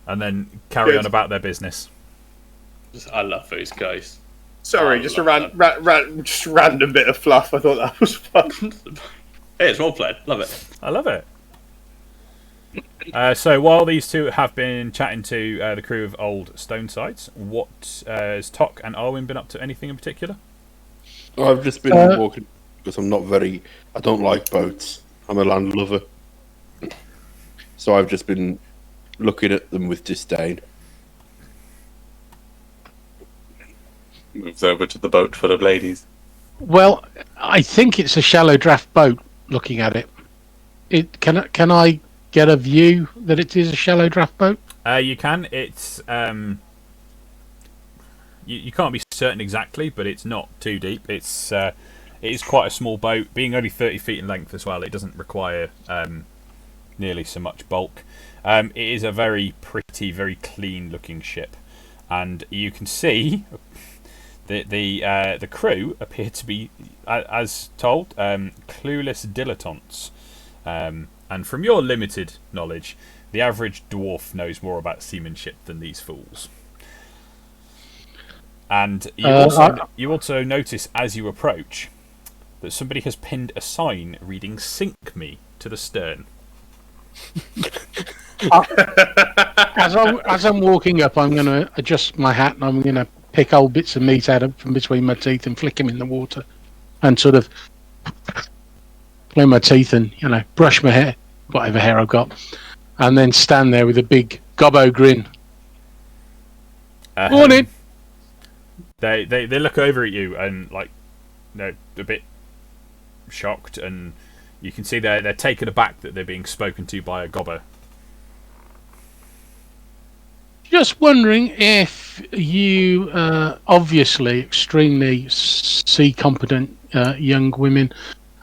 And then carry on about their business. I love those guys. Sorry, just a random bit of fluff. I thought that was fun. Hey, it's roleplay. Love it. I love it. So while these two have been chatting to the crew of Old Stonesides, what has Tok and Arwen been up to? Anything in particular? I've just been walking because I don't like boats. I'm a land lover. So I've just been looking at them with disdain. Moves over to the boat full of ladies. Well, I think it's a shallow draft boat. Looking at it, can I get a view that it is a shallow draft boat? You can. It's you can't be certain exactly, but it's not too deep. It is quite a small boat, being only 30 feet in length as well. It doesn't require nearly so much bulk. It is a very pretty, very clean looking ship, and you can see The crew appear to be, as told, clueless dilettantes. And from your limited knowledge, the average dwarf knows more about seamanship than these fools. And you also notice as you approach that somebody has pinned a sign reading "Sink me" to the stern. As I'm walking up, I'm going to adjust my hat and I'm going to pick old bits of meat out of from between my teeth and flick them in the water, and sort of clean my teeth and brush my hair, whatever hair I've got, and then stand there with a big gobbo grin. Morning. They look over at you and a bit shocked, and you can see they're taken aback that they're being spoken to by a gobbo. Just wondering if you, obviously extremely sea competent young women,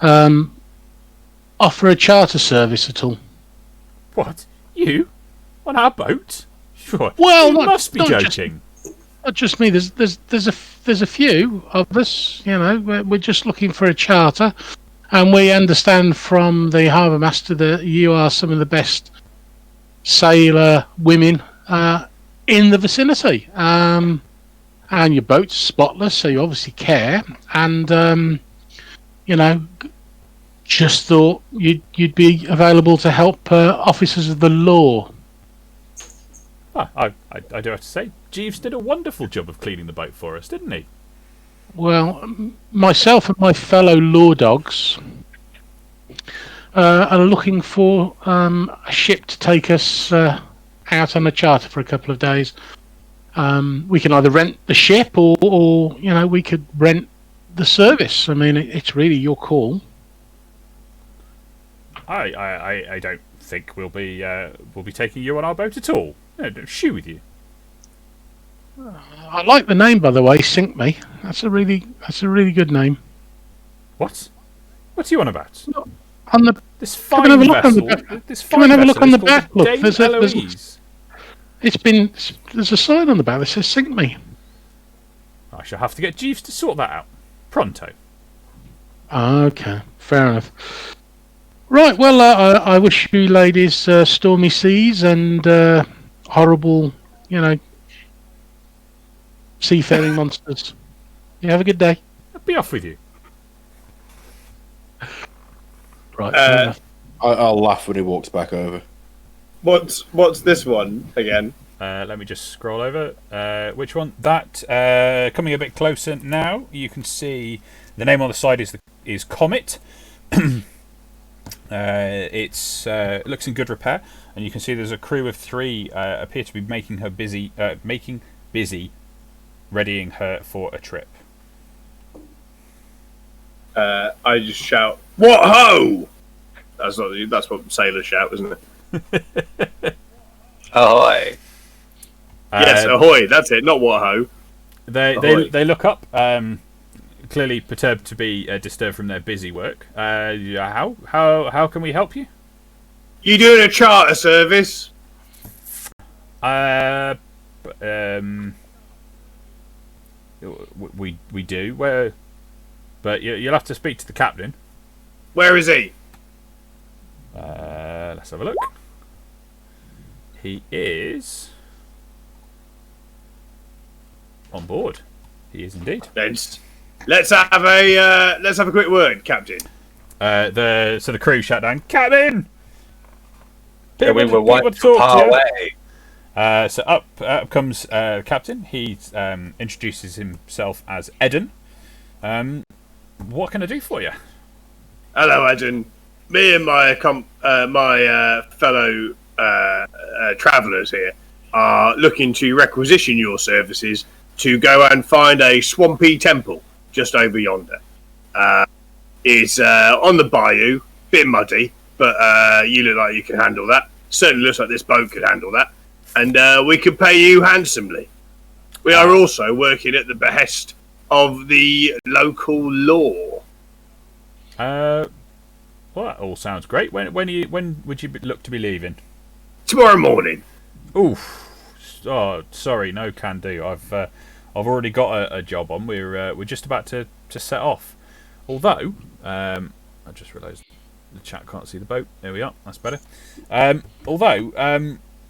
offer a charter service at all? What? You? On our boat? Sure. Well, you must be joking. Not just me. There's a few of us. We're just looking for a charter, and we understand from the harbour master that you are some of the best sailor women in the vicinity, and your boat's spotless, so you obviously care. And just thought you'd be available to help officers of the law. I do have to say, Jeeves did a wonderful job of cleaning the boat for us, didn't he? Well, myself and my fellow law dogs are looking for a ship to take us out on a charter for a couple of days. We can either rent the ship or we could rent the service. I mean, it's really your call. I don't think we'll be taking you on our boat at all. No, don't shoot with you. I like the name, by the way. Sink Me. That's a really good name. What? What's you on about? On the this fine vessel. Come and have a look on the back. Look, there's a sign on the back that says "Sink Me." I shall have to get Jeeves to sort that out pronto. Okay, fair enough. Right, well, I wish you ladies stormy seas and horrible, seafaring monsters. You have a good day. I'll be off with you. Right. I'll laugh when he walks back over. What's this one again? Let me just scroll over. Which one? That coming a bit closer now. You can see the name on the side is Comet. It looks in good repair, and you can see there's a crew of 3 appear to be making busy, readying her for a trip. I just shout, "What ho!" That's what sailors shout, isn't it? Ahoy! Yes, ahoy. That's it. Not what ho. They look up. Clearly perturbed to be disturbed from their busy work. How can we help you? You doing a charter service? We do. But you'll have to speak to the captain. Where is he? Let's have a look. He is on board. He is indeed. Let's have a quick word, Captain. The crew shout down, Captain. Yeah, we were wiped to talk far to you. away. So up comes the captain. He introduces himself as Eden. What can I do for you? Hello, Eden. Me and my fellow travellers here are looking to requisition your services to go and find a swampy temple just over yonder. It's on the bayou, bit muddy, but you look like you can handle that. Certainly looks like this boat could handle that. And we could pay you handsomely. We are also working at the behest of the local law. Well, that all sounds great. When would you look to be leaving? Tomorrow morning. Oof. Oh, sorry, no can do. I've already got a job on. We're just about to set off. Although, I just realised the chat can't see the boat. There we are. That's better. Although,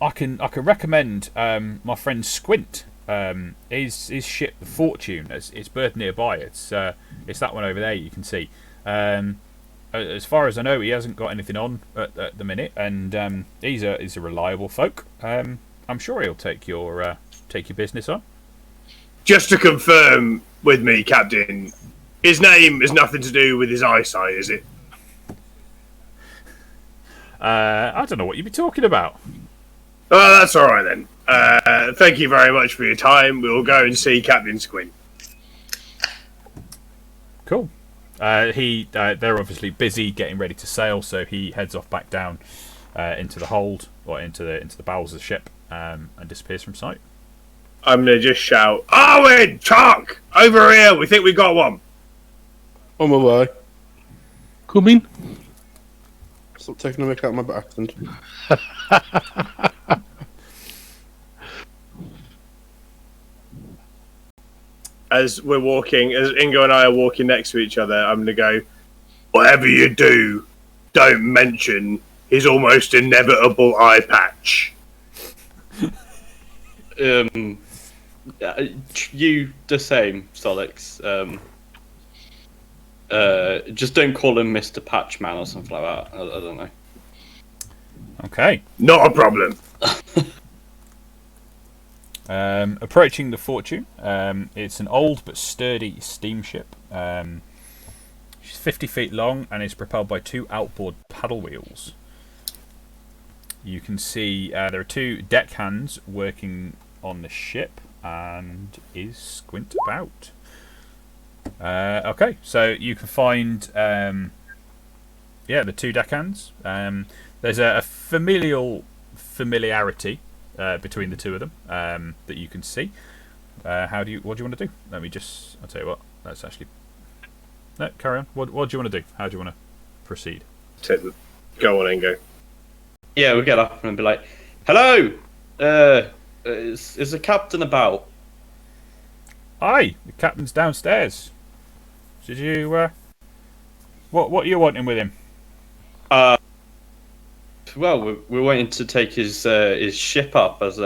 I can recommend my friend Squint. His ship, the Fortune, it's berthed nearby. It's that one over there. You can see. As far as I know, he hasn't got anything on at the minute, and he's a reliable folk. I'm sure he'll take your business on. Just to confirm with me, Captain, his name has nothing to do with his eyesight, is it? I don't know what you'd be talking about. Oh, that's all right then. Thank you very much for your time. We'll go and see Captain Squint. Cool. They're obviously busy getting ready to sail, so he heads off back down into the hold or into the bowels of the ship and disappears from sight. I'm gonna just shout, "Arwen, Chuck, over here! We think we got one." On my way. Come in. Stop taking a mick out of my accent. As we're walking, as Ingo and I are walking next to each other, I'm gonna go, "Whatever you do, don't mention his almost inevitable eye patch." You the same, Solix. Just don't call him Mr. Patchman or something like that. I don't know. Okay. Not a problem. Approaching the Fortune. It's an old but sturdy steamship. She's 50 feet long and is propelled by 2 outboard paddle wheels. You can see there are 2 deckhands working on the ship and is Squint about. Okay, so you can find the 2 deckhands. There's a familiarity between the 2 of them that you can see. What do you want to do? I'll tell you what. Let's actually. No, carry on. What do you want to do? How do you want to proceed? Go on, Ingo. Yeah, we'll get up and be like, "Hello, is the captain about?" Aye, the captain's downstairs. Did you? What are you wanting with him? Well, we're waiting to take his ship up as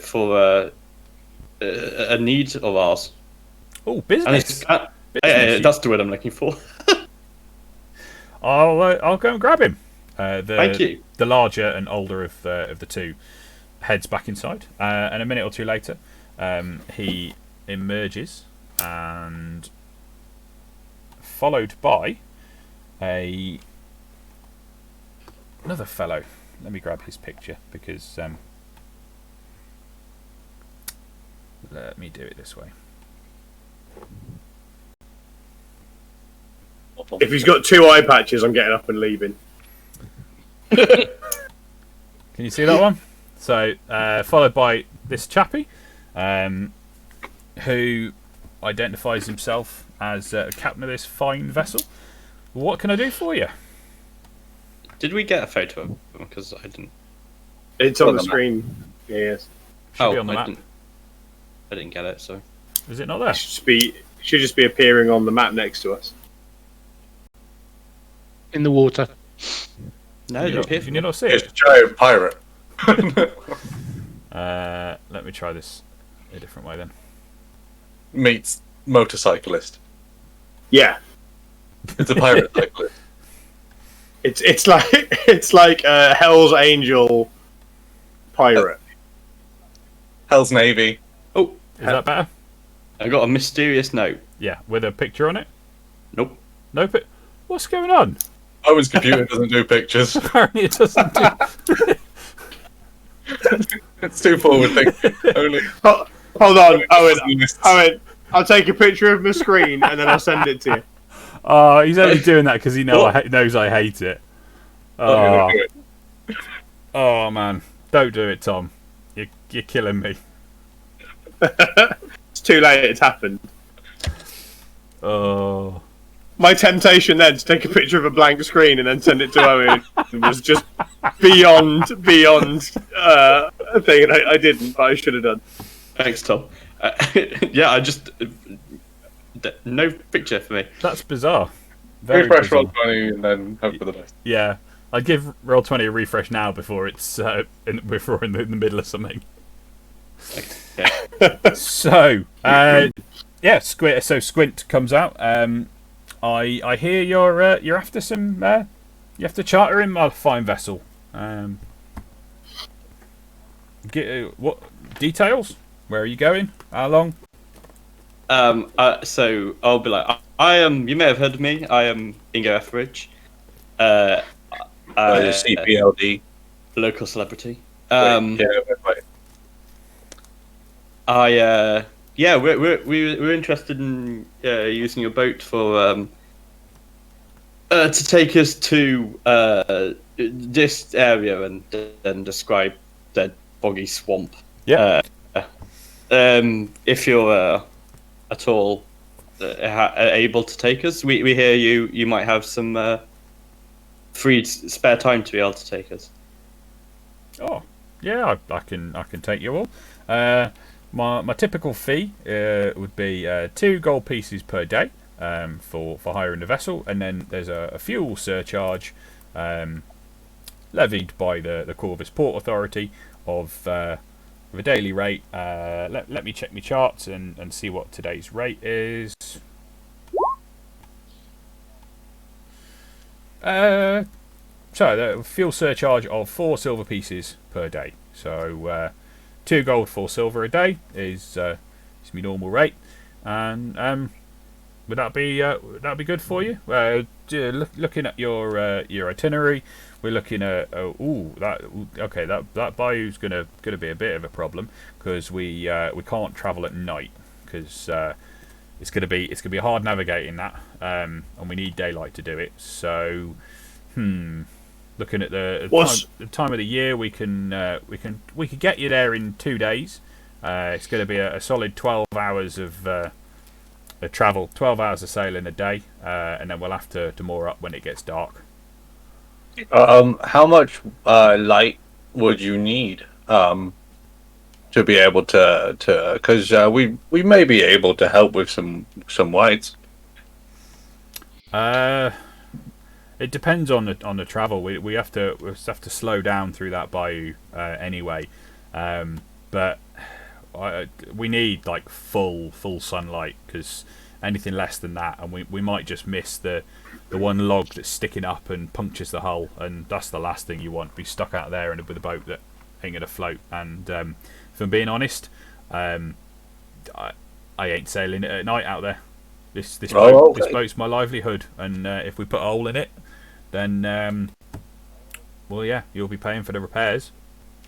for a need of ours. Oh, business. That's the word I'm looking for. I'll go and grab him. Thank you. The larger and older of the 2 heads back inside, and a minute or 2 later, he emerges and followed by another fellow. Let me grab his picture because let me do it this way. If he's got 2 eye patches, I'm getting up and leaving. Can you see that one? So, followed by this chappie, who identifies himself as captain of this fine vessel. What can I do for you? Did we get a photo of him? Because I didn't. It's on the screen. Yes. Should be on the map. I didn't get it, so. Is it not there? Should just be appearing on the map next to us. In the water. No, Can you not see It's it? a giant pirate. Let me try this a different way then. Meets motorcyclist. Yeah. It's a pirate cyclist. It's like a Hell's Angel pirate. Hell's Navy. Oh, Is that better? I got a mysterious note. Yeah, with a picture on it? Nope. No pic. What's going on? Owen's computer doesn't do pictures. Apparently it doesn't do. It's too forward thinking. Only. Hold on, Owen. I'll take a picture of my screen and then I'll send it to you. Oh, he's only doing that because he knows I hate it. Oh. Oh man, don't do it, Tom. You're killing me. It's too late. It's happened. Oh. My temptation then to take a picture of a blank screen and then send it to Owen was just beyond a thing, and I didn't, but I should have done. Thanks, Tom. Yeah, I just no picture for me. That's bizarre. Very Refresh bizarre. Roll20 and then hope for the best. Yeah, I'd give Roll20 a refresh now before it's before in the middle of something. Yeah. So, yeah, Squint comes out. I hear you're after some. You have to charter him a fine vessel. What details? Where are you going? How long? So I'll be like, I am. You may have heard of me. I am Ingo Etheridge. The CPLD. Local celebrity. Wait. We're interested in using your boat for to take us to this area and describe the boggy swamp. Yeah. If you're at all able to take us, we hear you might have some free spare time to be able to take us. Oh, yeah, I can take you all. My typical fee would be 2 gold pieces per day for hiring the vessel, and then there's a fuel surcharge levied by the Corvus Port Authority of a daily rate. Let me check my charts and see what today's rate is. So the fuel surcharge of 4 silver pieces per day. So 2 gold, 4 silver a day is my normal rate. And would that be good for you? Looking at your itinerary, we're looking at that bayou's gonna be a bit of a problem because we can't travel at night because it's gonna be hard navigating that, and we need daylight to do it. So, looking at the time of the year, we could get you there in 2 days. It's going to be a solid 12 hours of travel, 12 hours of sailing a day, and then we'll have to moor up when it gets dark. How much light would you need to be able to? Because we may be able to help with some whites. It depends on the travel. We have to slow down through that bayou anyway, but we need like full sunlight because anything less than that, and we might just miss the one log that's sticking up and punctures the hull, and that's the last thing you want. Be stuck out there with a boat that ain't gonna float. And if I'm being honest, I ain't sailing it at night out there. This boat's my livelihood, and if we put a hole in it, then well, yeah, you'll be paying for the repairs.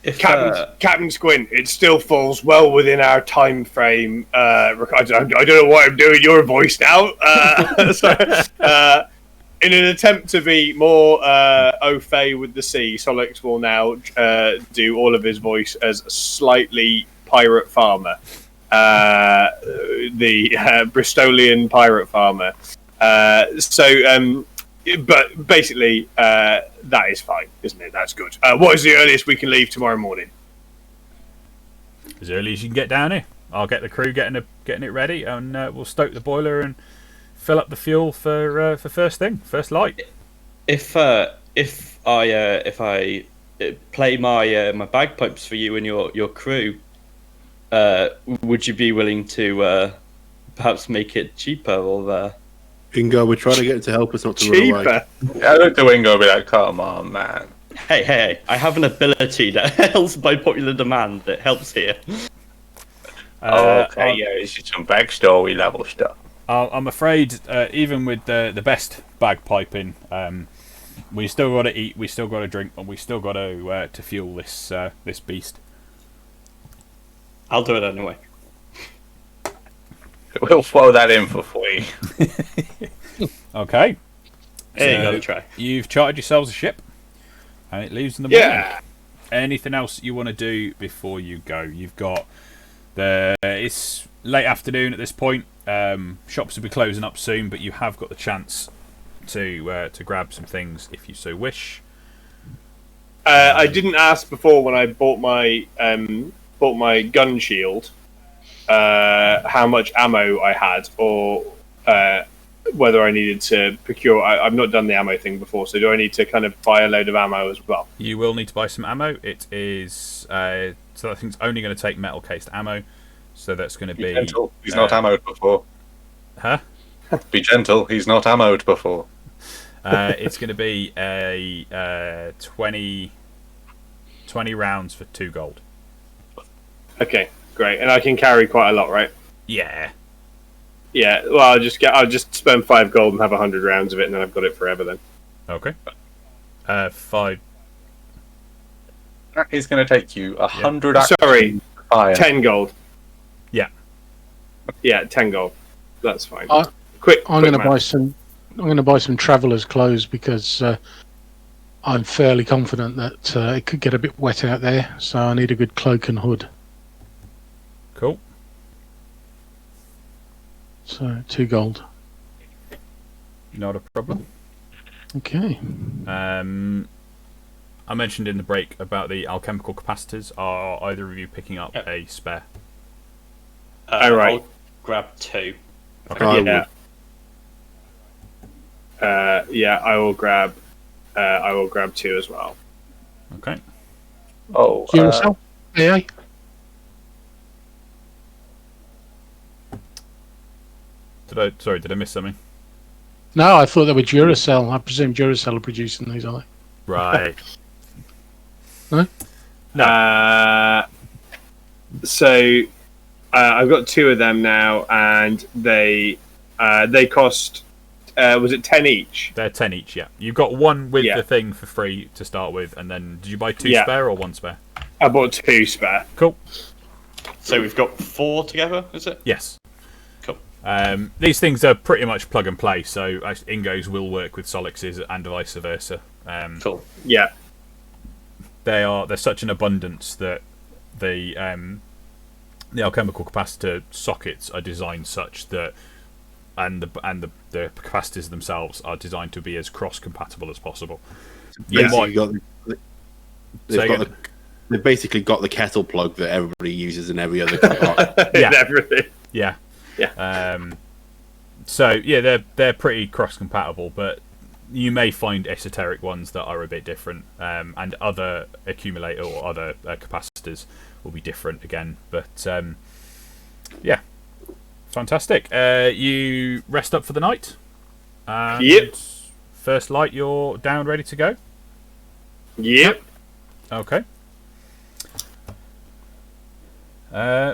If Captain Squint, it still falls well within our time frame. I don't know why I'm doing your voice now. In an attempt to be more au fait with the sea, Solix will now do all of his voice as a slightly pirate farmer. The Bristolian pirate farmer. But basically, that is fine, isn't it? That's good. What is the earliest we can leave tomorrow morning? As early as you can get down here. I'll get the crew getting it ready, and we'll stoke the boiler and fill up the fuel for first light. If I play my bagpipes for you and your crew, would you be willing to perhaps make it cheaper or? Ingo, we're trying to get him to help us not to run away. I look to Ingo and be like, come on, man. Hey, I have an ability that helps by popular demand that helps here. Okay, yeah, it's just some backstory level stuff. I'm afraid, even with the best bagpiping, we still got to eat, we still got to drink, and we still got to fuel this beast. I'll do it anyway. We'll throw that in for free. Okay. Hey, gotta try. You've chartered yourselves a ship, and it leaves in the morning. Yeah. Anything else you want to do before you go? You've got it's late afternoon at this point. Shops will be closing up soon, but you have got the chance to grab some things if you so wish. I didn't ask before when I bought my gun shield. how much ammo I had, or whether I needed to procure. I've not done the ammo thing before, so do I need to kind of buy a load of ammo as well? You will need to buy some ammo. It is so I think it's only going to take metal cased ammo. So that's going to be. Gentle. He's not ammoed before. Huh? Be gentle. He's not ammoed before. It's going to be a 20 rounds for 2 gold. Okay, great, and I can carry quite a lot, right? Yeah. Yeah. Well, I'll just spend 5 gold and have 100 rounds of it, and then I've got it forever. Then. Okay. 5. He's going to take you 100. Sorry, Iron. 10 gold. Yeah. Yeah, 10 gold. That's fine. I'm Quick going to math. buy some. I'm going to buy some traveller's clothes because I'm fairly confident that it could get a bit wet out there. So I need a good cloak and hood. Cool. So 2 gold. Not a problem. Okay. I mentioned in the break about the alchemical capacitors. Are either of you picking up a spare? Oh, right. I'll grab 2. Yeah. Yeah, I will grab 2 as well. Okay. Oh, Duracell? AA? Did I miss something? No, I thought they were Duracell. I presume Duracell are producing these, are they? Right. So I've got 2 of them now, and they cost. Was it 10 each? They're 10 each, yeah. You've got one with Yeah. the thing for free to start with, and then did you buy 2 Yeah. spare or 1 spare? I bought 2 spare. Cool. So we've got 4 together, is it? Yes. Cool. These things are pretty much plug and play, so Ingos will work with Solix's and vice versa. Cool. Yeah. There's such an abundance that the alchemical capacitor sockets are designed such that and the capacitors themselves are designed to be as cross compatible as possible. Yeah. They've basically got the kettle plug that everybody uses in every other car. Yeah. Everything. Yeah. Yeah. So yeah, they're pretty cross compatible, but you may find esoteric ones that are a bit different, and other accumulator or other capacitors will be different again. But yeah, fantastic. You rest up for the night. And Yep. First light, you're down, ready to go. Yep. Okay.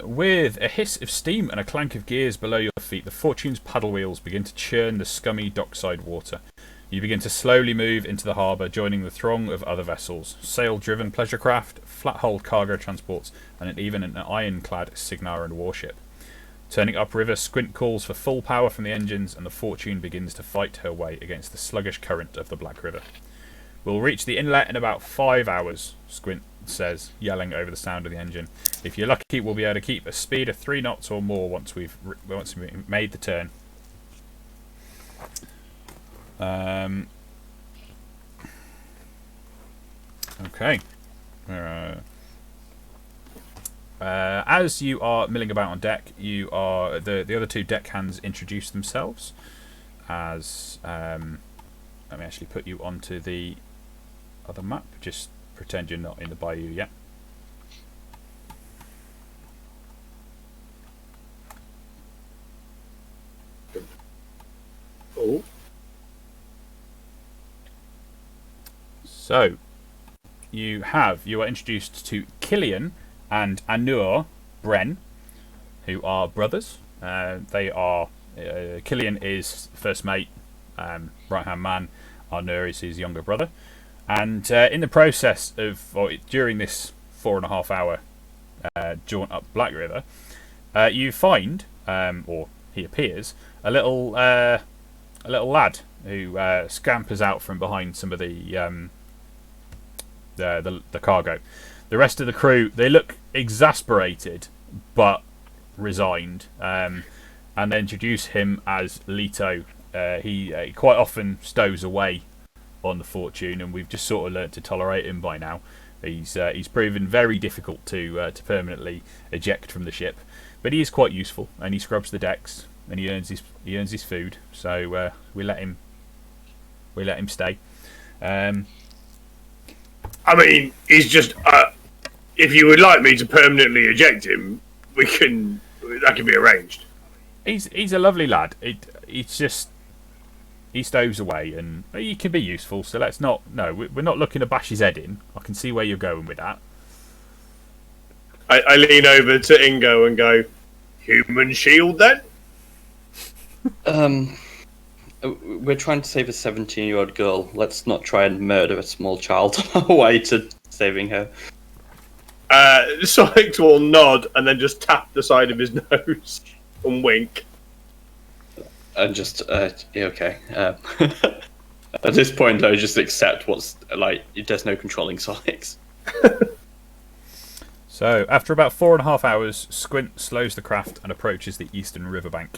With a hiss of steam and a clank of gears below your feet, the Fortune's paddle wheels begin to churn the scummy dockside water. You begin to slowly move into the harbour, joining the throng of other vessels, sail-driven pleasure craft, flat-hulled cargo transports, and even an ironclad Signaran warship. Turning upriver, Squint calls for full power from the engines, and the Fortune begins to fight her way against the sluggish current of the Black River. We'll reach the inlet in about 5 hours, Squint says, yelling over the sound of the engine. If you're lucky, we'll be able to keep a speed of 3 knots or more once we've made the turn. Okay. As you are milling about on deck, you are the other 2 deckhands introduce themselves as. Let me actually put you onto the other map. Just pretend you're not in the bayou yet. Oh. So, you are introduced to Killian and Anur Bren, who are brothers. They are Killian is first mate, right hand man. Anur is his younger brother, and in the process of during this 4.5 hour jaunt up Black River, you find, or he appears, a little lad who scampers out from behind some of the cargo. The rest of the crew, they look exasperated but resigned, and they introduce him as Leto. He quite often stows away on the Fortune, and we've just sort of learnt to tolerate him by now. He's proven very difficult to permanently eject from the ship, But he is quite useful, and he scrubs the decks, and he earns his food. So we let him stay. I mean, he's just. If you would like me to permanently eject him, that can be arranged. He's a lovely lad. He's just he stows away, and he can be useful. So let's not. No, we're not looking to bash his head in. I can see where you're going with that. I lean over to Ingo and go, "Human shield, then." We're trying to save a 17-year-old girl. Let's not try and murder a small child on our way to saving her. Sonic will nod and then just tap the side of his nose and wink. And just, okay. At this point, I just accept what's, like, there's no controlling Sonics. So, after about 4.5 hours, Squint slows the craft and approaches the eastern riverbank.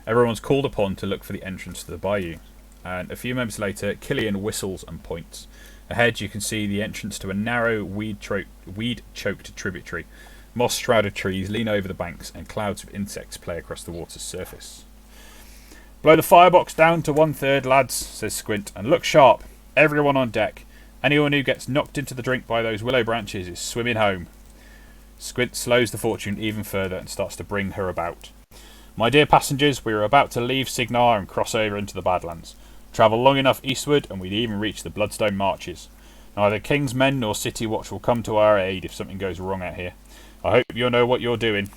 Everyone's called upon to look for the entrance to the bayou. And a few moments later, Killian whistles and points. Ahead, you can see the entrance to a narrow, weed-choked tributary. Moss-shrouded trees lean over the banks, and clouds of insects play across the water's surface. "Blow the firebox down to 1/3, lads," says Squint, "and look sharp. Everyone on deck. Anyone who gets knocked into the drink by those willow branches is swimming home." Squint slows the Fortune even further and starts to bring her about. "My dear passengers, we are about to leave Signar and cross over into the Badlands. Travel long enough eastward and we'd even reach the Bloodstone Marches. Neither King's Men nor City Watch will come to our aid if something goes wrong out here. I hope you know what you're doing."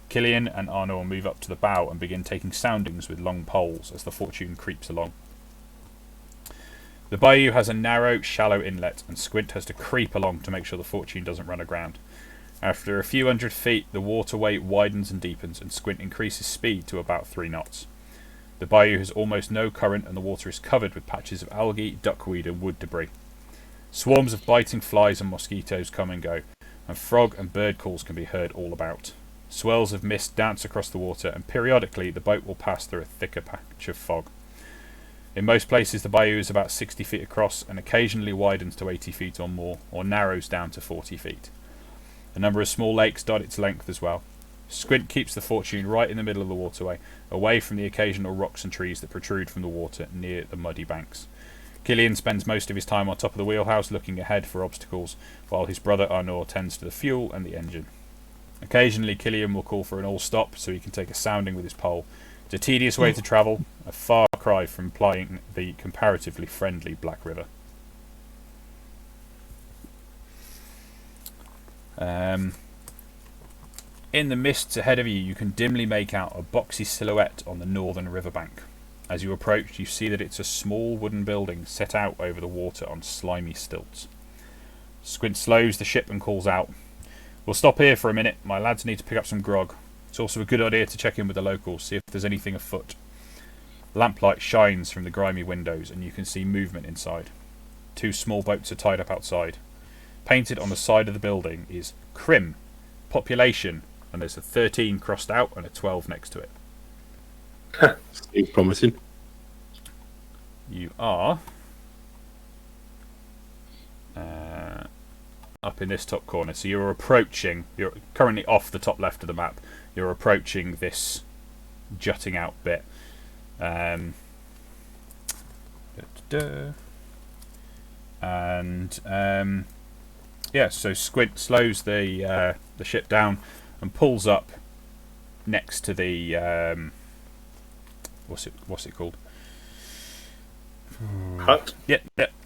Killian and Arnor move up to the bow and begin taking soundings with long poles as the Fortune creeps along. The bayou has a narrow, shallow inlet, and Squint has to creep along to make sure the Fortune doesn't run aground. After a few hundred feet, the waterway widens and deepens, and Squint increases speed to about 3 knots. The bayou has almost no current, and the water is covered with patches of algae, duckweed, and wood debris. Swarms of biting flies and mosquitoes come and go, and frog and bird calls can be heard all about. Swirls of mist dance across the water, and periodically the boat will pass through a thicker patch of fog. In most places, the bayou is about 60 feet across, and occasionally widens to 80 feet or more, or narrows down to 40 feet. A number of small lakes dot its length as well. Squint keeps the Fortune right in the middle of the waterway, away from the occasional rocks and trees that protrude from the water near the muddy banks. Killian spends most of his time on top of the wheelhouse looking ahead for obstacles, while his brother Arnor tends to the fuel and the engine. Occasionally Killian will call for an all-stop so he can take a sounding with his pole. It's a tedious way to travel, a far cry from plying the comparatively friendly Black River. In the mists ahead of you, you can dimly make out a boxy silhouette on the northern riverbank. As you approach, you see that it's a small wooden building set out over the water on slimy stilts. Squint slows the ship and calls out, "We'll stop here for a minute. My lads need to pick up some grog. It's also a good idea to check in with the locals, see if there's anything afoot." Lamplight shines from the grimy windows, and you can see movement inside. 2 small boats are tied up outside. Painted on the side of the building is Crim, population, and there's a 13 crossed out and a 12 next to it. Seems promising. You are up in this top corner, so you're currently off the top left of the map. You're approaching this jutting out bit. So Squint slows the ship down and pulls up next to the what's it called? Hut?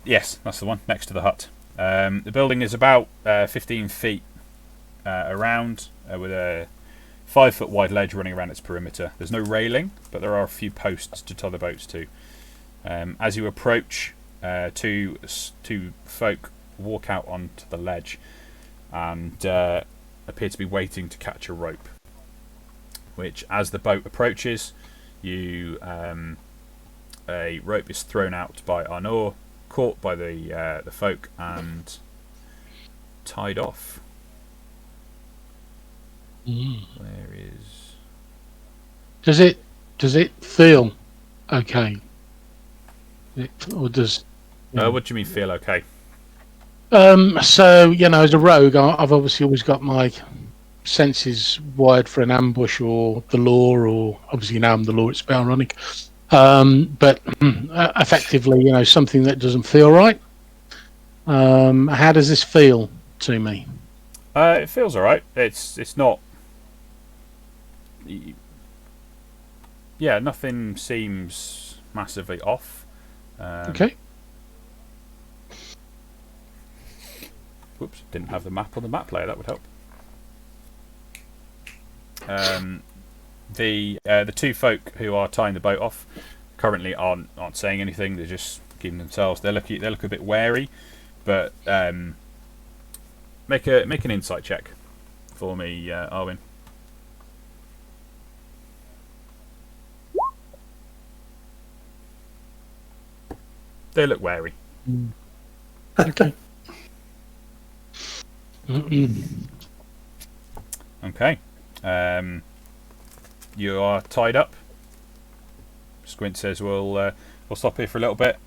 Yes, that's the one, next to the hut. The building is about 15 feet around, with a 5-foot wide ledge running around its perimeter. There's no railing, but there are a few posts to tie the boats to. As you approach, two folk walk out onto the ledge and appear to be waiting to catch a rope, which, as the boat approaches, a rope is thrown out by Arnor, caught by the folk, and tied off. Where is? Does it feel okay? Or does? What do you mean feel okay? So as a rogue, I've obviously always got my senses wired for an ambush or the law, or obviously now I'm the law, it's ironic. But effectively, something that doesn't feel right. How does this feel to me? It feels alright. It's not. Yeah, nothing seems massively off. Okay. Whoops, didn't have the map on the map player. That would help. The two folk who are tying the boat off currently aren't saying anything. They're just keeping themselves. They look a bit wary, but make an insight check for me, Arwin. They look wary. Okay. Okay. You are tied up. Squint says we'll stop here for a little bit.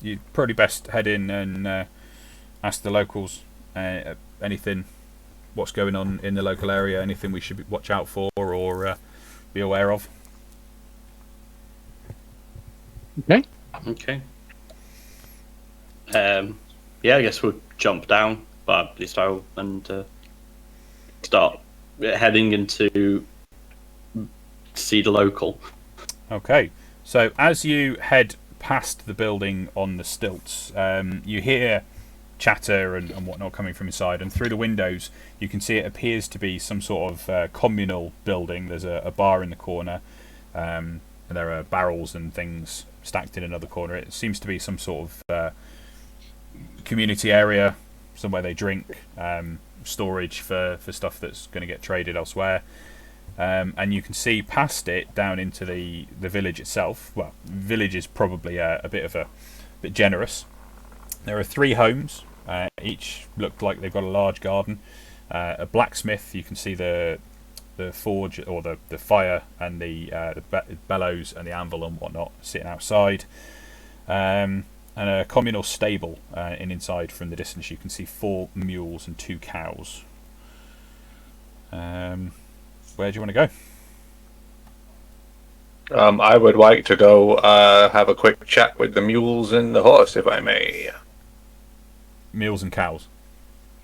You'd probably best head in and ask the locals anything, what's going on in the local area, anything we should watch out for or be aware of. Okay. Okay. Yeah, I guess we'll jump down, but at least I'll start heading into see the local. Okay, so as you head past the building on the stilts, you hear chatter and whatnot coming from inside, and through the windows you can see it appears to be some sort of communal building. There's a bar in the corner, and there are barrels and things stacked in another corner. It seems to be some sort of community area, somewhere they drink, storage for stuff that's going to get traded elsewhere. And you can see past it down into the village itself. Well, village is probably a bit generous. There are 3 homes. Each look like they've got a large garden. A blacksmith. You can see the forge or the fire and the bellows and the anvil and whatnot sitting outside. And a communal stable inside. From the distance you can see 4 mules and 2 cows. Where do you want to go? I would like to go have a quick chat with the mules and the horse, if I may. Mules and cows.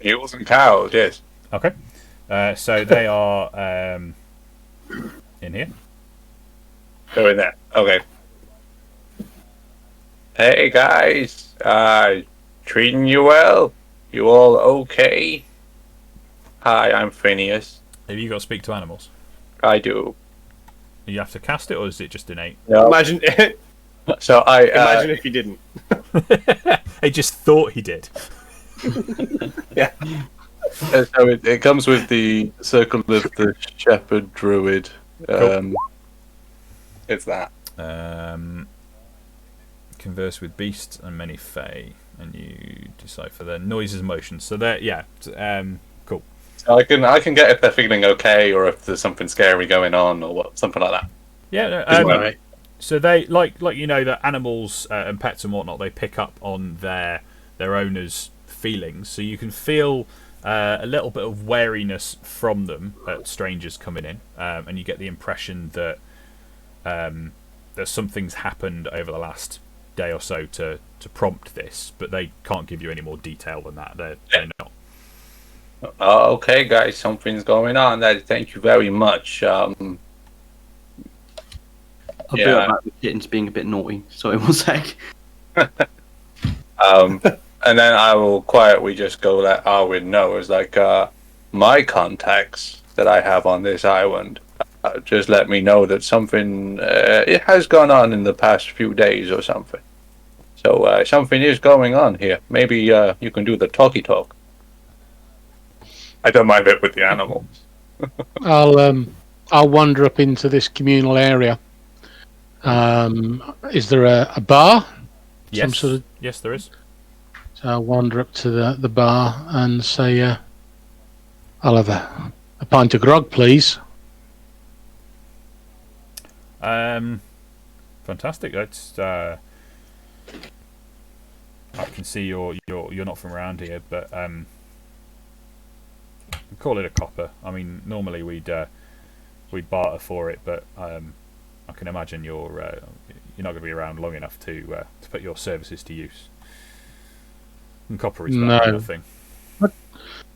Mules and cows, yes. Okay. So they are in here. Go in there. Okay. Hey guys, treating you well? You all okay? Hi, I'm Phineas. Have you got to speak to animals? I do. You have to cast it, or is it just innate? No. Imagine So imagine if you didn't. I just thought he did. Yeah. So it comes with the Circle of the Shepherd Druid. Cool. It's that. Converse with beasts and many fae, and you decipher their noises and motions. So they're cool. So I can get if they're feeling okay or if there's something scary going on or something like that. Yeah. So they like that animals and pets and whatnot, they pick up on their owners' feelings. So you can feel a little bit of wariness from them at strangers coming in, and you get the impression that something's happened over the last day or so to prompt this, but they can't give you any more detail than that. They're not. Okay, guys, something's going on. Thank you very much. A bit about the kittens being a bit naughty. Sorry, one sec. And then I will quietly just go let Arwin know. It's like my contacts that I have on this island just let me know that something it has gone on in the past few days or something. So something is going on here. Maybe you can do the talkie talk. I don't mind it with the animals. I'll wander up into this communal area. Is there a bar? Yes. Yes, there is. So I'll wander up to the bar and say, I'll have a pint of grog, please. Fantastic. That's I can see you're not from around here, but call it a copper. I mean, normally we'd barter for it, but I can imagine you're not going to be around long enough to put your services to use. And copper is better than nothing.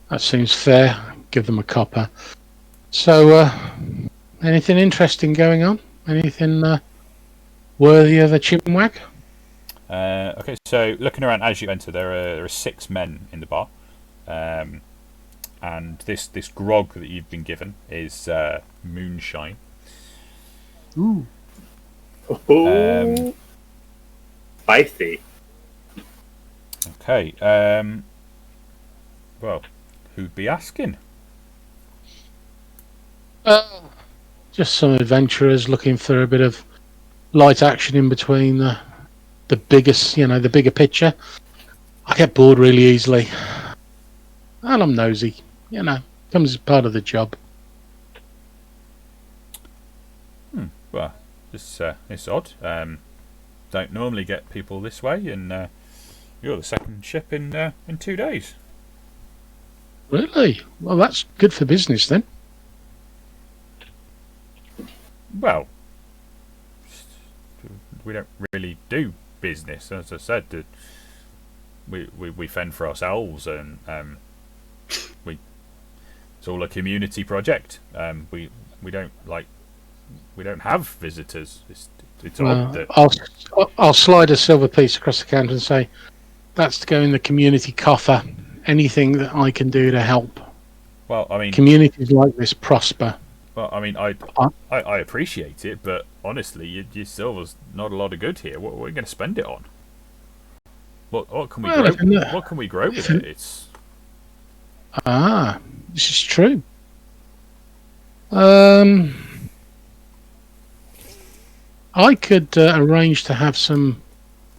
That seems fair. Give them a copper. So, anything interesting going on? Anything worthy of a chinwag? Okay, so looking around as you enter, there are 6 men in the bar, and this grog that you've been given is moonshine. Ooh. Oh. Spicy. Okay. Well, who'd be asking? Just some adventurers looking for a bit of light action in between the bigger picture. I get bored really easily, and I'm nosy. Comes as part of the job. Well, it's odd. Don't normally get people this way, and you're the second ship in 2 days. Really? Well, that's good for business then. Well, we don't really do business, as I said. We fend for ourselves, and it's all a community project. We don't have visitors. It's odd that I'll slide a silver piece across the counter and say, that's to go in the community coffer. Anything that I can do to help. Well, I mean, communities like this prosper. Well, I mean, I appreciate it, but honestly, your silver's not a lot of good here. What are we going to spend it on? What can we grow? What can we grow with it? It's this is true. I could arrange to have some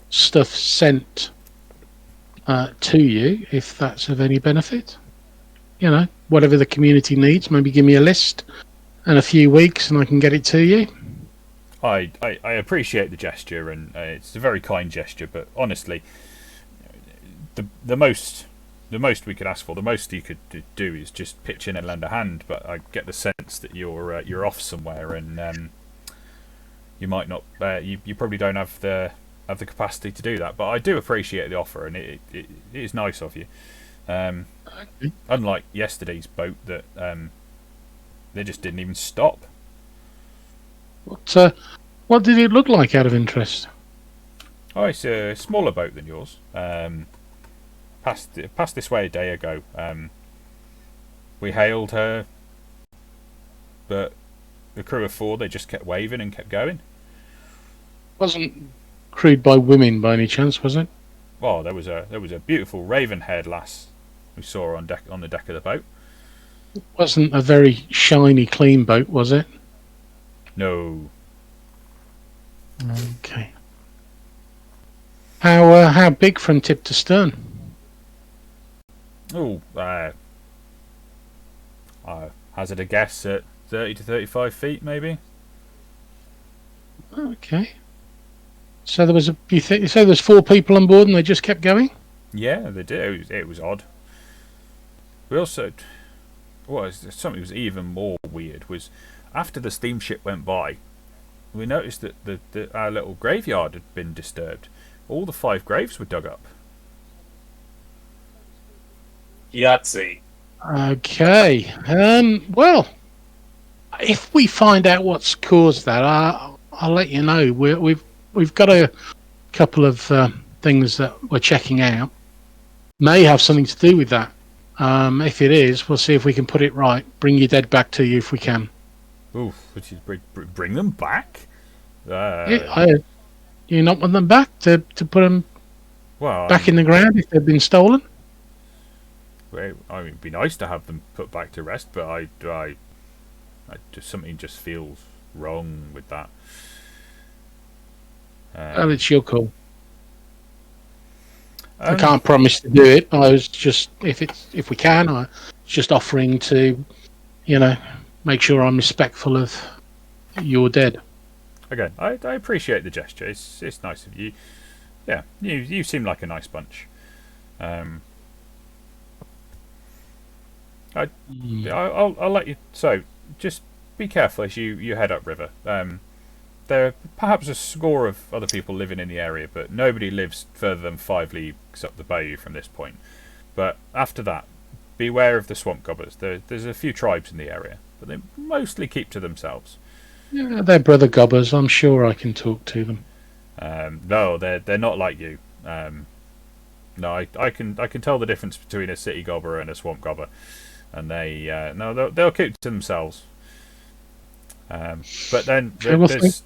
stuff sent to you if that's of any benefit. Whatever the community needs. Maybe give me a list in a few weeks, and I can get it to you. I appreciate the gesture, and it's a very kind gesture. But honestly, the most we could ask for, the most you could do is just pitch in and lend a hand. But I get the sense that you're off somewhere, and you might not. You probably don't have the capacity to do that. But I do appreciate the offer, and it is nice of you. Unlike yesterday's boat, that they just didn't even stop. What did it look like, out of interest? Oh, it's a smaller boat than yours. Passed this way a day ago. We hailed her, but the crew of 4, they just kept waving and kept going. Wasn't crewed by women by any chance, was it? Well, there was a beautiful raven-haired lass we saw on the deck of the boat. It wasn't a very shiny, clean boat, was it? No. Okay. How big from tip to stern? Oh, hazard a guess at 30 to 35 feet, maybe. Okay. So there was you say there was 4 people on board and they just kept going? Yeah, they did. It was odd. We also, something was even more weird was after the steamship went by, we noticed that our little graveyard had been disturbed. All the 5 graves were dug up. Yahtzee. Okay. Well, if we find out what's caused that, I'll let you know. We've got a couple of things that we're checking out. May have something to do with that. If it is, we'll see if we can put it right. Bring your dead back to you if we can. Oof, which is bring them back? You not want them back to put them back in the ground if they've been stolen? Well, I mean, it'd be nice to have them put back to rest, but I just something just feels wrong with that. Well, it's your call. I can't promise to do it. I was just, if we can, I was just offering to, make sure I'm respectful of your dead. Again, I appreciate the gesture. It's nice of you. Yeah, you seem like a nice bunch. I'll let you. So, just be careful as you head upriver. There are perhaps a score of other people living in the area, but nobody lives further than 5 leagues up the bayou from this point. But after that, beware of the swamp gobbers. There's a few tribes in the area, but they mostly keep to themselves. Yeah, they're brother gobbers. I'm sure I can talk to them. No, they're not like you. No, I can tell the difference between a city gobber and a swamp gobber, and they'll keep to themselves. But then there's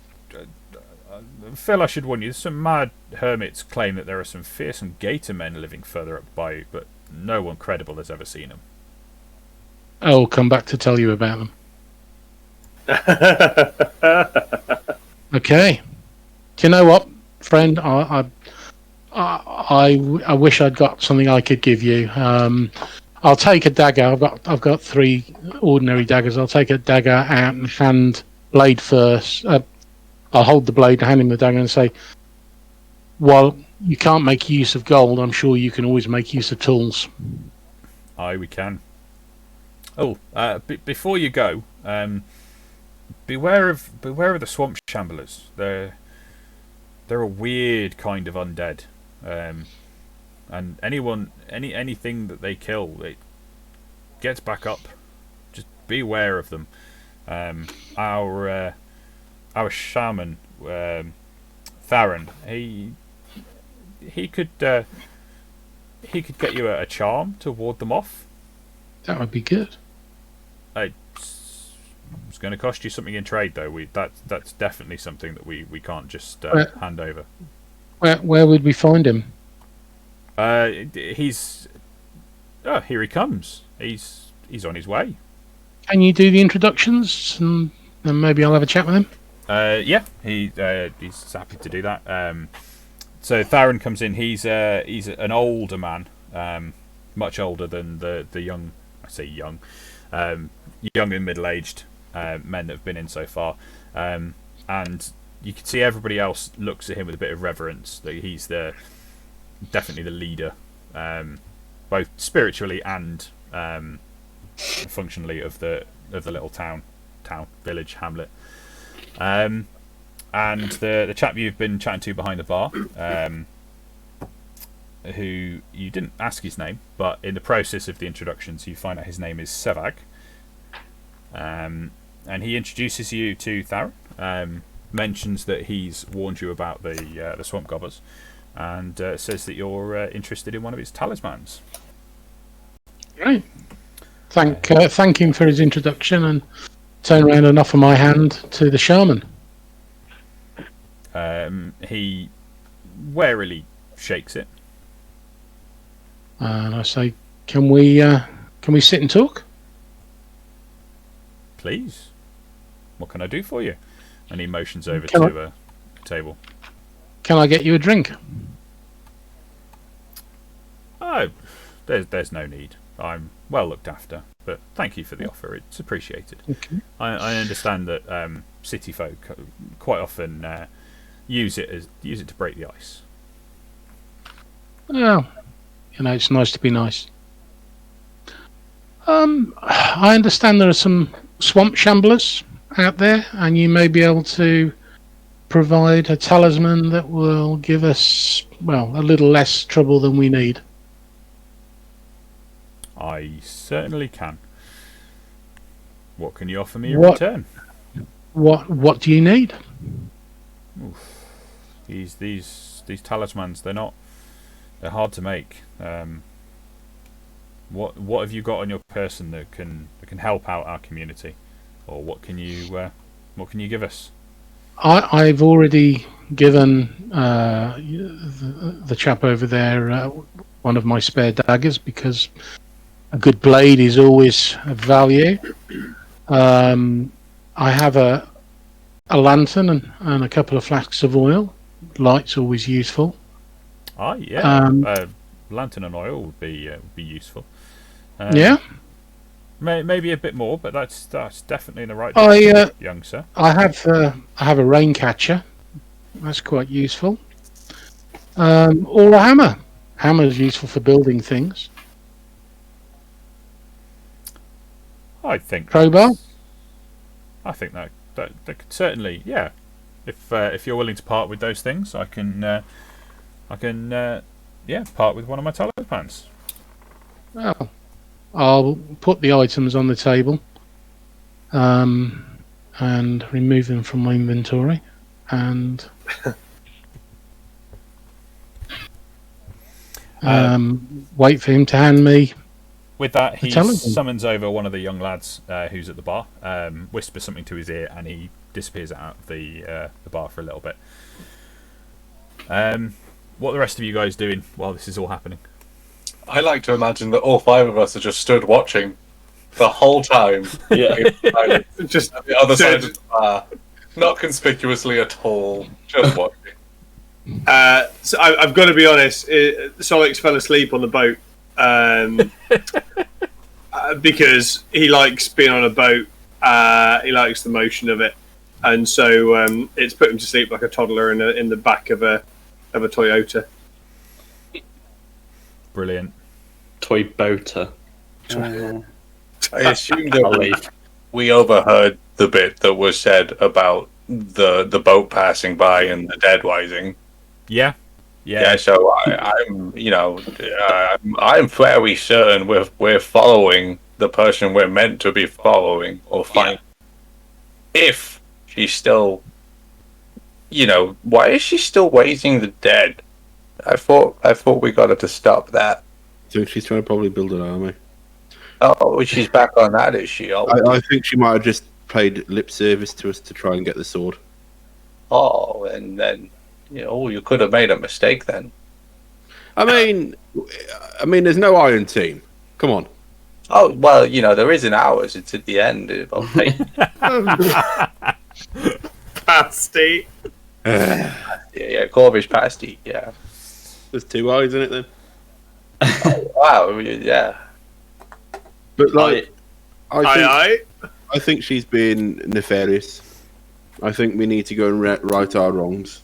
Phil, I should warn you. Some mad hermits claim that there are some fearsome gator men living further up the bayou, but no one credible has ever seen them. I'll come back to tell you about them. Okay. Do you know what, friend? I wish I'd got something I could give you. I'll take a dagger. I've got 3 ordinary daggers. I'll take a dagger out and hand blade first. I'll hold the blade, hand him the dagger, and say, "While you can't make use of gold, I'm sure you can always make use of tools." Aye, we can. Oh, before you go, beware of the swamp shamblers. They're a weird kind of undead, and anything that they kill, it gets back up. Just beware of them. Our shaman, Theron, he could get you a charm to ward them off. That would be good. It's going to cost you something in trade, though. That's definitely something that we can't just hand over. Where would we find him? He's here he comes. He's on his way. Can you do the introductions, and then maybe I'll have a chat with him? Yeah, he's happy to do that. So Theron comes in. He's an older man, much older than the young. I say young, young and middle-aged men that have been in so far, and you can see everybody else looks at him with a bit of reverence. That he's definitely the leader, both spiritually and functionally of the little town, village, hamlet. And the chap you've been chatting to behind the bar, who you didn't ask his name, but in the process of the introductions you find out his name is Sevag, and he introduces you to Theron, mentions that he's warned you about the swamp gobbers, and says that you're interested in one of his talismans. Right. Thank him for his introduction, and turn around and offer my hand to the shaman. He warily shakes it. And I say, can we sit and talk? Please. What can I do for you? And he motions over to a table. Can I get you a drink? Oh, there's no need. I'm well looked after, but thank you for the offer. It's appreciated. Okay. I understand that city folk quite often use it to break the ice. Well, it's nice to be nice. I understand there are some swamp shamblers out there, and you may be able to provide a talisman that will give us, well, a little less trouble than we need. I certainly can. What can you offer me in return? What do you need? Oof. These talismans, they're hard to make. What have you got on your person that can help out our community, or what can you give us? I've already given the chap over there one of my spare daggers, because a good blade is always of value. I have a lantern and a couple of flasks of oil. Light's always useful. Yeah. Lantern and oil would be useful. Yeah. Maybe a bit more, but that's definitely in the right direction, young sir. I have a rain catcher. That's quite useful. Or a hammer. Hammer's useful for building things. I think crowbar? I think that could certainly, yeah. If you're willing to part with those things, I can part with one of my talismans. Well, I'll put the items on the table, and remove them from my inventory, and wait for him to hand me. With that, he talisman. summons over one of the young lads who's at the bar, whispers something to his ear, and he disappears out of the bar for a little bit. What are the rest of you guys doing while this is all happening? I like to imagine that all 5 of us are just stood watching the whole time. Yeah. Just at the other side of the bar. Not conspicuously at all. Just watching. So I've got to be honest. Solix fell asleep on the boat because he likes being on a boat. He likes the motion of it, and so it's put him to sleep like a toddler in the back of a Toyota. Brilliant. Toy boater. I assume that we overheard the bit that was said about the boat passing by and the dead rising. Yeah. So I'm fairly certain we're following the person we're meant to be following or find. If she's still, why is she still raising the dead? I thought we got her to stop that. I think she's trying to probably build an army. Oh, she's back on that, is she? Oh, I think she might have just paid lip service to us to try and get the sword. oh, and then you could have made a mistake then. I mean, there's no Iron Team. Come on. Oh well, there is an ours. It's at the end. Pasty. Yeah, Corvish pasty. Yeah. There's 2 eyes in it then. Wow. Yeah. But Aye. I think she's been nefarious. I think we need to go and right our wrongs.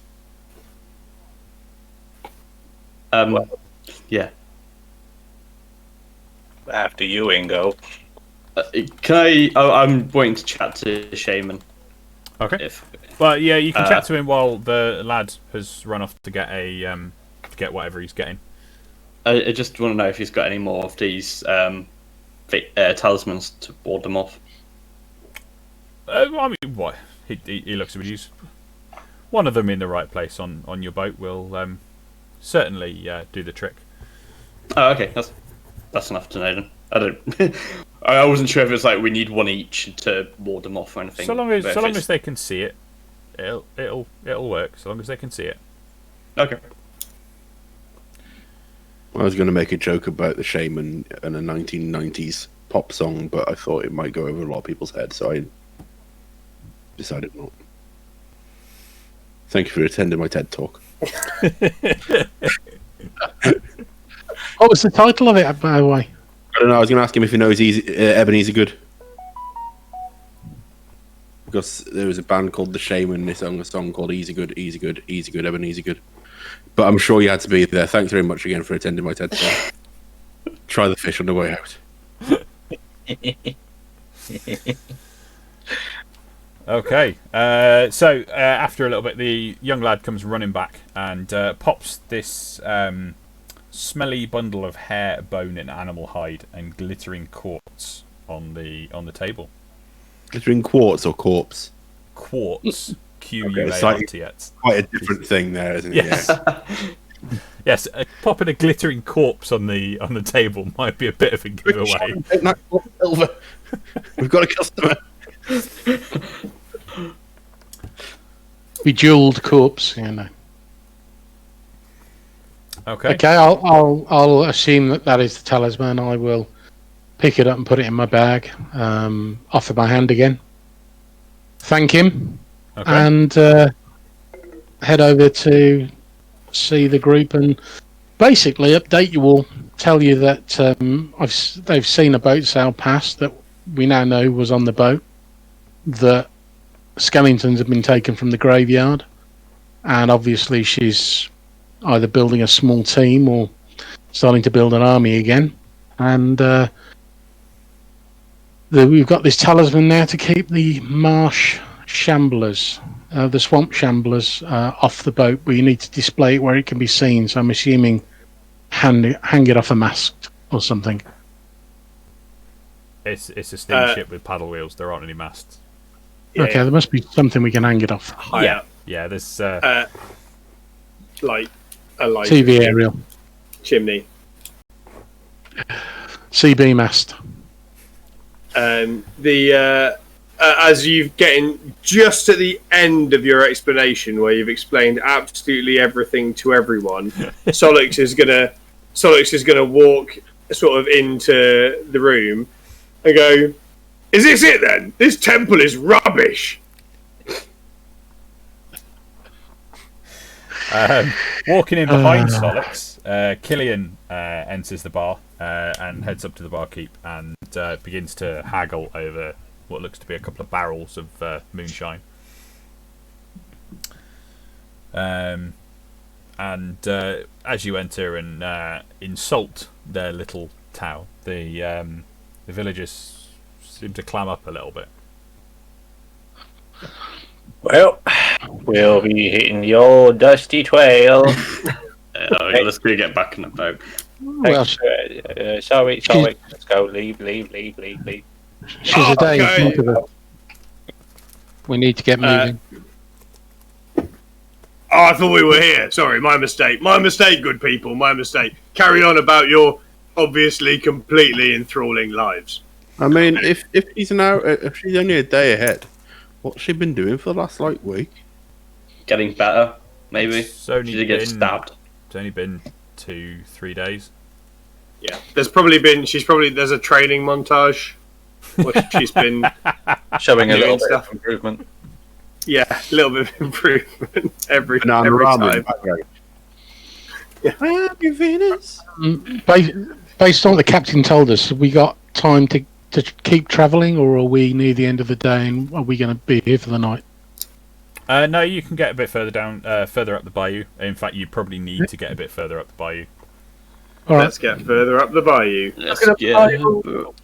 Yeah. After you, Ingo. Can I? I'm waiting to chat to Shaman. Okay. Well, yeah, you can chat to him while the lad has run off to get get whatever he's getting. I just want to know if he's got any more of these talismans to ward them off. I mean, what? He looks at you. One of them in the right place on your boat will certainly do the trick. Oh, okay. That's enough to know then. I don't. I wasn't sure if it's like we need one each to ward them off or anything. So long as they can see it, it'll work. So long as they can see it. Okay. I was going to make a joke about the Shaman and a 1990s pop song, but I thought it might go over a lot of people's heads, so I decided not. Thank you for attending my TED Talk. What was the title of it, by the way? I don't know, I was going to ask him if he knows Ebenezer Good. Because there was a band called The Shaman, and they sung a song called Easy Good, Easy Good, Easy Good, Ebenezer Good. But I'm sure you had to be there. Thanks very much again for attending my TED Talk. Try the fish on the way out. Okay. So after a little bit, the young lad comes running back and pops this smelly bundle of hair, bone, and animal hide and glittering quartz on the table. Glittering quartz or corpse? Quartz. Q-U-A-R-T-S. Quite a different thing there, isn't it? Yes. Yes, popping a glittering corpse on the table might be a bit of a giveaway. We've got a customer. Bejeweled corpse, Okay. Okay, I'll assume that is the talisman. I will pick it up and put it in my bag. Offer my hand again. Thank him. Okay. And head over to see the group and basically update you all. Tell you that they've seen a boat sail past that we now know was on the boat. That skeletons have been taken from the graveyard, and obviously she's either building a small team or starting to build an army again. And we've got this talisman now to keep the marsh shamblers, the swamp shamblers, off the boat, but you need to display it where it can be seen. So I'm assuming hang it off a mast or something. It's a steamship with paddle wheels. There aren't any masts. Yeah, Okay, there must be something we can hang it off. high up, Yeah, there's like a light TV aerial, chimney. CB mast. As you've getting just at the end of your explanation, where you've explained absolutely everything to everyone, Solix is gonna walk sort of into the room and go, "Is this it then? This temple is rubbish." Walking in behind Solix, Killian enters the bar and heads up to the barkeep and begins to haggle over what looks to be a couple of barrels of moonshine. And as you enter and insult their little town, the villagers seem to clam up a little bit. Well, we'll be hitting the old dusty trail. Let's go get back in the boat. Well, Sorry, let's go. Leave. she's a day okay. into the. We need to get moving. Oh, I thought we were here. Sorry, my mistake. My mistake, good people. My mistake. Carry on about your obviously completely enthralling lives. I mean, if she's only a day ahead, what's she been doing for the last week? Getting better, maybe. It's only She did get been- stabbed. It's only been 2-3 days. Yeah, there's a training montage where she's been Showing a Doing little bit stuff. of improvement. a little bit of improvement every Banana every ramen time. background. Yeah. Venus. Based on what the captain told us, have we got time to keep travelling, or are we near the end of the day and are we going to be here for the night? No, you can get a bit further down, further up the bayou. In fact, you probably need to get a bit further up the bayou. All right. Let's get further up the bayou. Let's get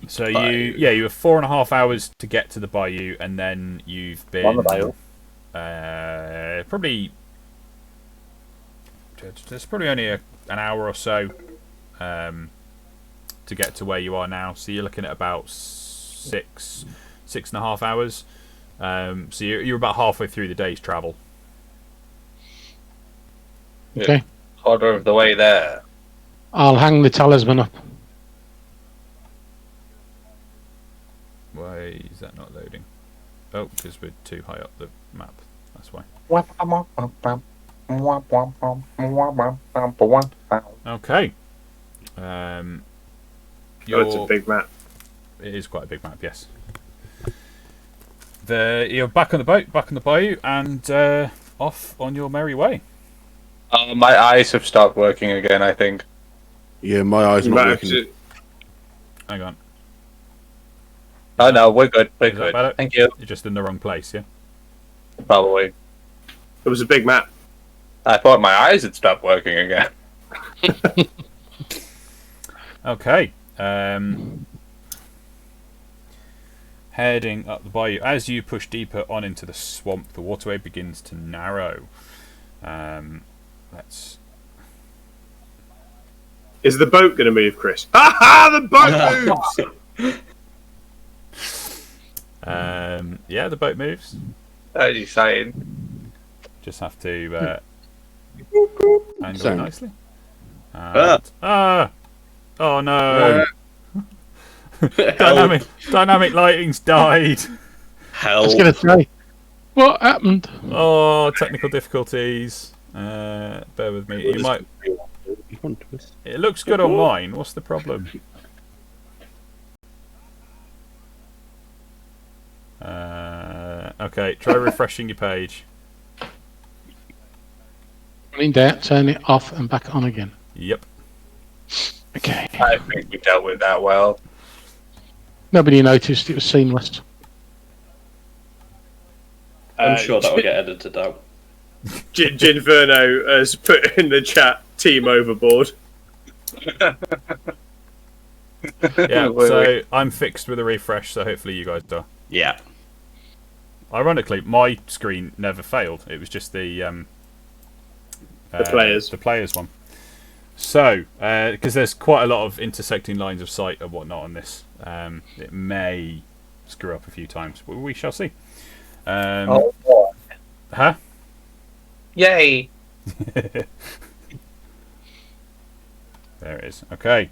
So you have 4.5 hours to get to the bayou, and then you've been On the bayou. probably there's probably only an hour or so to get to where you are now. So you're looking at about 6.5 hours. So you're about halfway through the day's travel. Okay. Quarter of the way there. I'll hang the talisman up. Why is that not loading? Oh, because we're too high up the map. That's why. Okay. Oh, it's a big map. It is quite a big map, yes. You're back on the boat, back on the bayou, and off on your merry way. My eyes have stopped working again, I think. Yeah, my eyes You not might have working. to- Hang on. Oh no, we're good. We're Is that good. better? Thank you. You're just in the wrong place, yeah? Probably. It was a big map. I thought my eyes had stopped working again. Okay. Heading up the bayou. As you push deeper on into the swamp, the waterway begins to narrow. Let's... Is the boat going to move, Chris? Ha! The boat moves! Yeah, the boat moves. As you saying. Just have to angle it Sorry. nicely. Oh no! Dynamic lighting's died. I was hell. going to say, what happened? Oh, technical difficulties. Bear with me. You might. It looks good on mine. What's the problem? Okay, try refreshing your page. When in doubt, turn it off and back on again. Yep. Okay. I think we dealt with that well. Nobody noticed. It was seamless. I'm sure that will get edited out. Ginferno has put in the chat team overboard. Yeah, so I'm fixed with a refresh, so hopefully you guys are. Yeah. Ironically, my screen never failed. It was just the players one. So, because there's quite a lot of intersecting lines of sight and whatnot on this, it may screw up a few times, but we shall see. Oh boy. Huh? Yay. There it is. Okay.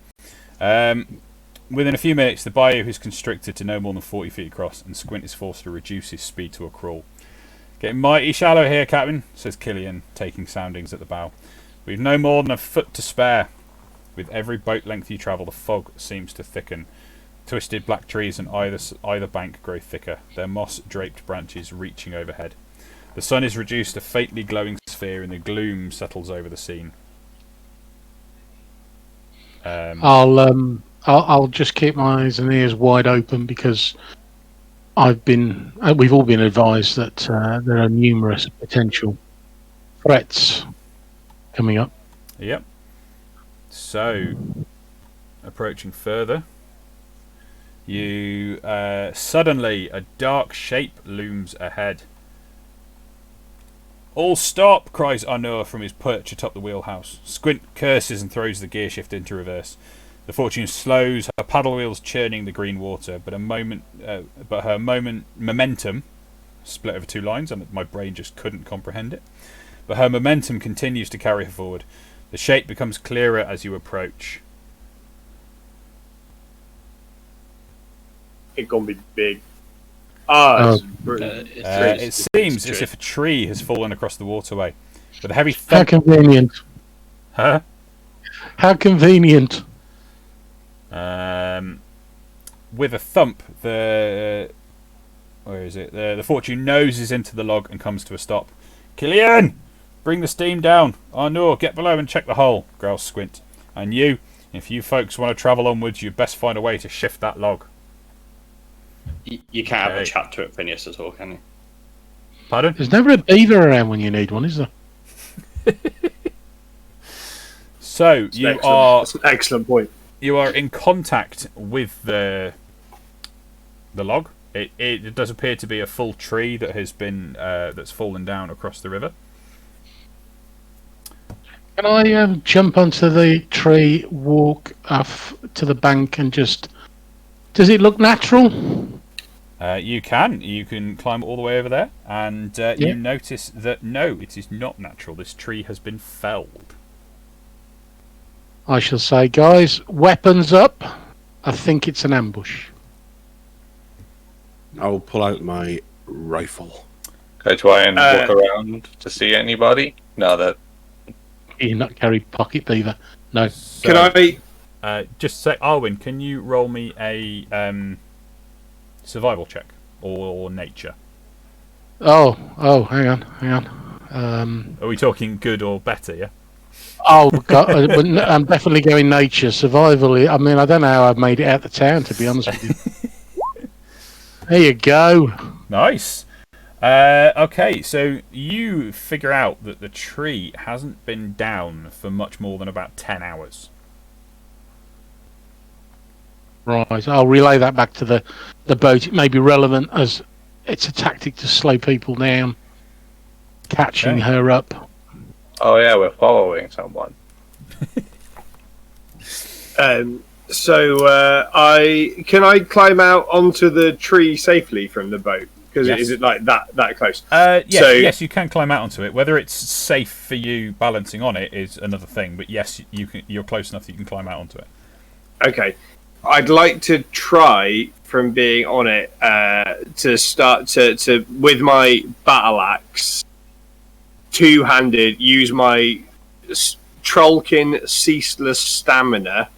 Within a few minutes, the bayou is constricted to no more than 40 feet across, and Squint is forced to reduce his speed to a crawl. Getting mighty shallow here, Captain, says Killian, taking soundings at the bow. We've no more than a foot to spare. With every boat length you travel, the fog seems to thicken. Twisted black trees on either bank grow thicker, their moss-draped branches reaching overhead. The sun is reduced a faintly glowing sphere, and the gloom settles over the scene. I'll just keep my eyes and ears wide open because we've all been advised that there are numerous potential threats coming up. Yep. So, approaching further, you suddenly a dark shape looms ahead. All stop! Cries Arnaud from his perch atop the wheelhouse. Squint curses and throws the gear shift into reverse. The Fortune slows, her paddle wheels churning the green water, but her momentum split over two lines, and my brain just couldn't comprehend it. But her momentum continues to carry her forward. The shape becomes clearer as you approach. It's gonna be big. It seems as if a tree has fallen across the waterway. With a heavy thump. How convenient. Huh? How convenient. With a thump, the Fortune noses into the log and comes to a stop. Killian! Bring the steam down. Arnaud, get below and check the hull, growls Squint. And you, if you folks want to travel onwards, you'd best find a way to shift that log. You can't have a chat to it, Phineas, at all, can you? Pardon? There's never a beaver around when you need one, is there? So, That's an excellent point. You are in contact with the log. It does appear to be a full tree that has been that's fallen down across the river. Can I jump onto the tree, walk off to the bank, and just... Does it look natural? You can climb all the way over there, and you notice that no, it is not natural. This tree has been felled. I shall say, guys, weapons up. I think it's an ambush. I'll pull out my rifle. Can I try and look around to see anybody? Now that You not carry pocket beaver. No. So, Can I... just say, Arwin, can you roll me a survival check or nature? Oh, hang on. Are we talking good or better? Yeah. Oh, God, I'm definitely going nature. Survival, I mean, I don't know how I've made it out the town, to be honest with you. There you go. Nice. Okay, so you figure out that the tree hasn't been down for much more than about 10 hours. Right, I'll relay that back to the boat. It may be relevant as it's a tactic to slow people down, catching her up. oh yeah, we're following someone. Can I climb out onto the tree safely from the boat? Because Yes. is it like that close? Yes, you can climb out onto it. Whether it's safe for you balancing on it is another thing. But yes, you're close enough that you can climb out onto it. Okay. I'd like to try from being on it to start to with my battle axe, two-handed, use my Trollkin ceaseless stamina,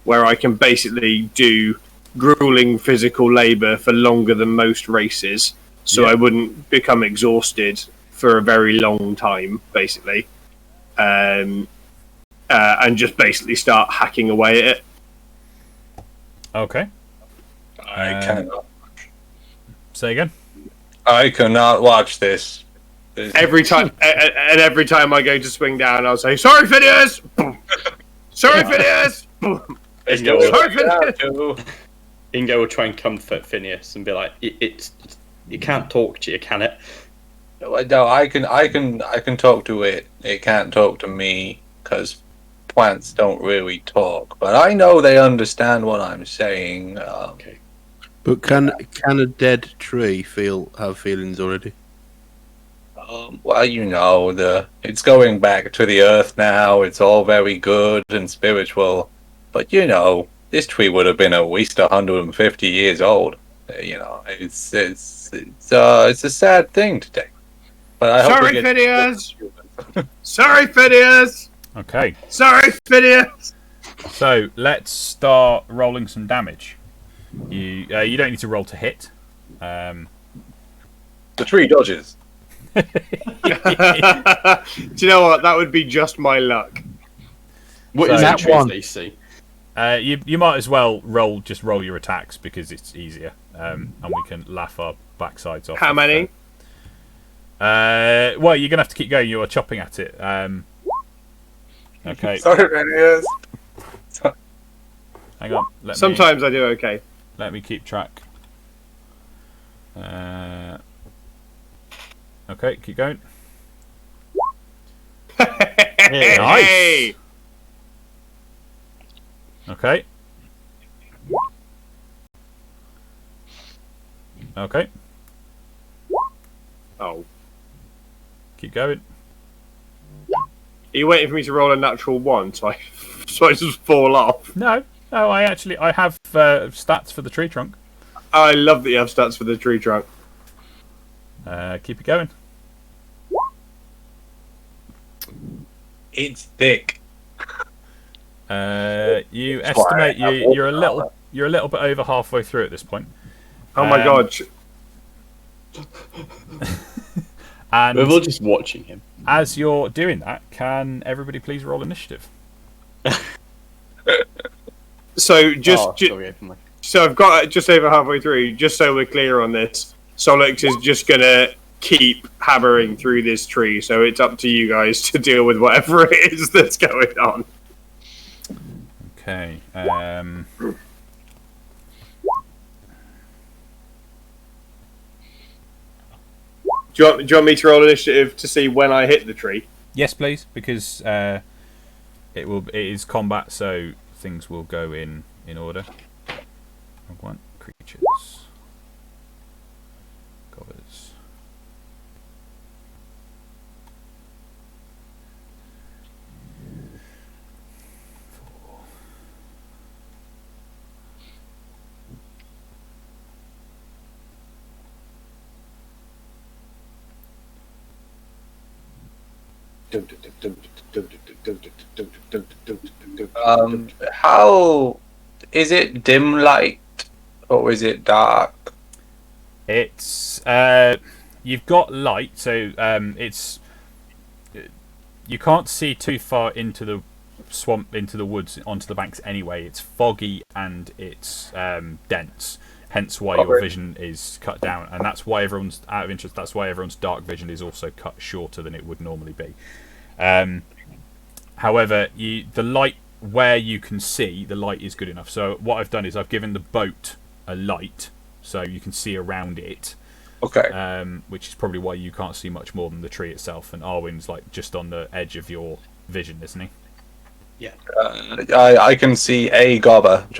where I can basically do grueling physical labour for longer than most races, so I wouldn't become exhausted for a very long time, basically, and just basically start hacking away at it. Okay. I cannot. Say again. I cannot watch this. Every time, and every time I go to swing down, I'll say, "Sorry, Phineas." Sorry, Phineas. Ingo will, Sorry, Phineas. Ingo will try and comfort Phineas and be like, "It's you can't talk to you, can it?" No, I can talk to it. It can't talk to me because plants don't really talk. But I know they understand what I'm saying. Okay. But can a dead tree have feelings already? Well, it's going back to the earth now. It's all very good and spiritual. But this tree would have been at least 150 years old. It's a sad thing today. But I hope Sorry, Phineas. Sorry, Phineas. Okay, Sorry, Phineas. so let's start rolling some damage. You don't need to roll to hit. The tree dodges. Do you know what? That would be just my luck. What So is that that tree's one- DC? You might as well roll your attacks because it's easier, and we can laugh our backsides off. How many? Well, you're gonna have to keep going. You're chopping at it. Okay, Sorry, Phineas. hang on. Sometimes I do okay. Let me keep track. Okay, keep going. Hey! Okay. Okay, Oh. keep going. Are you waiting for me to roll a natural one so I just fall off? No, I have stats for the tree trunk. I love that you have stats for the tree trunk. Keep it going. It's thick. You estimate you're a little bit over halfway through at this point. Oh my god. And We're all just watching him. as you're doing that, can everybody please roll initiative? So Sorry, open my- so I've got just over halfway through. Just so we're clear on this, Solix is just gonna keep hammering through this tree. So it's up to you guys to deal with whatever it is that's going on. Okay. Do you want me to roll initiative to see when I hit the tree? Yes, please, because it is combat, so things will go in order. I want creatures. Gobbers. How is it? Dim light, or is it dark? It's you've got light, so it's you can't see too far into the swamp, into the woods, onto the banks anyway. It's foggy and it's dense, hence why your vision is cut down, and that's why everyone's out of interest. That's why everyone's dark vision is also cut shorter than it would normally be. However, the light where you can see, the light is good enough. So what I've done is I've given the boat a light, so you can see around it. Okay. Which is probably why you can't see much more than the tree itself. And Arwen's like just on the edge of your vision, isn't he? Yeah. I can see a gobber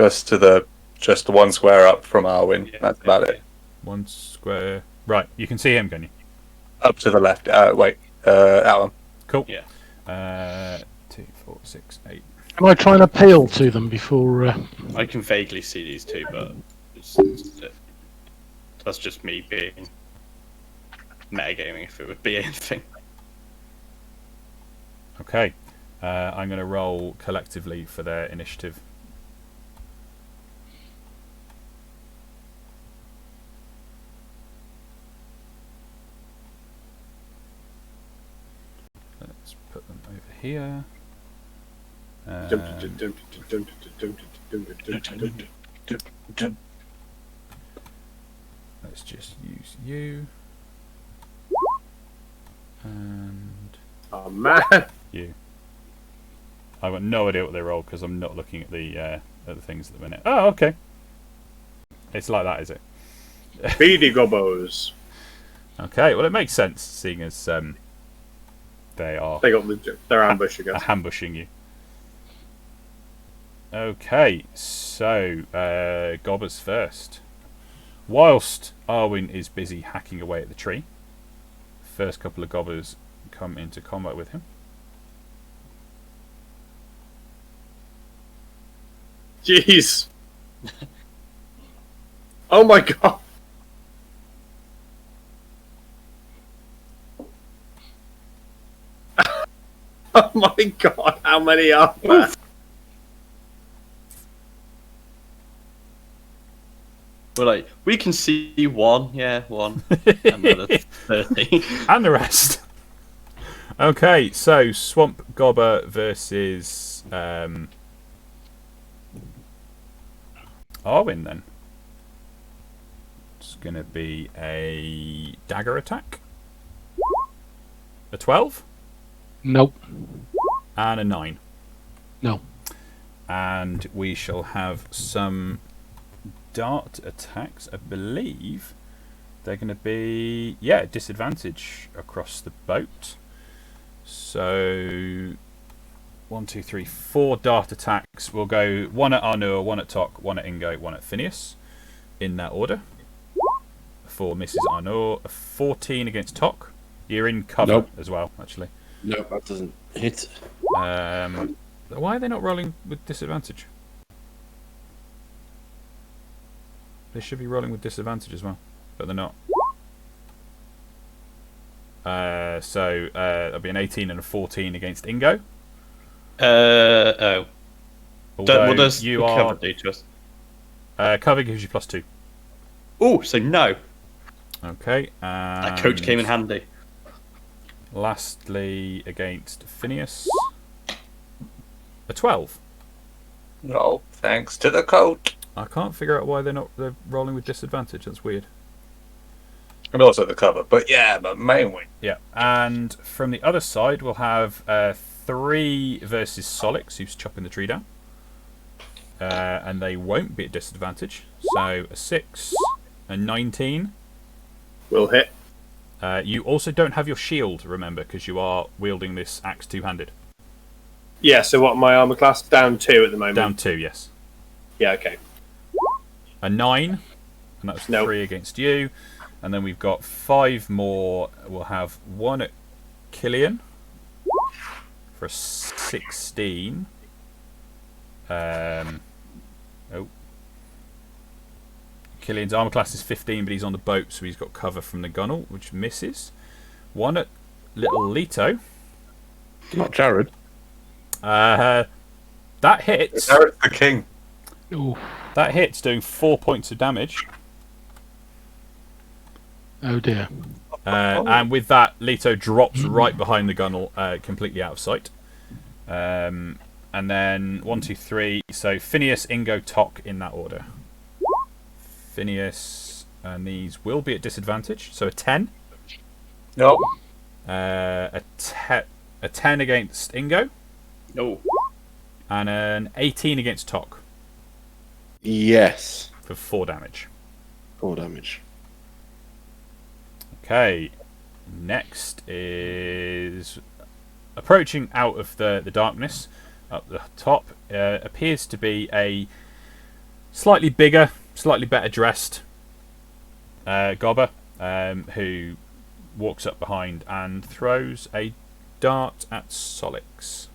just one square up from Arwen. Yeah, That's about it. One square. Right, you can see him, can you? Up to the left. Wait. Alan. Cool. Yeah. 2, 4, 6, 8. Am I trying to appeal to them before? I can vaguely see these two, but that's just me being metagaming if it would be anything. Okay. I'm going to roll collectively for their initiative. Let's put them over here. Let's just use you. And Oh man. you. I've got no idea what they roll because I'm not looking at the at the things at the minute. Oh, okay. It's like that, is it? Speedy Gobbos. Okay, well, it makes sense, seeing as they're ambushing us. ambushing you. Okay, so Gobbers first. Whilst Arwen is busy hacking away at the tree, first couple of Gobbers come into combat with him. Jeez. Oh my god. Oh my god, how many are there? We're like, we can see one, yeah, one. And then a 30. And the rest. Okay, so Swamp Gobber versus Arwen then. It's going to be a dagger attack. A 12. Nope. And a 9. No. And we shall have some dart attacks. I believe they're going to be, disadvantage across the boat. So 1, 2, 3, 4 dart attacks. We'll go one at Arnur, one at Tok, one at Ingo, one at Phineas, in that order. For Mrs. Arnur, a 14 against Tok. You're in cover as well, actually. No, that doesn't hit. Why are they not rolling with disadvantage? They should be rolling with disadvantage as well, but they're not. So that'll be an 18 and a 14 against Ingo. Oh. Although What does you the are cover do to us? cover gives you +2. Oh, so no. Okay. That coat came in handy. Lastly, against Phineas, a 12. No, thanks to the coat. I can't figure out why they're rolling with disadvantage. That's weird. And also the cover. But yeah, but mainly. Yeah, and from the other side, we'll have 3 versus Solix, who's chopping the tree down. And they won't be at disadvantage. So a 6, a 19. Will hit. You also don't have your shield, remember, because you are wielding this axe two-handed. Yeah, so what, my armor class? Down 2 at the moment. Down 2, yes. Yeah, okay. A 9, and that's 3 against you. And then we've got 5 more. We'll have 1 at Killian for a 16. Killian's armor class is 15, but he's on the boat, so he's got cover from the gunnel, which misses. 1 at little Leto. Not Jared. That hits. Jared's the king. Ooh. That hits, doing 4 points of damage. Oh dear. And with that, Leto drops right behind the gunnel, completely out of sight. And then 1, 2, 3. So Phineas, Ingo, Tok in that order. Phineas, and these will be at disadvantage. So a 10. Nope. A 10 against Ingo. No. And an 18 against Tok. Yes. For 4 damage. 4 damage. Okay. Next is approaching out of the darkness up the top. Appears to be a slightly bigger, slightly better dressed Gobber, who walks up behind and throws a dart at Solix.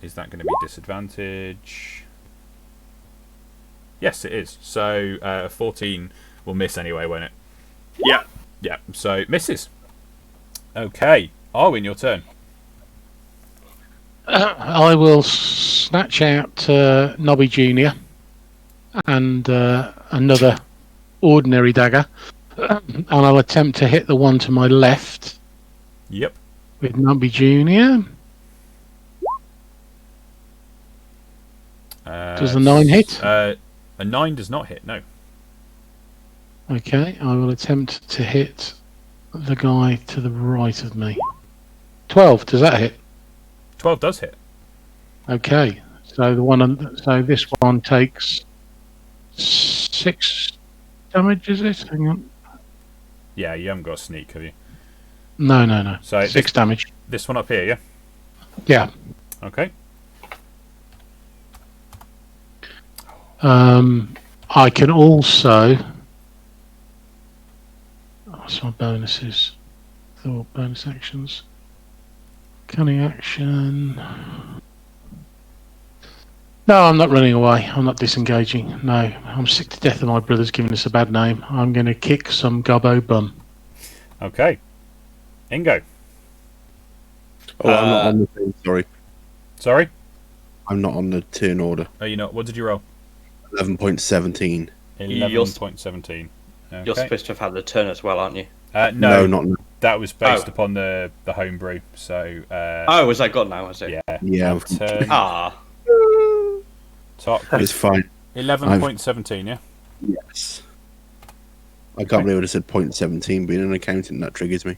Is that going to be disadvantage? Yes, it is. So 14 will miss anyway, won't it? Yeah. Yeah, so misses. Okay, Arwen, your turn. I will snatch out Nobby Jr. and another ordinary dagger, and I'll attempt to hit the one to my left. Yep. With Nobby Jr. Does the 9 hit? A 9 does not hit, no. Okay, I will attempt to hit the guy to the right of me. 12, does that hit? 12 does hit. Okay, So so this one takes 6 damage, is it? Hang on. Yeah, you haven't got a sneak, have you? No. So 6 damage. This one up here, yeah? Yeah. Okay. I can also. What's my bonuses? Thought bonus actions. Cunning action. No, I'm not running away. I'm not disengaging. No, I'm sick to death of my brothers giving us a bad name. I'm going to kick some gobbo bum. Okay. Ingo. Oh, I'm not on the thing. Sorry, Sorry? I'm not on the turn order. Oh, you know, what did you roll? 11.17. 11.17. Okay. You're supposed to have had the turn as well, aren't you? No, not now. that was based upon the homebrew. So, Oh, was that gone now? Was it? yeah. Yeah, Turn Ah, top. it's fine. 11.17, yeah? Yes. I can't believe I just said 0.17. Being an accountant, that triggers me.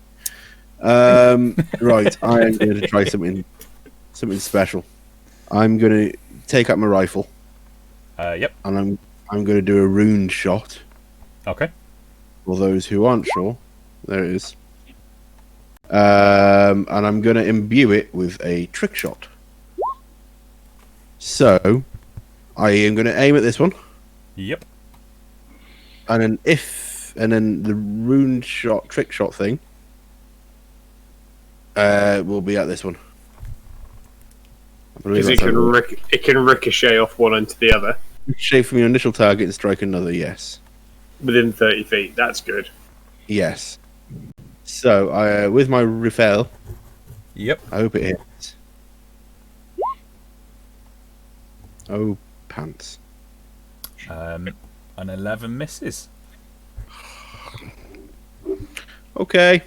Right, I am going to try something special. I'm going to take out my rifle. Yep. And I'm going to do a rune shot. Okay. For those who aren't sure, there it is. And I'm going to imbue it with a trick shot. So, I am going to aim at this one. Yep. And then the rune shot, trick shot thing will be at this one. Because it can ricochet off one into the other Ricochet from your initial target and strike another, yes. within 30 feet. That's good. Yes. So, with my rifle, Yep. I hope it hits. Oh, pants. An 11 misses. Okay.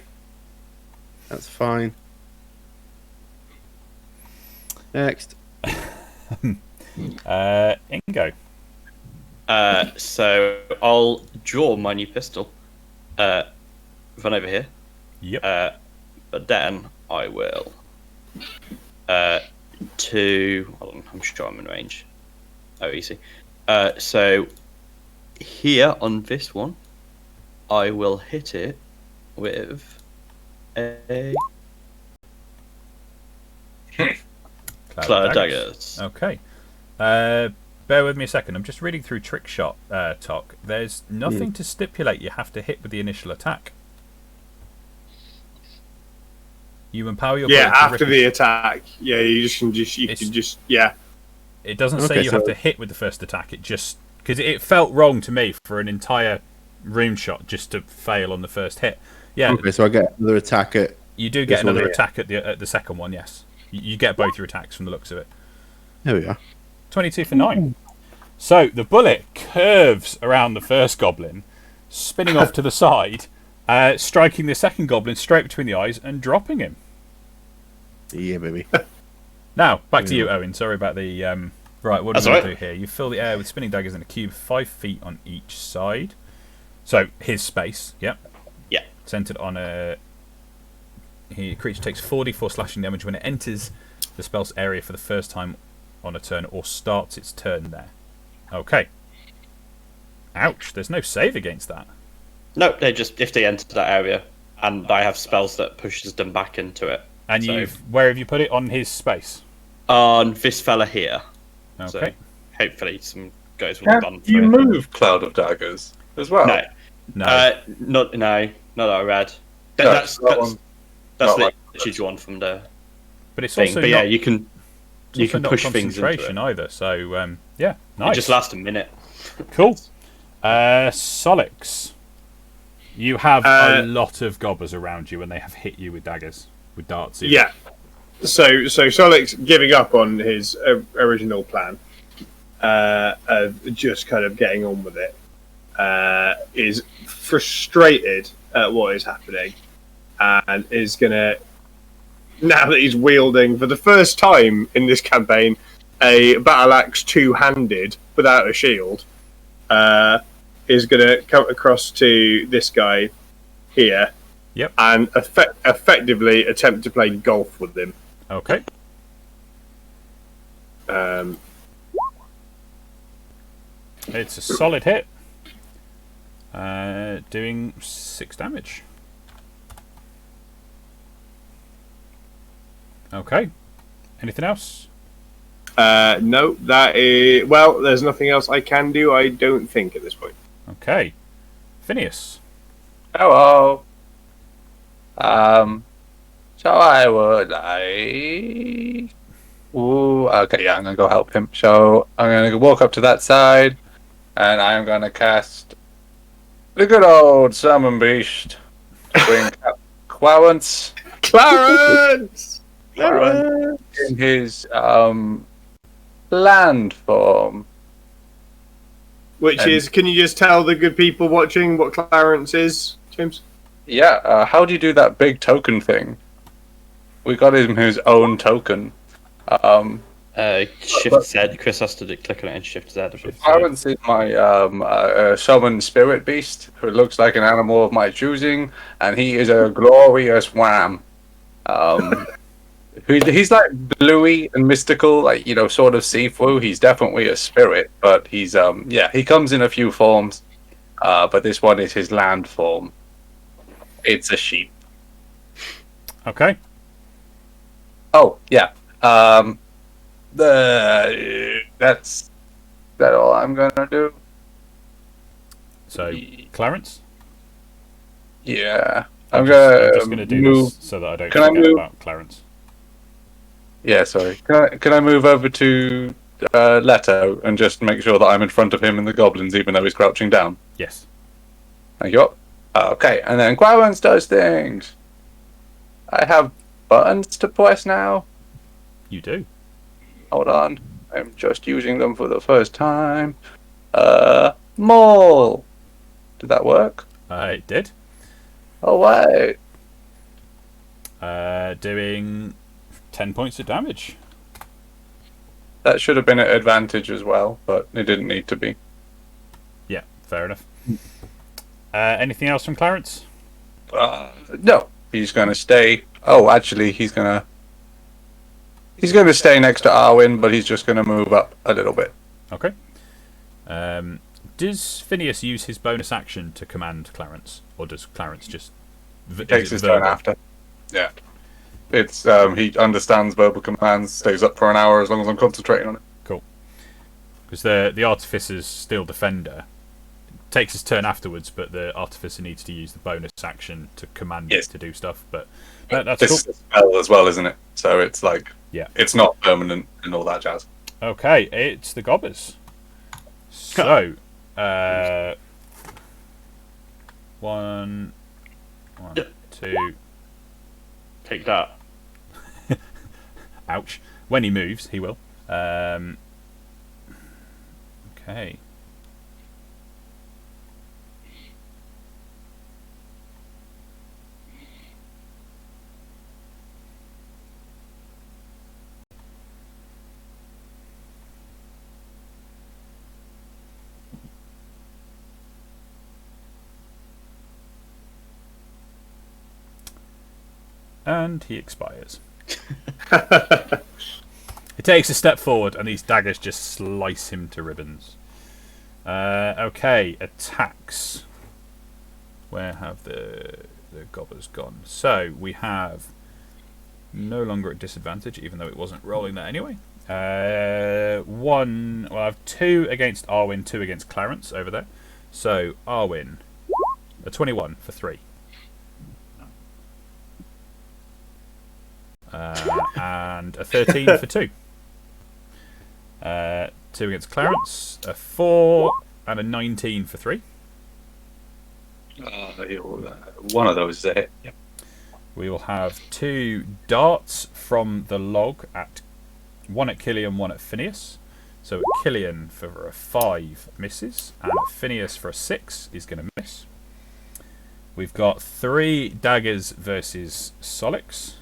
That's fine. Next. Ingo. so I'll draw my new pistol. Run over here. Yep. But then I will. Hold on, I'm sure I'm in range. Oh, easy. So here on this one, I will hit it with a Cloud of Daggers. Okay. Bear with me a second. I'm just reading through trick shot talk. There's nothing to stipulate you have to hit with the initial attack. You empower your Yeah, blade to after the attack. Yeah, you can just yeah. It doesn't say Okay, you have so- to hit with the first attack. It just because it felt wrong to me for an entire rune shot just to fail on the first hit. Yeah, Okay, so I get another attack at... you do get this one another here. attack at the second one. Yes, you get both your attacks from the looks of it. There we are. 22 for 9. So the bullet curves around the first goblin, spinning off to the side, striking the second goblin straight between the eyes and dropping him. Yeah, baby. Now, back to you, Owen. Sorry about the... right, what do That's we all do here? You fill the air with spinning daggers in a cube 5 feet on each side. So, his space, yep. Yeah. Centered on a... creature takes 4d4 slashing damage when it enters the spell's area for the first time on a turn or starts its turn there. Okay. Ouch, there's no save against that. No, they just if they enter that area, and I have spells that pushes them back into it. And So- where have you put it? On his space? On this fella here. Okay. So hopefully some guys will Can run you through it. move Cloud of Daggers as well? No, No. not that I read. No, That's that one- not like literally drawn from the but it's thing. also But not, yeah, you can it's you also can not push things into concentration it. either. So, yeah, It nice. just lasts a minute. Cool. Solix, you have a lot of gobbers around you, and they have hit you with daggers, with darts. Even. Yeah. So Solix giving up on his original plan, of just kind of getting on with it, is frustrated at what is happening, and is gonna, now that he's wielding for the first time in this campaign a battle axe two-handed without a shield, is gonna come across to this guy here. Yep. And effectively attempt to play golf with him. Okay. It's a solid hit. Doing 6 damage. Okay. Anything else? No, that is... Well, there's nothing else I can do, I don't think, at this point. Okay. Phineas. Hello. So I would like. Ooh, okay, yeah, I'm gonna go help him. So I'm gonna walk up to that side, and I'm gonna cast the good old summon beast. Bring Clarence. Clarence! In his land form. Which is, can you just tell the good people watching what Clarence is, James? Yeah, how do you do that big token thing? We got him his own token. Shift Z. Chris has to click on it and Shift Z. Clarence is my summon spirit beast, who looks like an animal of my choosing, and he is a glorious wham. He's like bluey and mystical, like, you know, sort of see-through. He's definitely a spirit, but he's he comes in a few forms. But this one is his land form. It's a sheep. Okay. Oh yeah. That's all I'm gonna do. So Clarence. Yeah, I'm gonna just gonna do move. this so that I don't Can I forget move? about Clarence. Yeah, sorry. Can I move over to Leto and just make sure that I'm in front of him and the goblins, even though he's crouching down? Yes. Thank you. Okay, and then Clarence does things. I have buttons to press now. You do. Hold on. I'm just using them for the first time. Maul. Did that work? It did. Oh, wait. Doing 10 points of damage. That should have been an advantage as well, but it didn't need to be. Yeah, fair enough. Anything else from Clarence? No. He's going to stay. Oh, actually, he's going to stay next to Arwen, but he's just going to move up a little bit. Okay. Does Phineas use his bonus action to command Clarence, or does Clarence just Takes his turn after? Yeah. It's he understands verbal commands, stays up for an hour as long as I'm concentrating on it. Cool. Because the Artificer's still Defender. Takes his turn afterwards, but the Artificer needs to use the bonus action to command it to do stuff. But that's this cool. is a spell as well, isn't it? So it's like, yeah, it's not permanent and all that jazz. Okay, it's the Gobbers. So, one, two. Take that. Ouch. When he moves, he will. Okay. And he expires. He takes a step forward, and these daggers just slice him to ribbons. Okay, attacks. Where have the gobbers gone? So we have no longer at disadvantage, even though it wasn't rolling that anyway. One. Well, I have 2 against Arwen, 2 against Clarence over there. So Arwen, a 21 for 3. And a 13 for 2. 2 against Clarence, a 4 and a 19 for 3. One of those is a hit. Yep. We will have 2 darts from the log, one at Killian, one at Phineas. So at Killian for a 5 misses, and at Phineas for a 6 is going to miss. We've got 3 daggers versus Solix.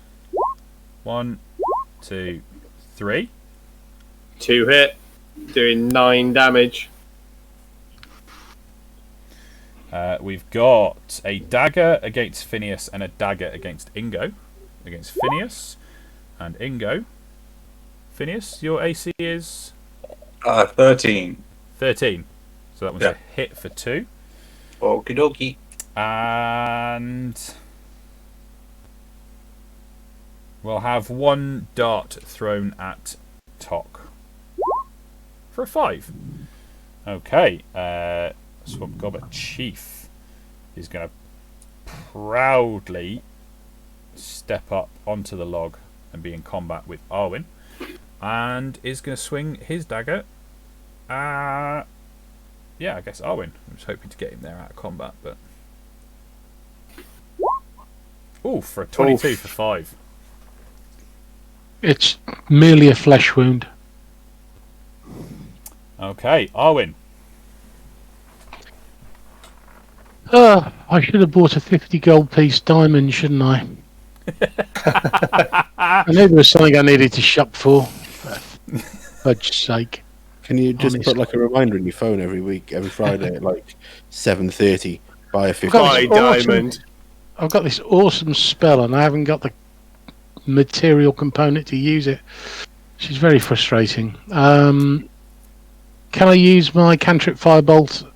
1, 2, 3. 2 hit, doing 9 damage. We've got a dagger against Phineas and a dagger against Ingo. Against Phineas and Ingo. Phineas, your AC is 13. 13. So that one's Yeah. a hit for 2. Okie dokie. And we'll have 1 dart thrown at Tok for a 5. Okay, Swamp Gobber Chief is going to proudly step up onto the log and be in combat with Arwen, and is going to swing his dagger. Yeah, I guess Arwen. I was hoping to get him there out of combat, but for a 22 for 5. It's merely a flesh wound. Okay, Arwen. I should have bought a 50 gold piece diamond, shouldn't I? I knew there was something I needed to shop for. For fudge's sake. Can you just Honestly. put like a reminder in your phone every week, every Friday at like 7:30? Buy a 50. Got this Buy awesome- diamond. I've got this awesome spell and I haven't got the material component to use it. Which is very frustrating. Can I use my cantrip firebolt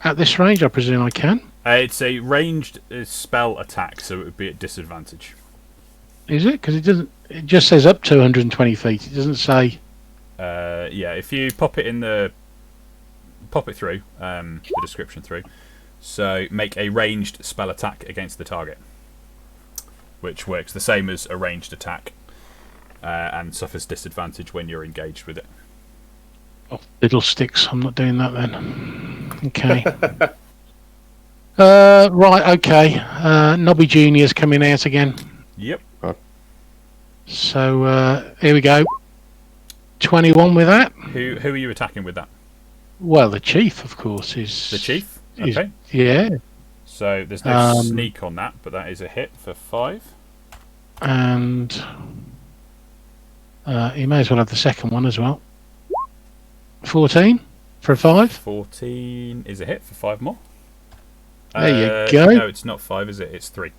at this range? I presume I can. It's a ranged spell attack, so it would be at disadvantage. Is it? Because it doesn't. It just says up to 120 feet. It doesn't say. Yeah, if you pop it through the description through. So make a ranged spell attack against the target, which works the same as a ranged attack, and suffers disadvantage when you're engaged with it. Oh, fiddlesticks. I'm not doing that then. Okay. Right. Okay. Nobby Junior's coming out again. Yep. So here we go. 21 with that. Who are you attacking with that? Well, the chief, of course, is The chief. is- Okay. Yeah, So there's no Um, sneak on that, but that is a hit for 5. and he may as well have the second one as well. 14 for a 5. 14 is a hit for 5 more. There you go. No, it's not 5, is it? It's 3.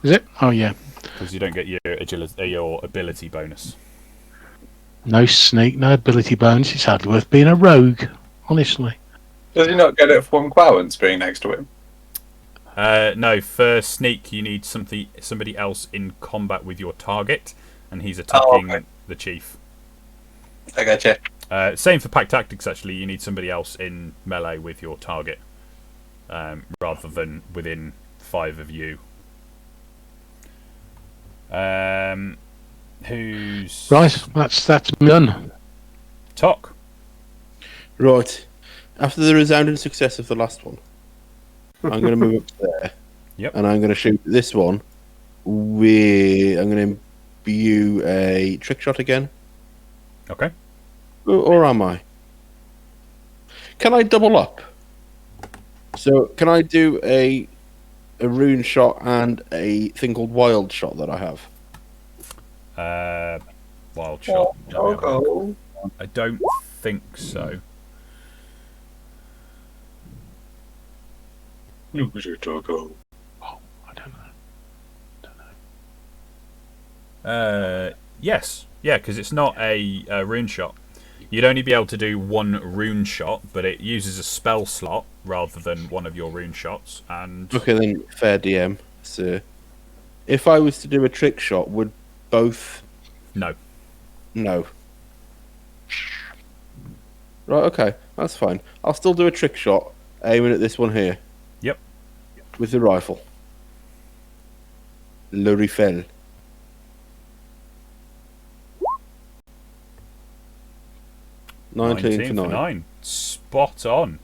Is it? Oh yeah. Because you don't get your your ability bonus. No sneak, no ability bonus. It's hardly worth being a rogue, honestly. Does he not get it from Quowens being next to him? No, for sneak you need somebody else in combat with your target, and he's attacking okay. the chief. I gotcha. Same for pack tactics. Actually, you need somebody else in melee with your target, rather than within 5 of you. Who's Right, that's done. Tok? Right. After the resounding success of the last one, I'm going to move up there. Yep. And I'm going to shoot this one with. I'm going to imbue a trick shot again. Okay. Or am I? Can I double up? So, can I do a rune shot and a thing called wild shot that I have? Wild shot. Oh, I don't think so. Who's your doggo? I don't know. Yes. Yeah, because it's not a rune shot. You'd only be able to do 1 rune shot, but it uses a spell slot rather than one of your rune shots. And Okay, then fair DM. So, if I was to do a trick shot, would both? no. No. Right. Okay, that's fine. I'll still do a trick shot, aiming at this one here. Yep. With the rifle. Le rifle. Nineteen for 9. Spot on.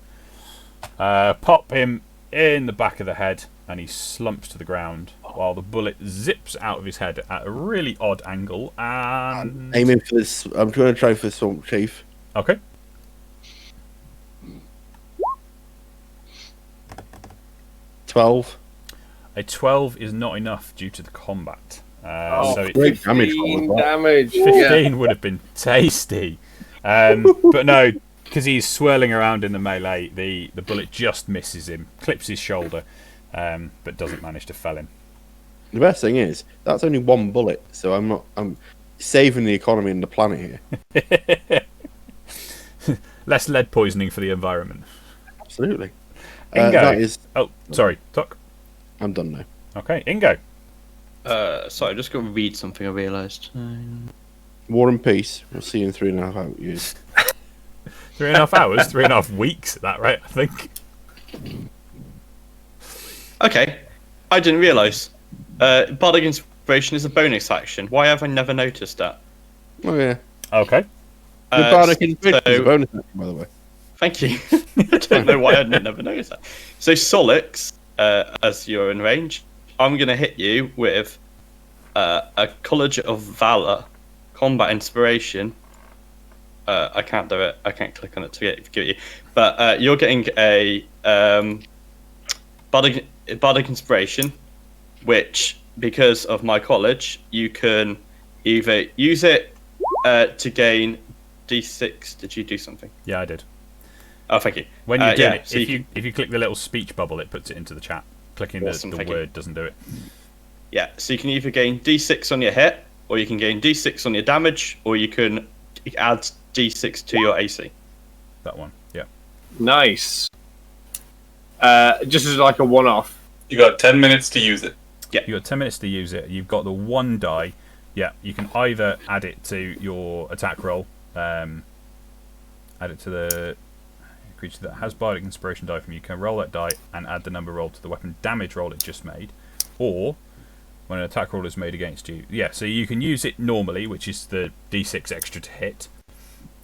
Pop him in the back of the head, and he slumps to the ground while the bullet zips out of his head at a really odd angle. And Aiming for this. I'm going to try for Swamp Chief. okay. 12. A 12 is not enough due to the combat. So it, Great damage. 15 damage. 15 would have been tasty. But no, because he's swirling around in the melee, the bullet just misses him, clips his shoulder, but doesn't manage to fell him. The best thing is, that's only 1 bullet, so I'm saving the economy and the planet here. less lead poisoning for the environment. Absolutely. Ingo. That is. Oh, sorry, Tuck. I'm done now. Okay, Ingo. Sorry, I just got to read something I realised. War and Peace. We'll see you in 3.5 years. 3.5 hours, 3.5 weeks. At that right? I think. Okay, I didn't realise. Bardic Inspiration is a bonus action. Why have I never noticed that? Oh yeah. Okay. The Bardic Inspiration is a bonus action, by the way. Thank you. I don't know why I'd never noticed that. So Solix, as you're in range, I'm going to hit you with a College of Valor, Combat Inspiration. I can't do it. I can't click on it to give it you. But you're getting a Bardic Inspiration, which, because of my college, you can either use it to gain D6. Did you do something? Yeah, I did. Oh, thank you. When you're doing yeah, it, so if you click the little speech bubble, it puts it into the chat. Clicking Awesome, the thank you. word doesn't do it. Yeah, so you can either gain D6 on your hit, or you can gain D6 on your damage, or you can add D6 to your AC. That one, yeah. Nice. Just as like a one-off. You got 10 minutes to use it. You've got 10 minutes to use it. You've got the one die. Yeah, you can either add it to your attack roll, add it to the creature that has Bardic Inspiration die from you. Can roll that die and add the number rolled to the weapon damage roll it just made, or when an attack roll is made against you. Yeah, so you can use it normally, which is the D6 extra to hit,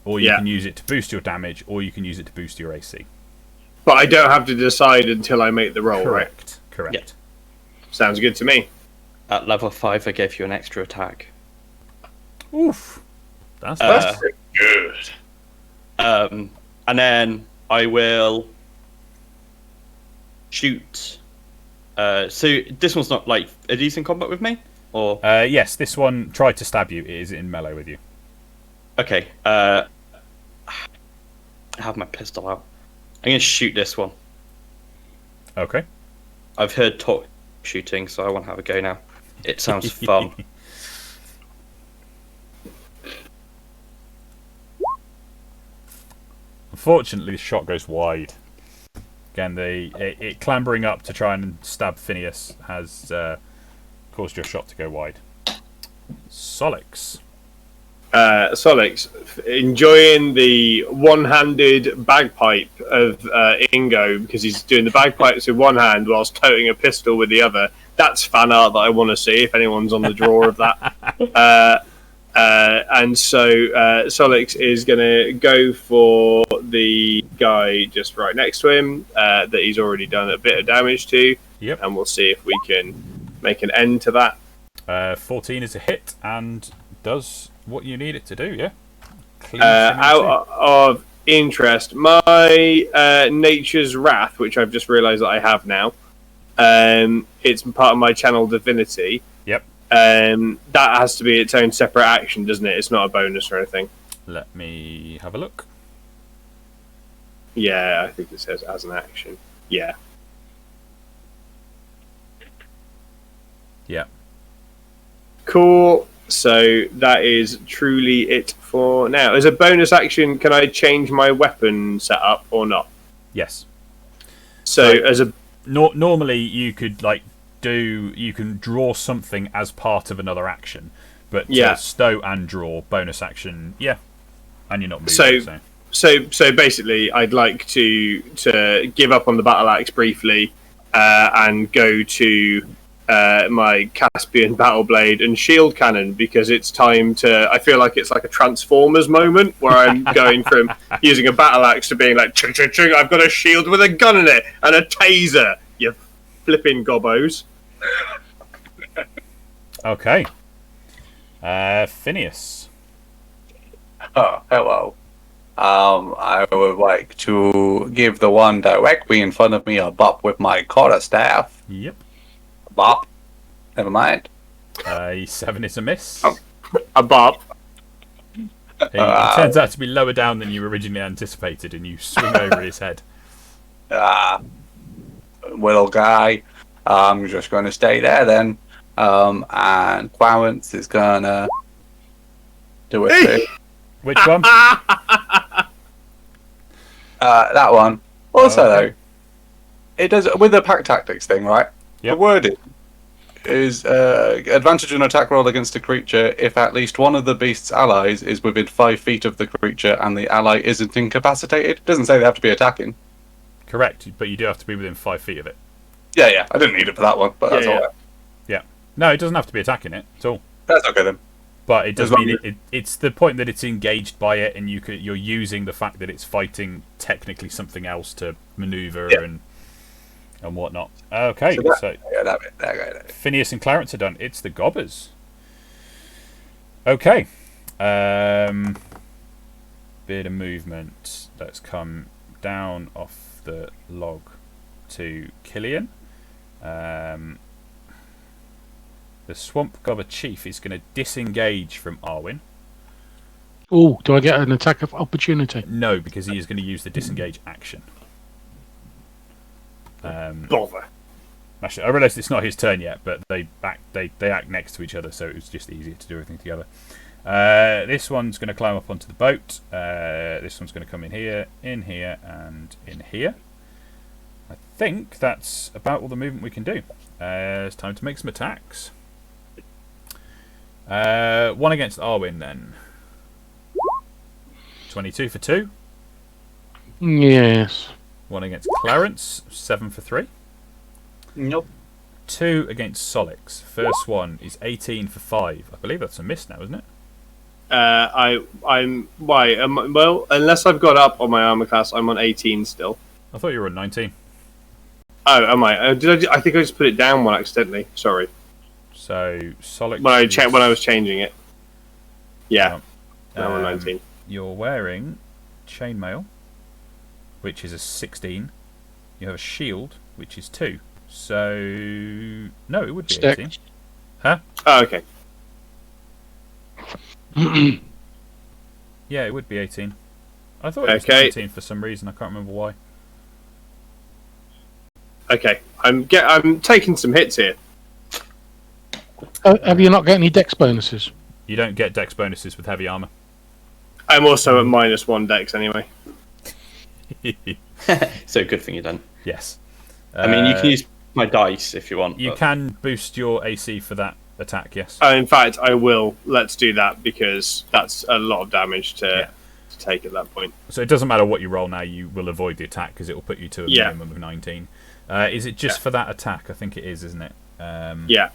or you can use it to boost your damage, or you can use it to boost your AC. But I don't have to decide until I make the roll, right? Correct. Yeah. Sounds good to me. At level 5, I gave you an extra attack. Oof. That's Pretty good. And then I will shoot. So this one's not like a decent combat with me, or yes, this one tried to stab you. It is in melee with you. okay. I have my pistol out. I'm gonna shoot this one. Okay. I've heard talk shooting, so I want to have a go now. It sounds fun. Unfortunately, the shot goes wide. Again, it clambering up to try and stab Phineas has caused your shot to go wide. Solix. Solix, enjoying the one-handed bagpipe of Ingo, because he's doing the bagpipes with one hand whilst toting a pistol with the other. That's fan art that I want to see, if anyone's on the draw of that. And so Solix is going to go for the guy just right next to him that he's already done a bit of damage to. Yep. And we'll see if we can make an end to that. 14 is a hit and does what you need it to do, yeah? Out of interest, my Nature's Wrath, which I've just realised that I have now, it's part of my channel divinity. Yep. That has to be its own separate action, doesn't it? It's not a bonus or anything. Let me have a look. Yeah, I think it says as an action. Yeah. Yeah. Cool. So that is truly it for now. As a bonus action, can I change my weapon setup or not? Yes. So as a normally you could you can draw something as part of another action, but stow and draw bonus action, and you're not moving. So basically, I'd like to give up on the battle axe briefly and go to my Caspian battle blade and shield cannon, because it's time to. I feel like it's like a Transformers moment where I'm going from using a battle axe to being like, chung, chung, chung, I've got a shield with a gun in it and a taser. You flipping gobbos. Okay. Phineas. Oh, hello. I would like to give the one directly in front of me a bop with my quarterstaff. Yep. Bop. Never mind. 7 is a miss. A bop. He turns out to be lower down than you originally anticipated, and you swing over his head. Little guy. I'm just going to stay there then. And Clarence is going to do it too. Which one? That one. Also, Okay. though, it does with the pack tactics thing, right? Yep. The wording is advantage on attack roll against a creature if at least one of the beast's allies is within 5 feet of the creature and the ally isn't incapacitated. It doesn't say they have to be attacking. Correct, but you do have to be within 5 feet of it. Yeah. I didn't need it for that one, but that's all right. Yeah. No, it doesn't have to be attacking it at all. That's okay then. But it does As long mean it's the point that it's engaged by it, and you're using the fact that it's fighting technically something else to maneuver and whatnot. Okay, so That Phineas and Clarence are done. It's the Gobbers. Okay. Bit of movement. Let's come down off the log to Killian. The Swamp Gobber Chief is going to disengage from Arwen. Oh, do I get an attack of opportunity? No, because he is going to use the disengage action. Bother. Actually, I realise it's not his turn yet, but they act next to each other, so it was just easier to do everything together. This one's going to climb up onto the boat. This one's going to come in here, and in here. I think that's about all the movement we can do. It's time to make some attacks. One against Arwen, then. 22 for 2. Yes. One against Clarence, 7 for 3. Nope. 2 against Solix. First one is 18 for 5. I believe that's a miss now, isn't it? I'm why? Well, unless I've got up on my armor class, I'm on 18 still. I thought you were on 19. Oh, am I? I think I just put it down one accidentally. Sorry. So Solix. When I was changing it. Yeah. I'm on 19. You're wearing chainmail, which is a 16. You have a shield, which is 2. So no, it would be 18. Huh? Oh, okay. Yeah, it would be 18. I thought it was Okay. 19 for some reason. I can't remember why. Okay. I'm taking some hits here. Have you not got any dex bonuses? You don't get dex bonuses with heavy armor. I'm also at -1 dex anyway. So good thing you done. Yes. I mean, you can use my dice if you want. You but- can boost your AC for that attack. Yes. In fact, I will. Let's do that because that's a lot of damage to take at that point. So it doesn't matter what you roll now. You will avoid the attack because it will put you to a Yeah. minimum of 19. Is it just for that attack? I think it is, isn't it? Yeah.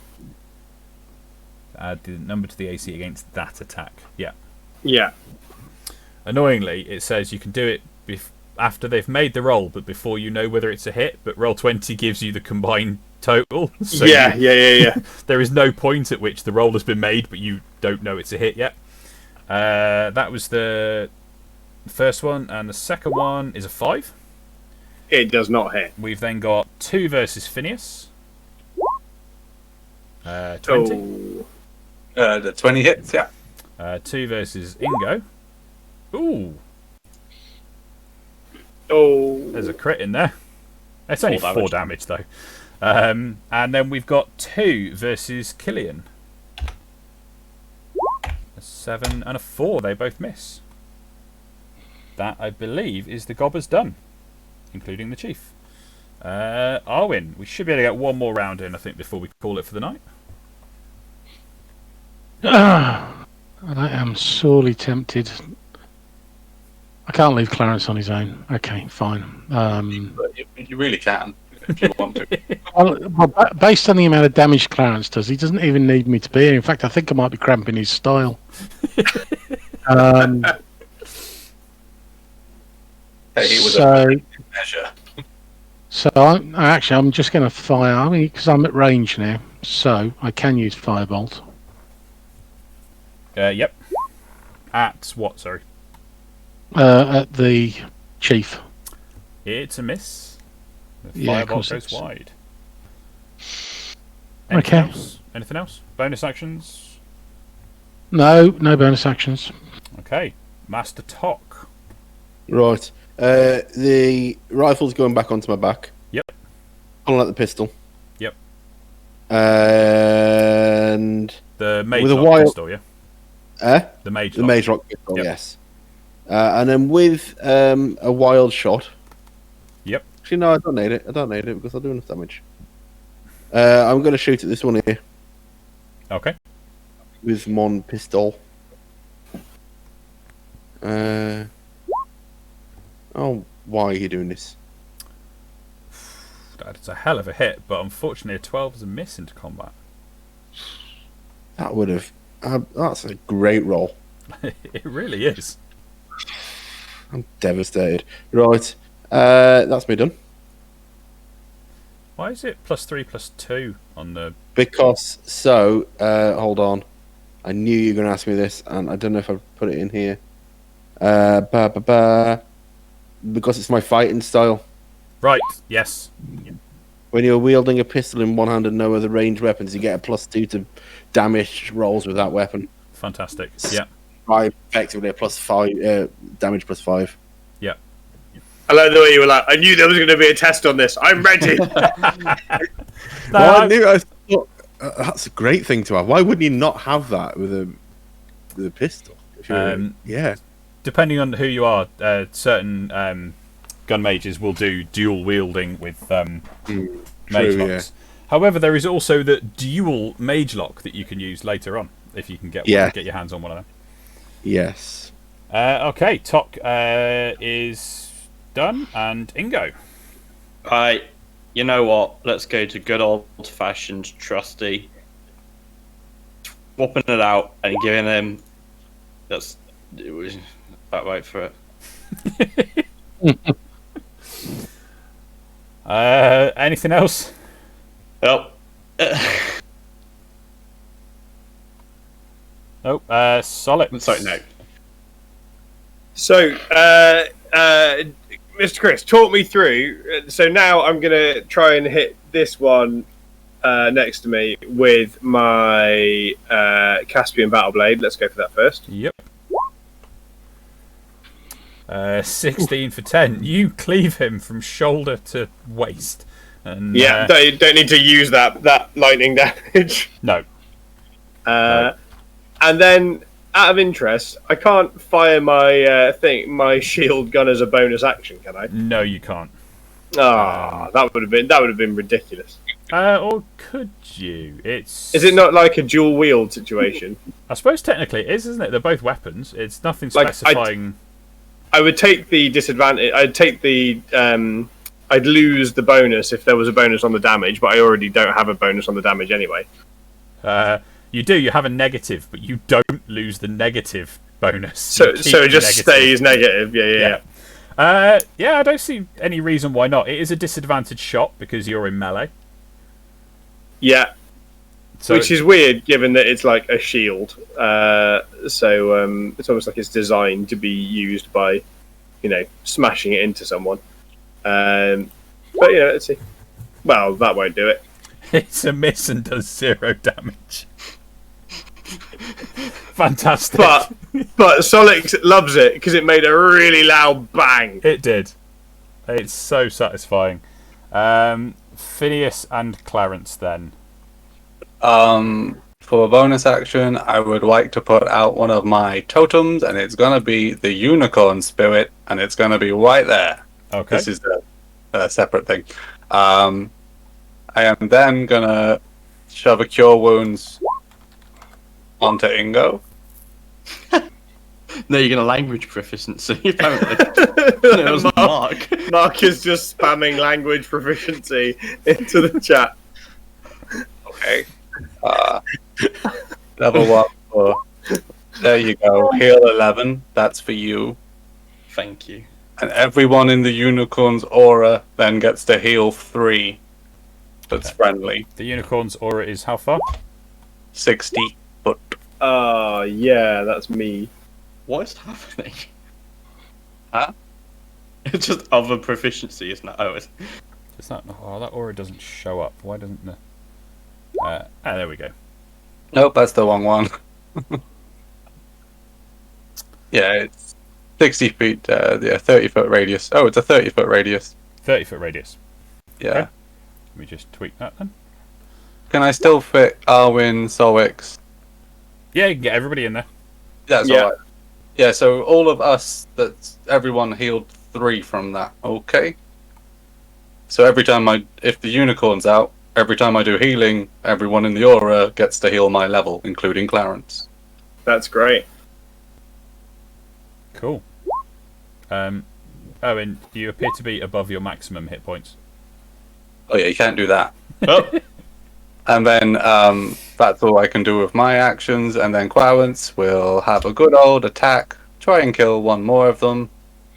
Add the number to the AC against that attack. Yeah. Yeah. Annoyingly, it says you can do it after they've made the roll, but before you know whether it's a hit. But roll 20 gives you the combined total. So Yeah. there is no point at which the roll has been made, but you don't know it's a hit yet. That was the first one, and the second one is a 5. It does not hit. We've then got 2 versus Phineas. 20. Oh. The 20 hits, yeah. 2 versus Ingo. Ooh, Oh. there's a crit in there. It's only 4 damage. damage though. And then we've got 2 versus Killian. A 7 and a 4. They both miss. That, I believe, is the Gobbers done, including the Chief. Arwen, we should be able to get one more round in, I think, before we call it for the night. I am sorely tempted. I can't leave Clarence on his own. Okay, fine. But you really can if you want to. Well, based on the amount of damage Clarence does, he doesn't even need me to be here. In fact, I think I might be cramping his style. Hey, it was So, a measure. so I'm just going to fire. I mean, because I'm at range now, so I can use Firebolt. Yep. At what, sorry? At the Chief. It's a miss. The Yeah, of fireball course goes it's- wide. Okay. Else? Anything else? Bonus actions? No bonus actions. Okay. Master Tok. Right. The rifle's going back onto my back. Yep. Pulling out the pistol. Yep. And The Mage With a Lock wire- pistol, yeah? The Mage the Lock. Mage Rock pistol, Yep. yes. And then with a wild shot. Yep. Actually, no, I don't need it. Because I'll do enough damage. I'm going to shoot at this one here. Okay. With mon pistol. Oh, why are you doing this? That's a hell of a hit, but unfortunately a 12 is a miss into combat. That would have... that's a great roll. It really is. I'm devastated. Right. That's me done. Why is it +3/+2 on the... Because, hold on. I knew you were going to ask me this, and I don't know if I put it in here. Because it's my fighting style. Right, yes. When you're wielding a pistol in one hand and no other ranged weapons, you get a +2 to damage rolls with that weapon. Fantastic, yeah. Effectively a +5, damage +5. Yeah. I like the way you were like, I knew there was going to be a test on this. I'm ready. I thought, that's a great thing to have. Why wouldn't you not have that with a pistol? Yeah. Depending on who you are, certain gun mages will do dual wielding with mage locks. However, there is also the dual mage lock that you can use later on if you can get your hands on one of them. Yes. Okay, Tok is done, and Ingo. Right, you know what? Let's go to good old-fashioned trusty. Swapping it out and giving him... It was about right for it. Anything else? Oh. Solid. Sorry, no. So, Mr. Chris, talk me through. So now I'm going to try and hit this one next to me with my Caspian Battle Blade. Let's go for that first. Yep. 16 for 10. You cleave him from shoulder to waist. And, don't need to use that lightning damage. No. And then, out of interest, I can't fire my shield gun as a bonus action, can I? No, you can't. That would have been ridiculous. Or could you? Is it not like a dual wield situation? I suppose technically it is, isn't it? They're both weapons. It's nothing specifying. I would take the disadvantage. I'd lose the bonus if there was a bonus on the damage, but I already don't have a bonus on the damage anyway. You do. You have a negative, but you don't lose the negative bonus. So it just stays negative. Yeah. I don't see any reason why not. It is a disadvantaged shot because you're in melee. Yeah. Which is weird, given that it's like a shield. It's almost like it's designed to be used by, smashing it into someone. But let's see. Well, that won't do it. It's a miss and does 0 damage. Fantastic. But Solix loves it because it made a really loud bang. It did. It's so satisfying. Phineas and Clarence then. For a bonus action, I would like to put out one of my totems, and it's going to be the unicorn spirit, and it's going to be right there. Okay. This is a separate thing. I am then going to shove a Cure Wounds onto Ingo. No, you're going to language proficiency, apparently. No, it was Mark. Mark is just spamming language proficiency into the chat. Okay. Level 1 for... There you go. Heal 11. That's for you. Thank you. And everyone in the unicorn's aura then gets to heal 3. That's friendly. The unicorn's aura is how far? 60 foot. Yeah, that's me. What is happening? Huh? It's just other proficiency, isn't it? Oh, It's not. Oh, that aura doesn't show up. Why doesn't the... there we go. Nope, that's the wrong one. Yeah, it's 60 feet, 30-foot radius. Oh, it's a 30-foot radius. 30-foot radius. Yeah. Okay. Let me just tweak that then. Can I still fit Arwin, Solix? Yeah, you can get everybody in there. That's Yeah. alright. Yeah, so all of us, everyone healed 3 from that. Okay. So every time if the unicorn's out, every time I do healing, everyone in the aura gets to heal my level, including Clarence. That's great. Cool. Owen, you appear to be above your maximum hit points. Oh yeah, you can't do that. Oh, And then that's all I can do with my actions. And then Clarence will have a good old attack, try and kill one more of them.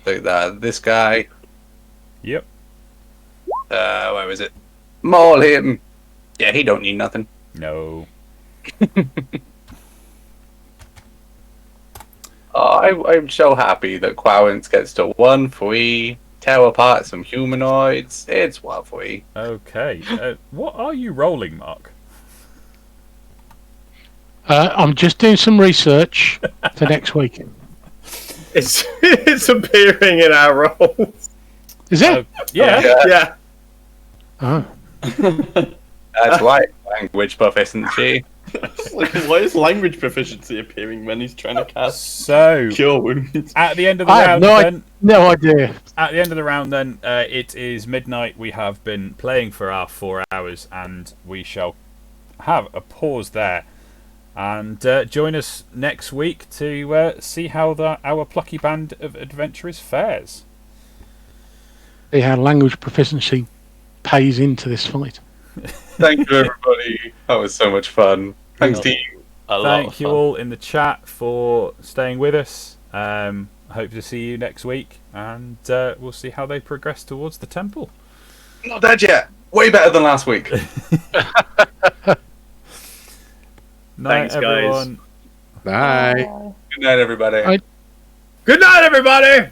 This guy. Yep. Where is it? Maul him. Yeah, he don't need nothing. No. Oh, I'm so happy that Clarence gets to 1-3, tear apart some humanoids. It's lovely. Okay. What are you rolling, Mark? I'm just doing some research for next week. It's appearing in our roles. Is it? Yeah. Yeah. Oh. That's right. Language proficiency. why is language proficiency appearing when he's trying to cast So, Cure Wounds? at the end of the I round, have then. no idea. At the end of the round, then, it is midnight. We have been playing for our 4 hours, and we shall have a pause there. And join us next week to see how our plucky band of adventurers fares. See how language proficiency pays into this fight. Thank you, everybody. That was so much fun. Thanks, team. A lot of Thank you fun. all in the chat for staying with us. Hope to see you next week, and we'll see how they progress towards the temple. Not dead yet. Way better than last week. Night, Thanks, guys. everyone. Bye. Good night, everybody. Bye. Good night, everybody.